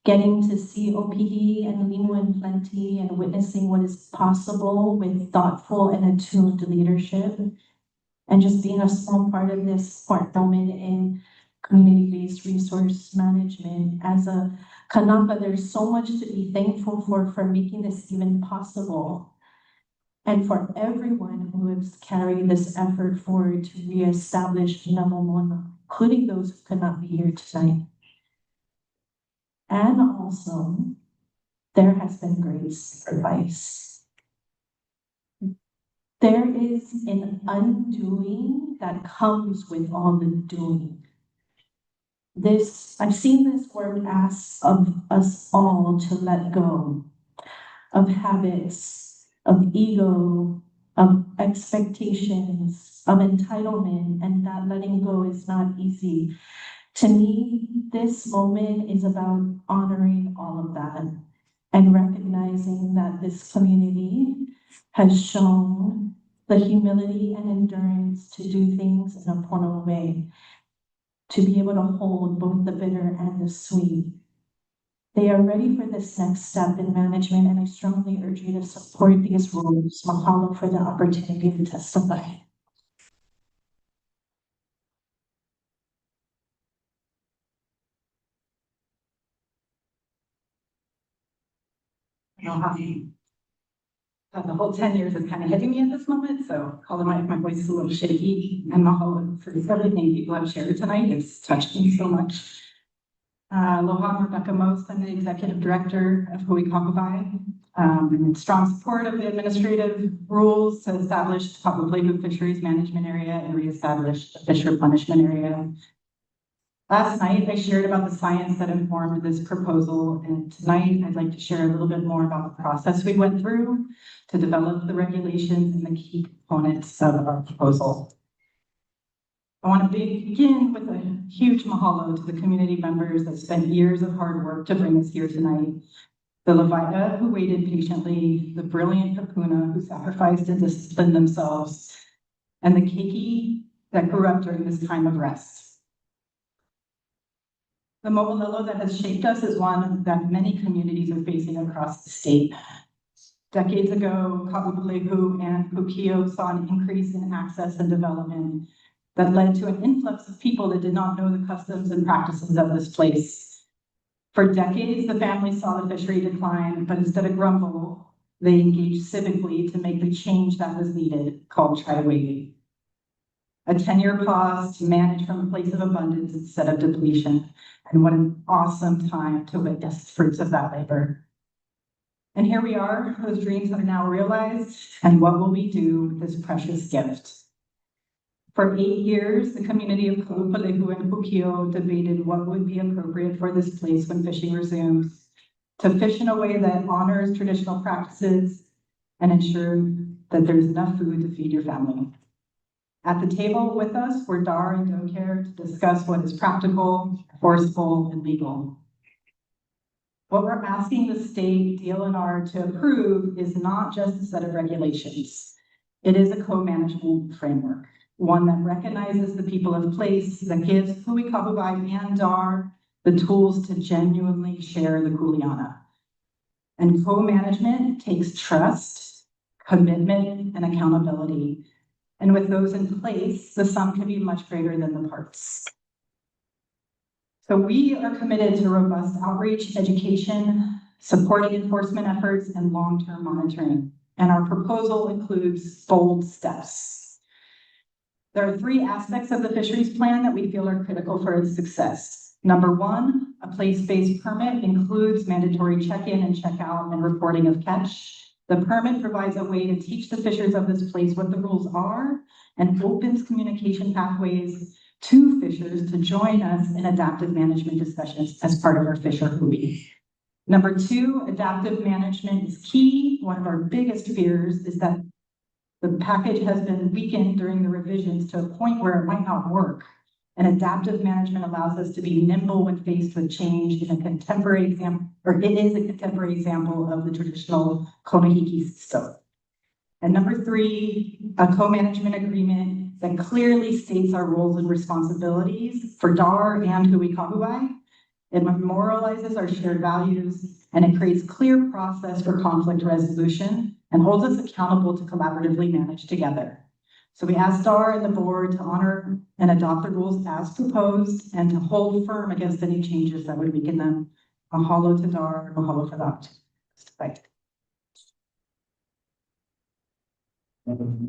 Speaker 19: getting to see OPE and Limu in plenty and witnessing what is possible with thoughtful and attuned leadership, and just being a small part of this moment in community-based resource management. As a Kanaka, there's so much to be thankful for making this even possible, and for everyone who has carried this effort forward to reestablish Namomona, including those who could not be here tonight. And also, there has been great sacrifice. There is an undoing that comes with all the doing. I've seen this work ask of us all to let go of habits, of ego, of expectations, of entitlement, and that letting go is not easy. To me, this moment is about honoring all of that and recognizing that this community has shown the humility and endurance to do things in a pono way, to be able to hold both the bitter and the sweet. They are ready for this next step in management, and I strongly urge you to support these rules. Mahalo for the opportunity to testify.
Speaker 20: The whole 10 years is kind of hitting me at this moment, so although my voice is a little shaky, and mahalo for everything people have shared tonight. It's touched me so much. Aloha, I'm Rebecca Most. I'm the Executive Director of Hui Kahuvai. In strong support of the administrative rules to establish Kaʻūpūlehu Fisheries Management Area and reestablish the Fish Replenishment Area. Last night, I shared about the science that informed this proposal, and tonight I'd like to share a little bit more about the process we went through to develop the regulations and the key components of our proposal. I want to begin with a huge mahalo to the community members that spent years of hard work to bring us here tonight. The Levita who waited patiently, the brilliant Kapuna who sacrificed to discipline themselves, and the Keiki that grew up during this time of rest. The mo'olelo that has shaped us is one that many communities are facing across the state. Decades ago, Kaʻūpūlehu and Kūki saw an increase in access and development that led to an influx of people that did not know the customs and practices of this place. For decades, the family saw the fishery decline, but instead of grumble, they engaged civically to make the change that was needed, called Hawaiʻi. A 10-year pause to manage from a place of abundance instead of depletion. And what an awesome time to witness the fruits of that labor. And here we are, those dreams are now realized, and what will we do with this precious gift? For 8 years, the community of Kaʻūpūlehu and Kūki debated what would be appropriate for this place when fishing resumes, to fish in a way that honors traditional practices and ensure that there's enough food to feed your family. At the table with us were DAR and DOCARE to discuss what is practical, forceful, and legal. What we're asking the state DLNR to approve is not just a set of regulations. It is a co-management framework, one that recognizes the people of place, that gives Hui Kahuai and DAR the tools to genuinely share the kuleana. And co-management takes trust, commitment, and accountability. And with those in place, the sum can be much greater than the parts. So we are committed to robust outreach, education, supporting enforcement efforts, and long-term monitoring. And our proposal includes bold steps. There are 3 aspects of the fisheries plan that we feel are critical for its success. Number 1, a place-based permit includes mandatory check-in and check-out and reporting of catch. The permit provides a way to teach the fishers of this place what the rules are and opens communication pathways to fishers to join us in adaptive management discussions as part of our fisher hui. Number 2, adaptive management is key. One of our biggest fears is that the package has been weakened during the revisions to a point where it might not work. And adaptive management allows us to be nimble when faced with change in a contemporary example, or it is a contemporary example of the traditional konahiki system. And number 3, a co-management agreement that clearly states our roles and responsibilities for DAR and Hui Kahuai. It memorializes our shared values, and it creates clear process for conflict resolution and holds us accountable to collaboratively manage together. So we asked DAR and the board to honor and adopt the rules as proposed and to hold firm against any changes that would weaken them. Mahalo to DAR, mahalo for that. Bye.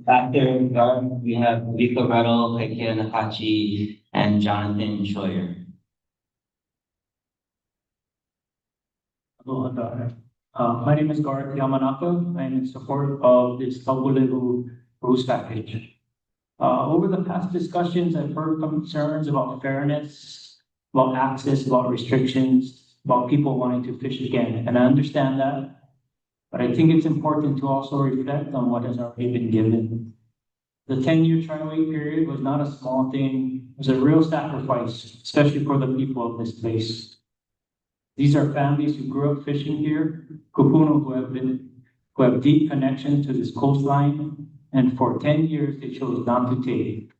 Speaker 4: After DAR, we have Vika Rettle, Kaikea Nakachi, and Jonathan Schroyer.
Speaker 21: Hello, DAR. My name is Garth Yamanaka. I'm in support of this Kaʻūpūlehu rules package. Over the past discussions, I've heard concerns about fairness, about access, about restrictions, about people wanting to fish again, and I understand that. But I think it's important to also reflect on what has already been given. The 10-year trial-wait period was not a small thing. It was a real sacrifice, especially for the people of this place. These are families who grew up fishing here, kupuna who have deep connection to this coastline, and for 10 years they chose not to take.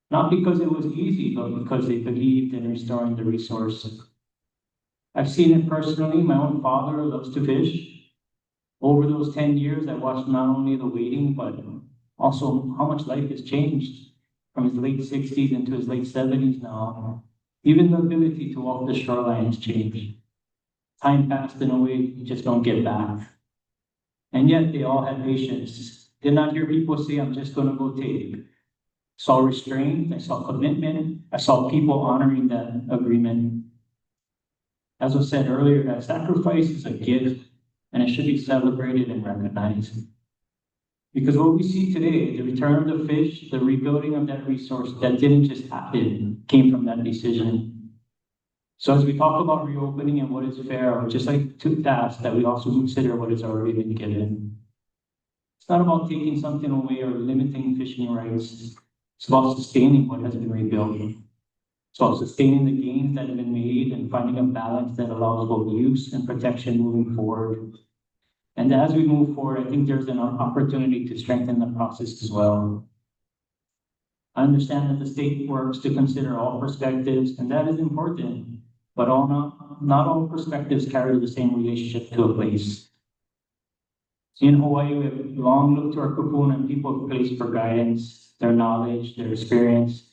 Speaker 21: Not because it was easy, but because they believed in restoring the resource. I've seen it personally. My own father loves to fish. Over those 10 years, I watched not only the waiting, but also how much life has changed from his late 60s into his late 70s now. Even the ability to walk the shoreline has changed. Time passed in a way you just don't get back. And yet they all had patience. Did not hear people say, I'm just gonna go take. Saw restraint, I saw commitment, I saw people honoring that agreement. As was said earlier, that sacrifice is a gift. and it should be celebrated and recognized. Because what we see today, the return of the fish, the rebuilding of that resource, that didn't just happen, came from that decision. So as we talk about reopening and what is fair, I would just like to ask that we also consider what has already been given. It's not about taking something away or limiting fishing rights. It's about sustaining what has been rebuilt. It's about sustaining the gains that have been made and finding a balance that allows both use and protection moving forward. And as we move forward, I think there's an opportunity to strengthen the process as well. I understand that the state works to consider all perspectives, and that is important, but not all perspectives carry the same relationship to a place. In Hawaii, we have long looked to our kupuna and people of place for guidance, their knowledge, their experience,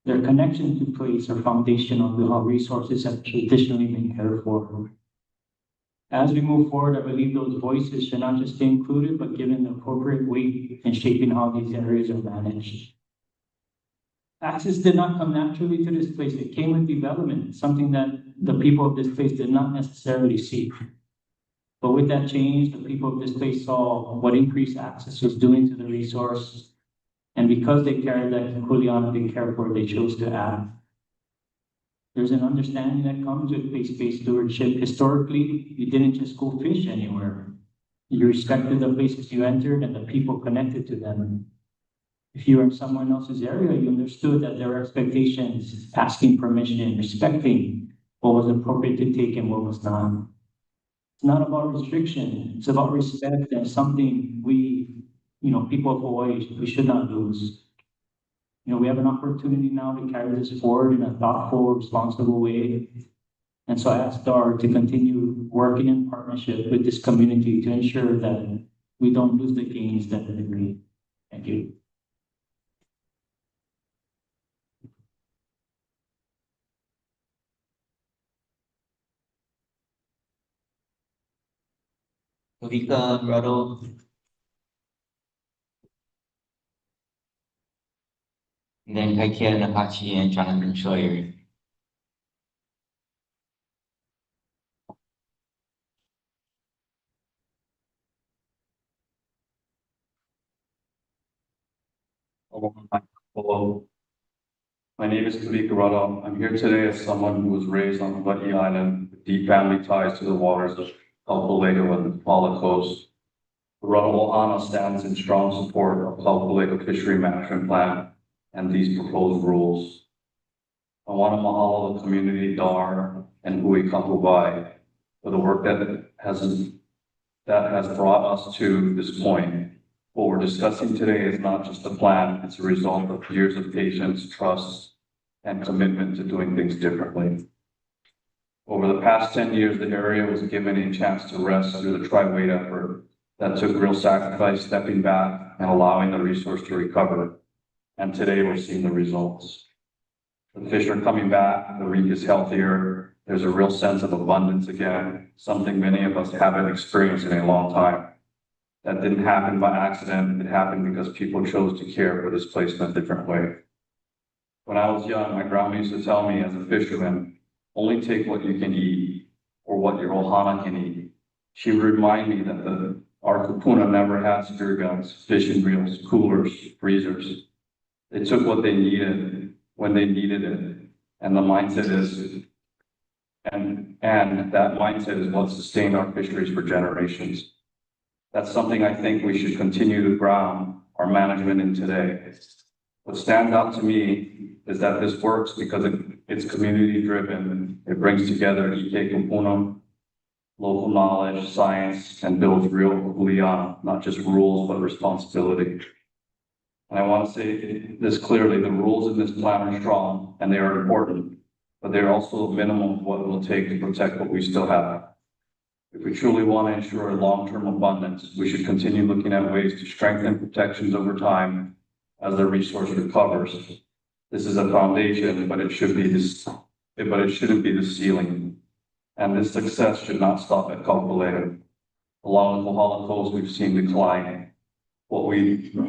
Speaker 21: their connection to place are foundational to how resources have traditionally been cared for. As we move forward, I believe those voices should not just be included, but given the appropriate weight in shaping how these areas are managed. Access did not come naturally to this place. It came with development, something that the people of this place did not necessarily seek. But with that change, the people of this place saw what increased access was doing to the resource. And because they carried that kuleana they cared for, they chose to act. There's an understanding that comes with place-based stewardship. Historically, you didn't just go fish anywhere. You respected the places you entered and the people connected to them. If you were in someone else's area, you understood that there were expectations, asking permission, respecting what was appropriate to take and what was not. It's not about restriction. It's about respect, and something we, people of Hawaii, we should not lose. We have an opportunity now to carry this forward in a thoughtful, responsible way. And so I ask DAR to continue working in partnership with this community to ensure that we don't lose the gains that have been made. Thank you.
Speaker 4: Uvika, Grotto. And then Kaikia Nakachi and Jonathan Scheuer.
Speaker 2: Hello. My name is Kūki Grotto. I'm here today as someone who was raised on Hawaiʻi Island with deep family ties to the waters of Kaʻūpūlehu and the Pala Coast. Grotto Ohana stands in strong support of Kaʻūpūlehu Fishery Management Plan and these proposed rules. I want to mahalo the community DAR and Hui Kahuwai for the work that has brought us to this point. What we're discussing today is not just a plan, it's a result of years of patience, trust, and commitment to doing things differently. Over the past 10 years, the area was given a chance to rest through the tri-weight effort that took real sacrifice, stepping back and allowing the resource to recover. And today we're seeing the results. The fish are coming back, the reef is healthier, there's a real sense of abundance again, something many of us haven't experienced in a long time. That didn't happen by accident, it happened because people chose to care for this place in a different way. When I was young, my grandma used to tell me as a fisherman, only take what you can eat or what your ohana can eat. She would remind me that our kupuna never had spear guns, fishing reels, coolers, freezers. They took what they needed when they needed it. And the mindset is, and that mindset is what sustained our fisheries for generations. That's something I think we should continue to ground our management in today. What stands out to me is that this works because it's community driven. It brings together Ike Kumpunam, local knowledge, science, and builds real kuleana, not just rules, but responsibility. And I want to say this clearly, the rules in this plan are strong and they are important, but they're also a minimum of what it will take to protect what we still have. If we truly want to ensure long-term abundance, we should continue looking at ways to strengthen protections over time as the resource recovers. This is a foundation, but it shouldn't be the ceiling. And this success should not stop at Kaʻūpūlehu. Along the Kohala Coast, we've seen decline. We know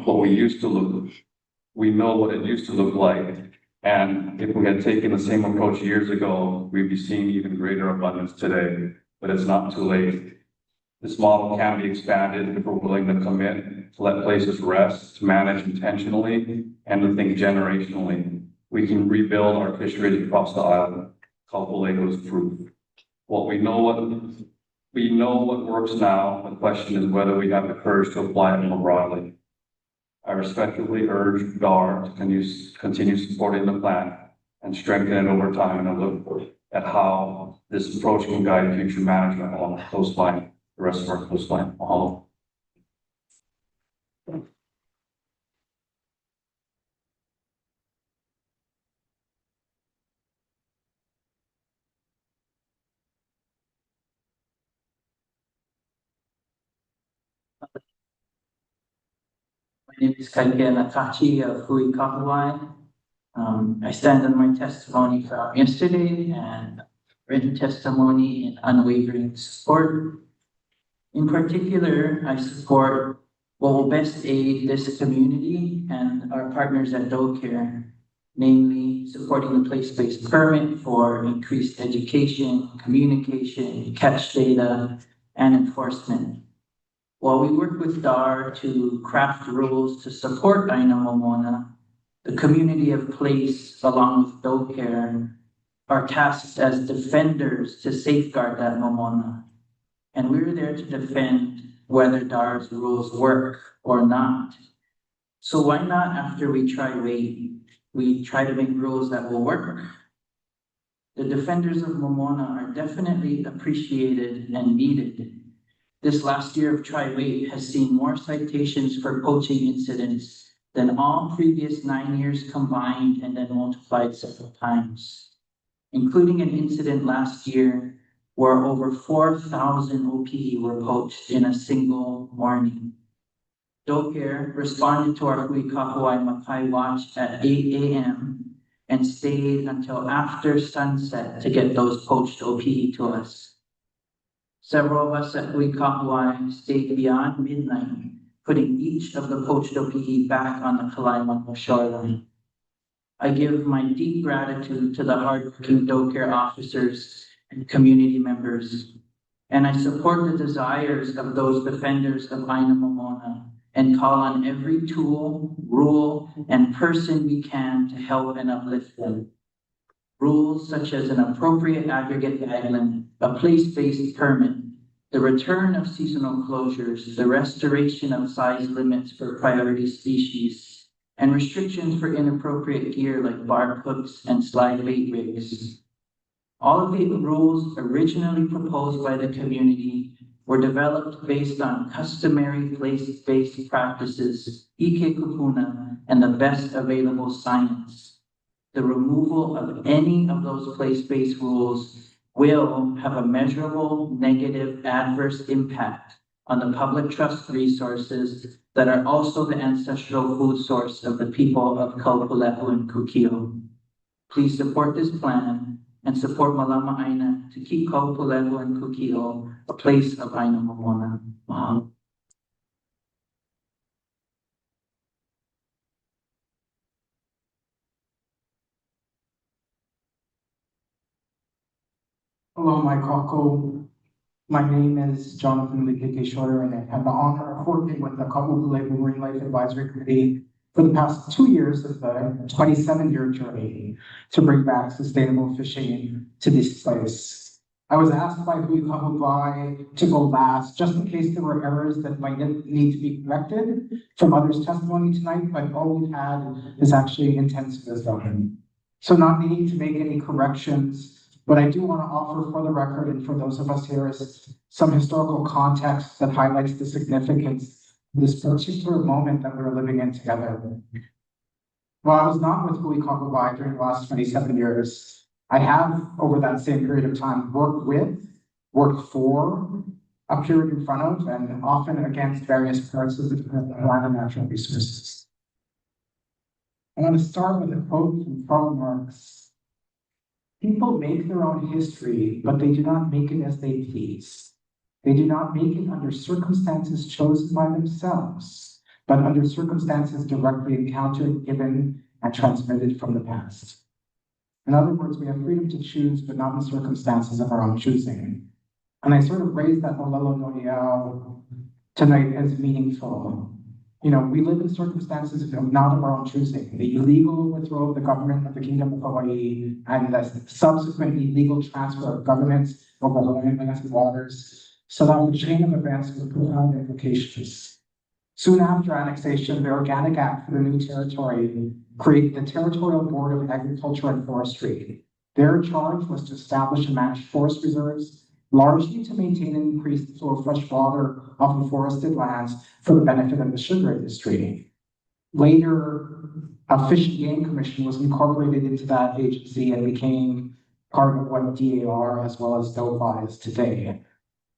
Speaker 2: what it used to look like. And if we had taken the same approach years ago, we'd be seeing even greater abundance today. But it's not too late. This model can be expanded if we're willing to commit, to let places rest, to manage intentionally, and to think generationally. We can rebuild our fisheries across the island. Kaʻūpūlehu is proof. We know what works now. The question is whether we have the courage to apply it more broadly. I respectfully urge DAR to continue supporting the plan and strengthen it over time, and I look at how this approach can guide future management along the coastline, the rest of our coastline. Mahalo.
Speaker 21: My name is Kaipea Nakachi of Hui Kapuai. I stand on my testimony from yesterday and written testimony in unwavering support. In particular, I support what will best aid this community and our partners at DoCare, namely supporting the place-based permit for increased education, communication, catch data, and enforcement. While we work with DAR to craft rules to support Aina Momona, the community of place, along with DoCare, are tasked as defenders to safeguard that Momona. And we're there to defend whether DAR's rules work or not. So why not, after we try to make rules that will work? The defenders of Momona are definitely appreciated and needed. This last year of Tri-Wait has seen more citations for poaching incidents than all previous 9 years combined and then multiplied several times, including an incident last year where over 4,000 OPE were poached in a single morning. DoCare responded to our Hui Kapuai Makai watch at 8 a.m. and stayed until after sunset to get those poached OPE to us. Several of us at Hui Kapuai stayed beyond midnight, putting each of the poached OPE back on the Kalaimamao shoreline. I give my deep gratitude to the hardworking DoCare officers and community members, and I support the desires of those defenders of Aina Momona and call on every tool, rule, and person we can to help and uplift them. Rules such as an appropriate aggregate bag limit, a place-based permit, the return of seasonal closures, the restoration of size limits for priority species, and restrictions for inappropriate gear like barb hooks and slide bait rigs. All of the rules originally proposed by the community were developed based on customary place-based practices, ike kupuna, and the best available science. The removal of any of those place-based rules will have a measurable negative adverse impact on the public trust resources that are also the ancestral food source of the people of Kaʻūpūlehu and Kūki. Please support this plan and support Malama Aina to keep Kaʻūpūlehu and Kūki a place of Aina Momona. Mahalo.
Speaker 6: Hello, my kako. My name is Jonathan Likeke Shorter, and I have the honor of working with the Kaʻūpūlehu Marine Life Advisory Committee for the past 2 years of the 27-year journey to bring back sustainable fishing to this place. I was asked by Hui Kapuai to go last, just in case there were errors that might need to be corrected from others' testimony tonight, but all we've had is actually intensive wisdom. So not needing to make any corrections, but I do want to offer for the record and for those of us here is some historical context that highlights the significance of this particular moment that we're living in together. While I was not with Hui Kapuai during the last 27 years, I have, over that same period of time, worked for, appeared in front of, and often against various parts of the land and natural resources. I want to start with a quote from Karl Marx. People make their own history, but they do not make it as they please. They do not make it under circumstances chosen by themselves, but under circumstances directly encountered, given, and transmitted from the past. In other words, we have freedom to choose, but not the circumstances of our own choosing. And I sort of raised that Olelo Noeau tonight as meaningful. You know, we live in circumstances of not of our own choosing. The illegal withdrawal of the government of the Kingdom of Hawaii and the subsequent illegal transfer of governments over Hawaiian lands and waters set off a chain of events with profound implications. Soon after annexation, the Organic Act for the new territory created the Territorial Board of Agriculture and Forestry. Their charge was to establish and manage forest reserves, largely to maintain and increase the flow of fresh water off of forested lands for the benefit of the sugar industry. Later, a Fish and Game Commission was incorporated into that agency and became part of what DAR as well as DOFA is today.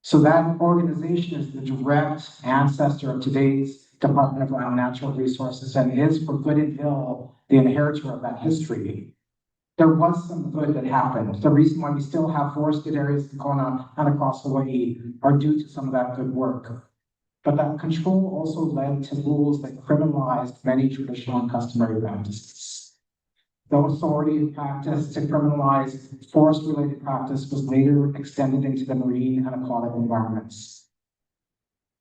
Speaker 6: So that organization is the direct ancestor of today's Department of Land and Natural Resources and is, for good and ill, the inheritor of that history. There was some good that happened. The reason why we still have forested areas in Kona and across Hawaii are due to some of that good work. But that control also led to rules that criminalized many traditional and customary practices. The authority and practice to criminalize forest-related practice was later extended into the marine and aquatic environments.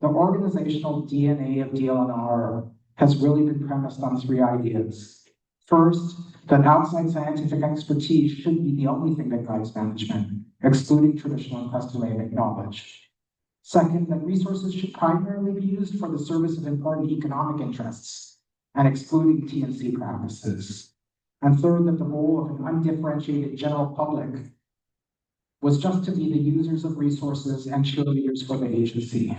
Speaker 6: The organizational DNA of DLNR has really been premised on three ideas. First, that outside scientific expertise should be the only thing that guides management, excluding traditional and customary knowledge. Second, that resources should primarily be used for the service of important economic interests and excluding T&C practices. And third, that the role of an undifferentiated general public was just to be the users of resources and cheerleaders for the agency.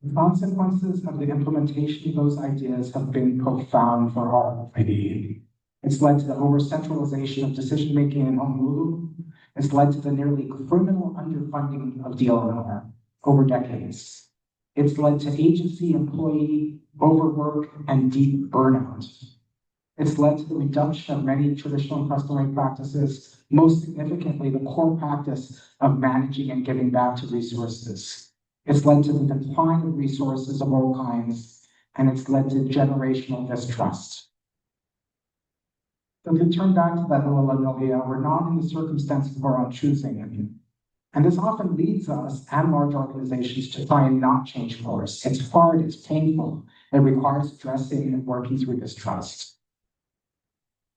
Speaker 6: The consequences of the implementation of those ideas have been profound for our Hawai'i. It's led to the over-centralization of decision-making in Honolulu. It's led to the nearly criminal underfunding of DLNR over decades. It's led to agency employee overwork and deep burnout. It's led to the reduction of many traditional and customary practices, most significantly the core practice of managing and giving back to resources. It's led to the decline of resources of all kinds, and it's led to generational distrust. So to turn back to that Olelo, we're not in the circumstances of our own choosing. And this often leads us and large organizations to try and not change course. It's hard, it's painful, it requires addressing and working through distrust.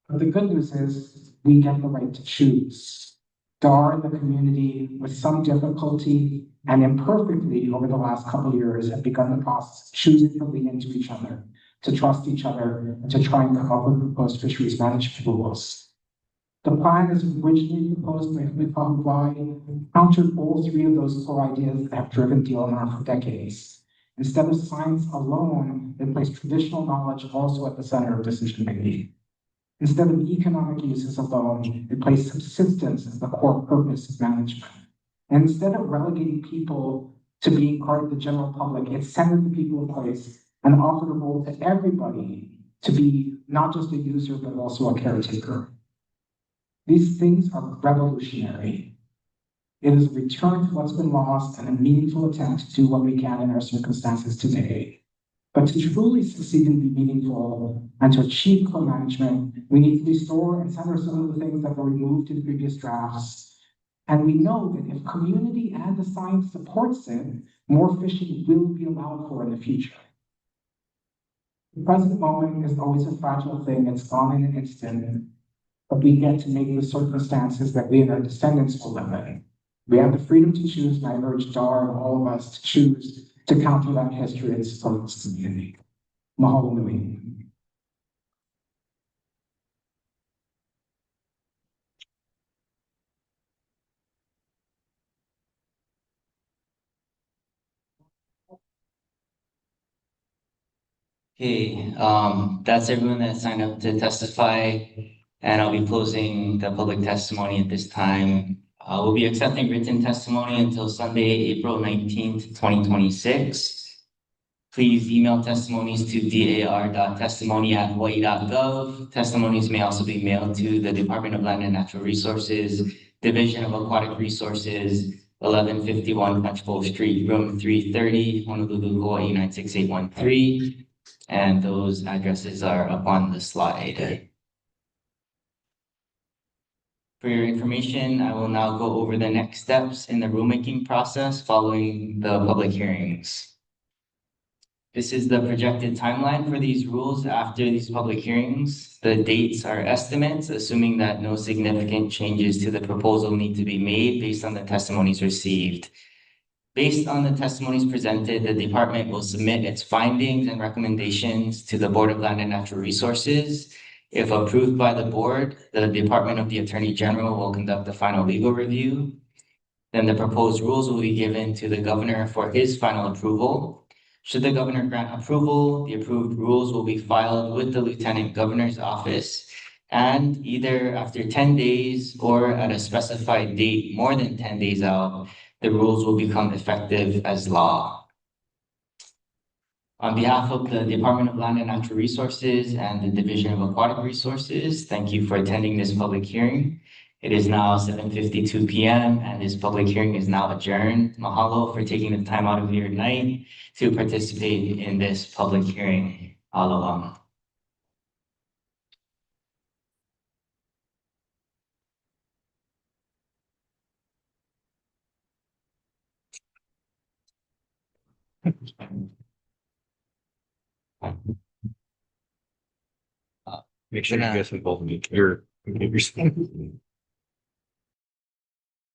Speaker 6: But the good news is we get the right to choose. DAR and the community, with some difficulty and imperfectly over the last couple of years, have begun the process of choosing to lean into each other, to trust each other, and to try and come up with proposed fisheries management rules. The plan as originally proposed by Kaʻūpūlehu countered all three of those core ideas that have driven DLNR for decades. Instead of science alone, it placed traditional knowledge also at the center of decision-making. Instead of economic uses alone, it placed subsistence as the core purpose of management. And instead of relegating people to being part of the general public, it centered the people in place and offered a role to everybody to be not just a user, but also a caretaker. These things are revolutionary. It is a return to what's been lost and a meaningful attempt to do what we can in our circumstances today. But to truly succeed and be meaningful and to achieve co-management, we need to restore and center some of the things that were removed in previous drafts. And we know that if community and the science supports it, more fishing will be allowed for in the future. The present moment is always a fragile thing. It's gone in an instant, but we get to make the circumstances that we and our descendants will live in. We have the freedom to choose, and I urge DAR and all of us to choose to counter that history and support this community. Mahalo nui.
Speaker 1: Okay, that's everyone that signed up to testify, and I'll be closing the public testimony at this time. We'll be accepting written testimony until Sunday, April 19th, 2026. Please email testimonies to dar.testimony@hawaii.gov. Testimonies may also be mailed to the Department of Land and Natural Resources, Division of Aquatic Resources, 1151 Punchbowl Street, room 330, Honolulu, Hawaii 96813. And those addresses are up on the slide. For your information, I will now go over the next steps in the rulemaking process following the public hearings. This is the projected timeline for these rules after these public hearings. The dates are estimates, assuming that no significant changes to the proposal need to be made based on the testimonies received. Based on the testimonies presented, the department will submit its findings and recommendations to the Board of Land and Natural Resources. If approved by the board, the Department of the Attorney General will conduct the final legal review. Then the proposed rules will be given to the governor for his final approval. Should the governor grant approval, the approved rules will be filed with the Lieutenant Governor's office, and either after 10 days or at a specified date more than 10 days out, the rules will become effective as law. On behalf of the Department of Land and Natural Resources and the Division of Aquatic Resources, thank you for attending this public hearing. It is now 7:52 p.m. and this public hearing is now adjourned. Mahalo for taking the time out of your night to participate in this public hearing. Aloha.
Speaker 11: Make sure you guys involve me. Your computers.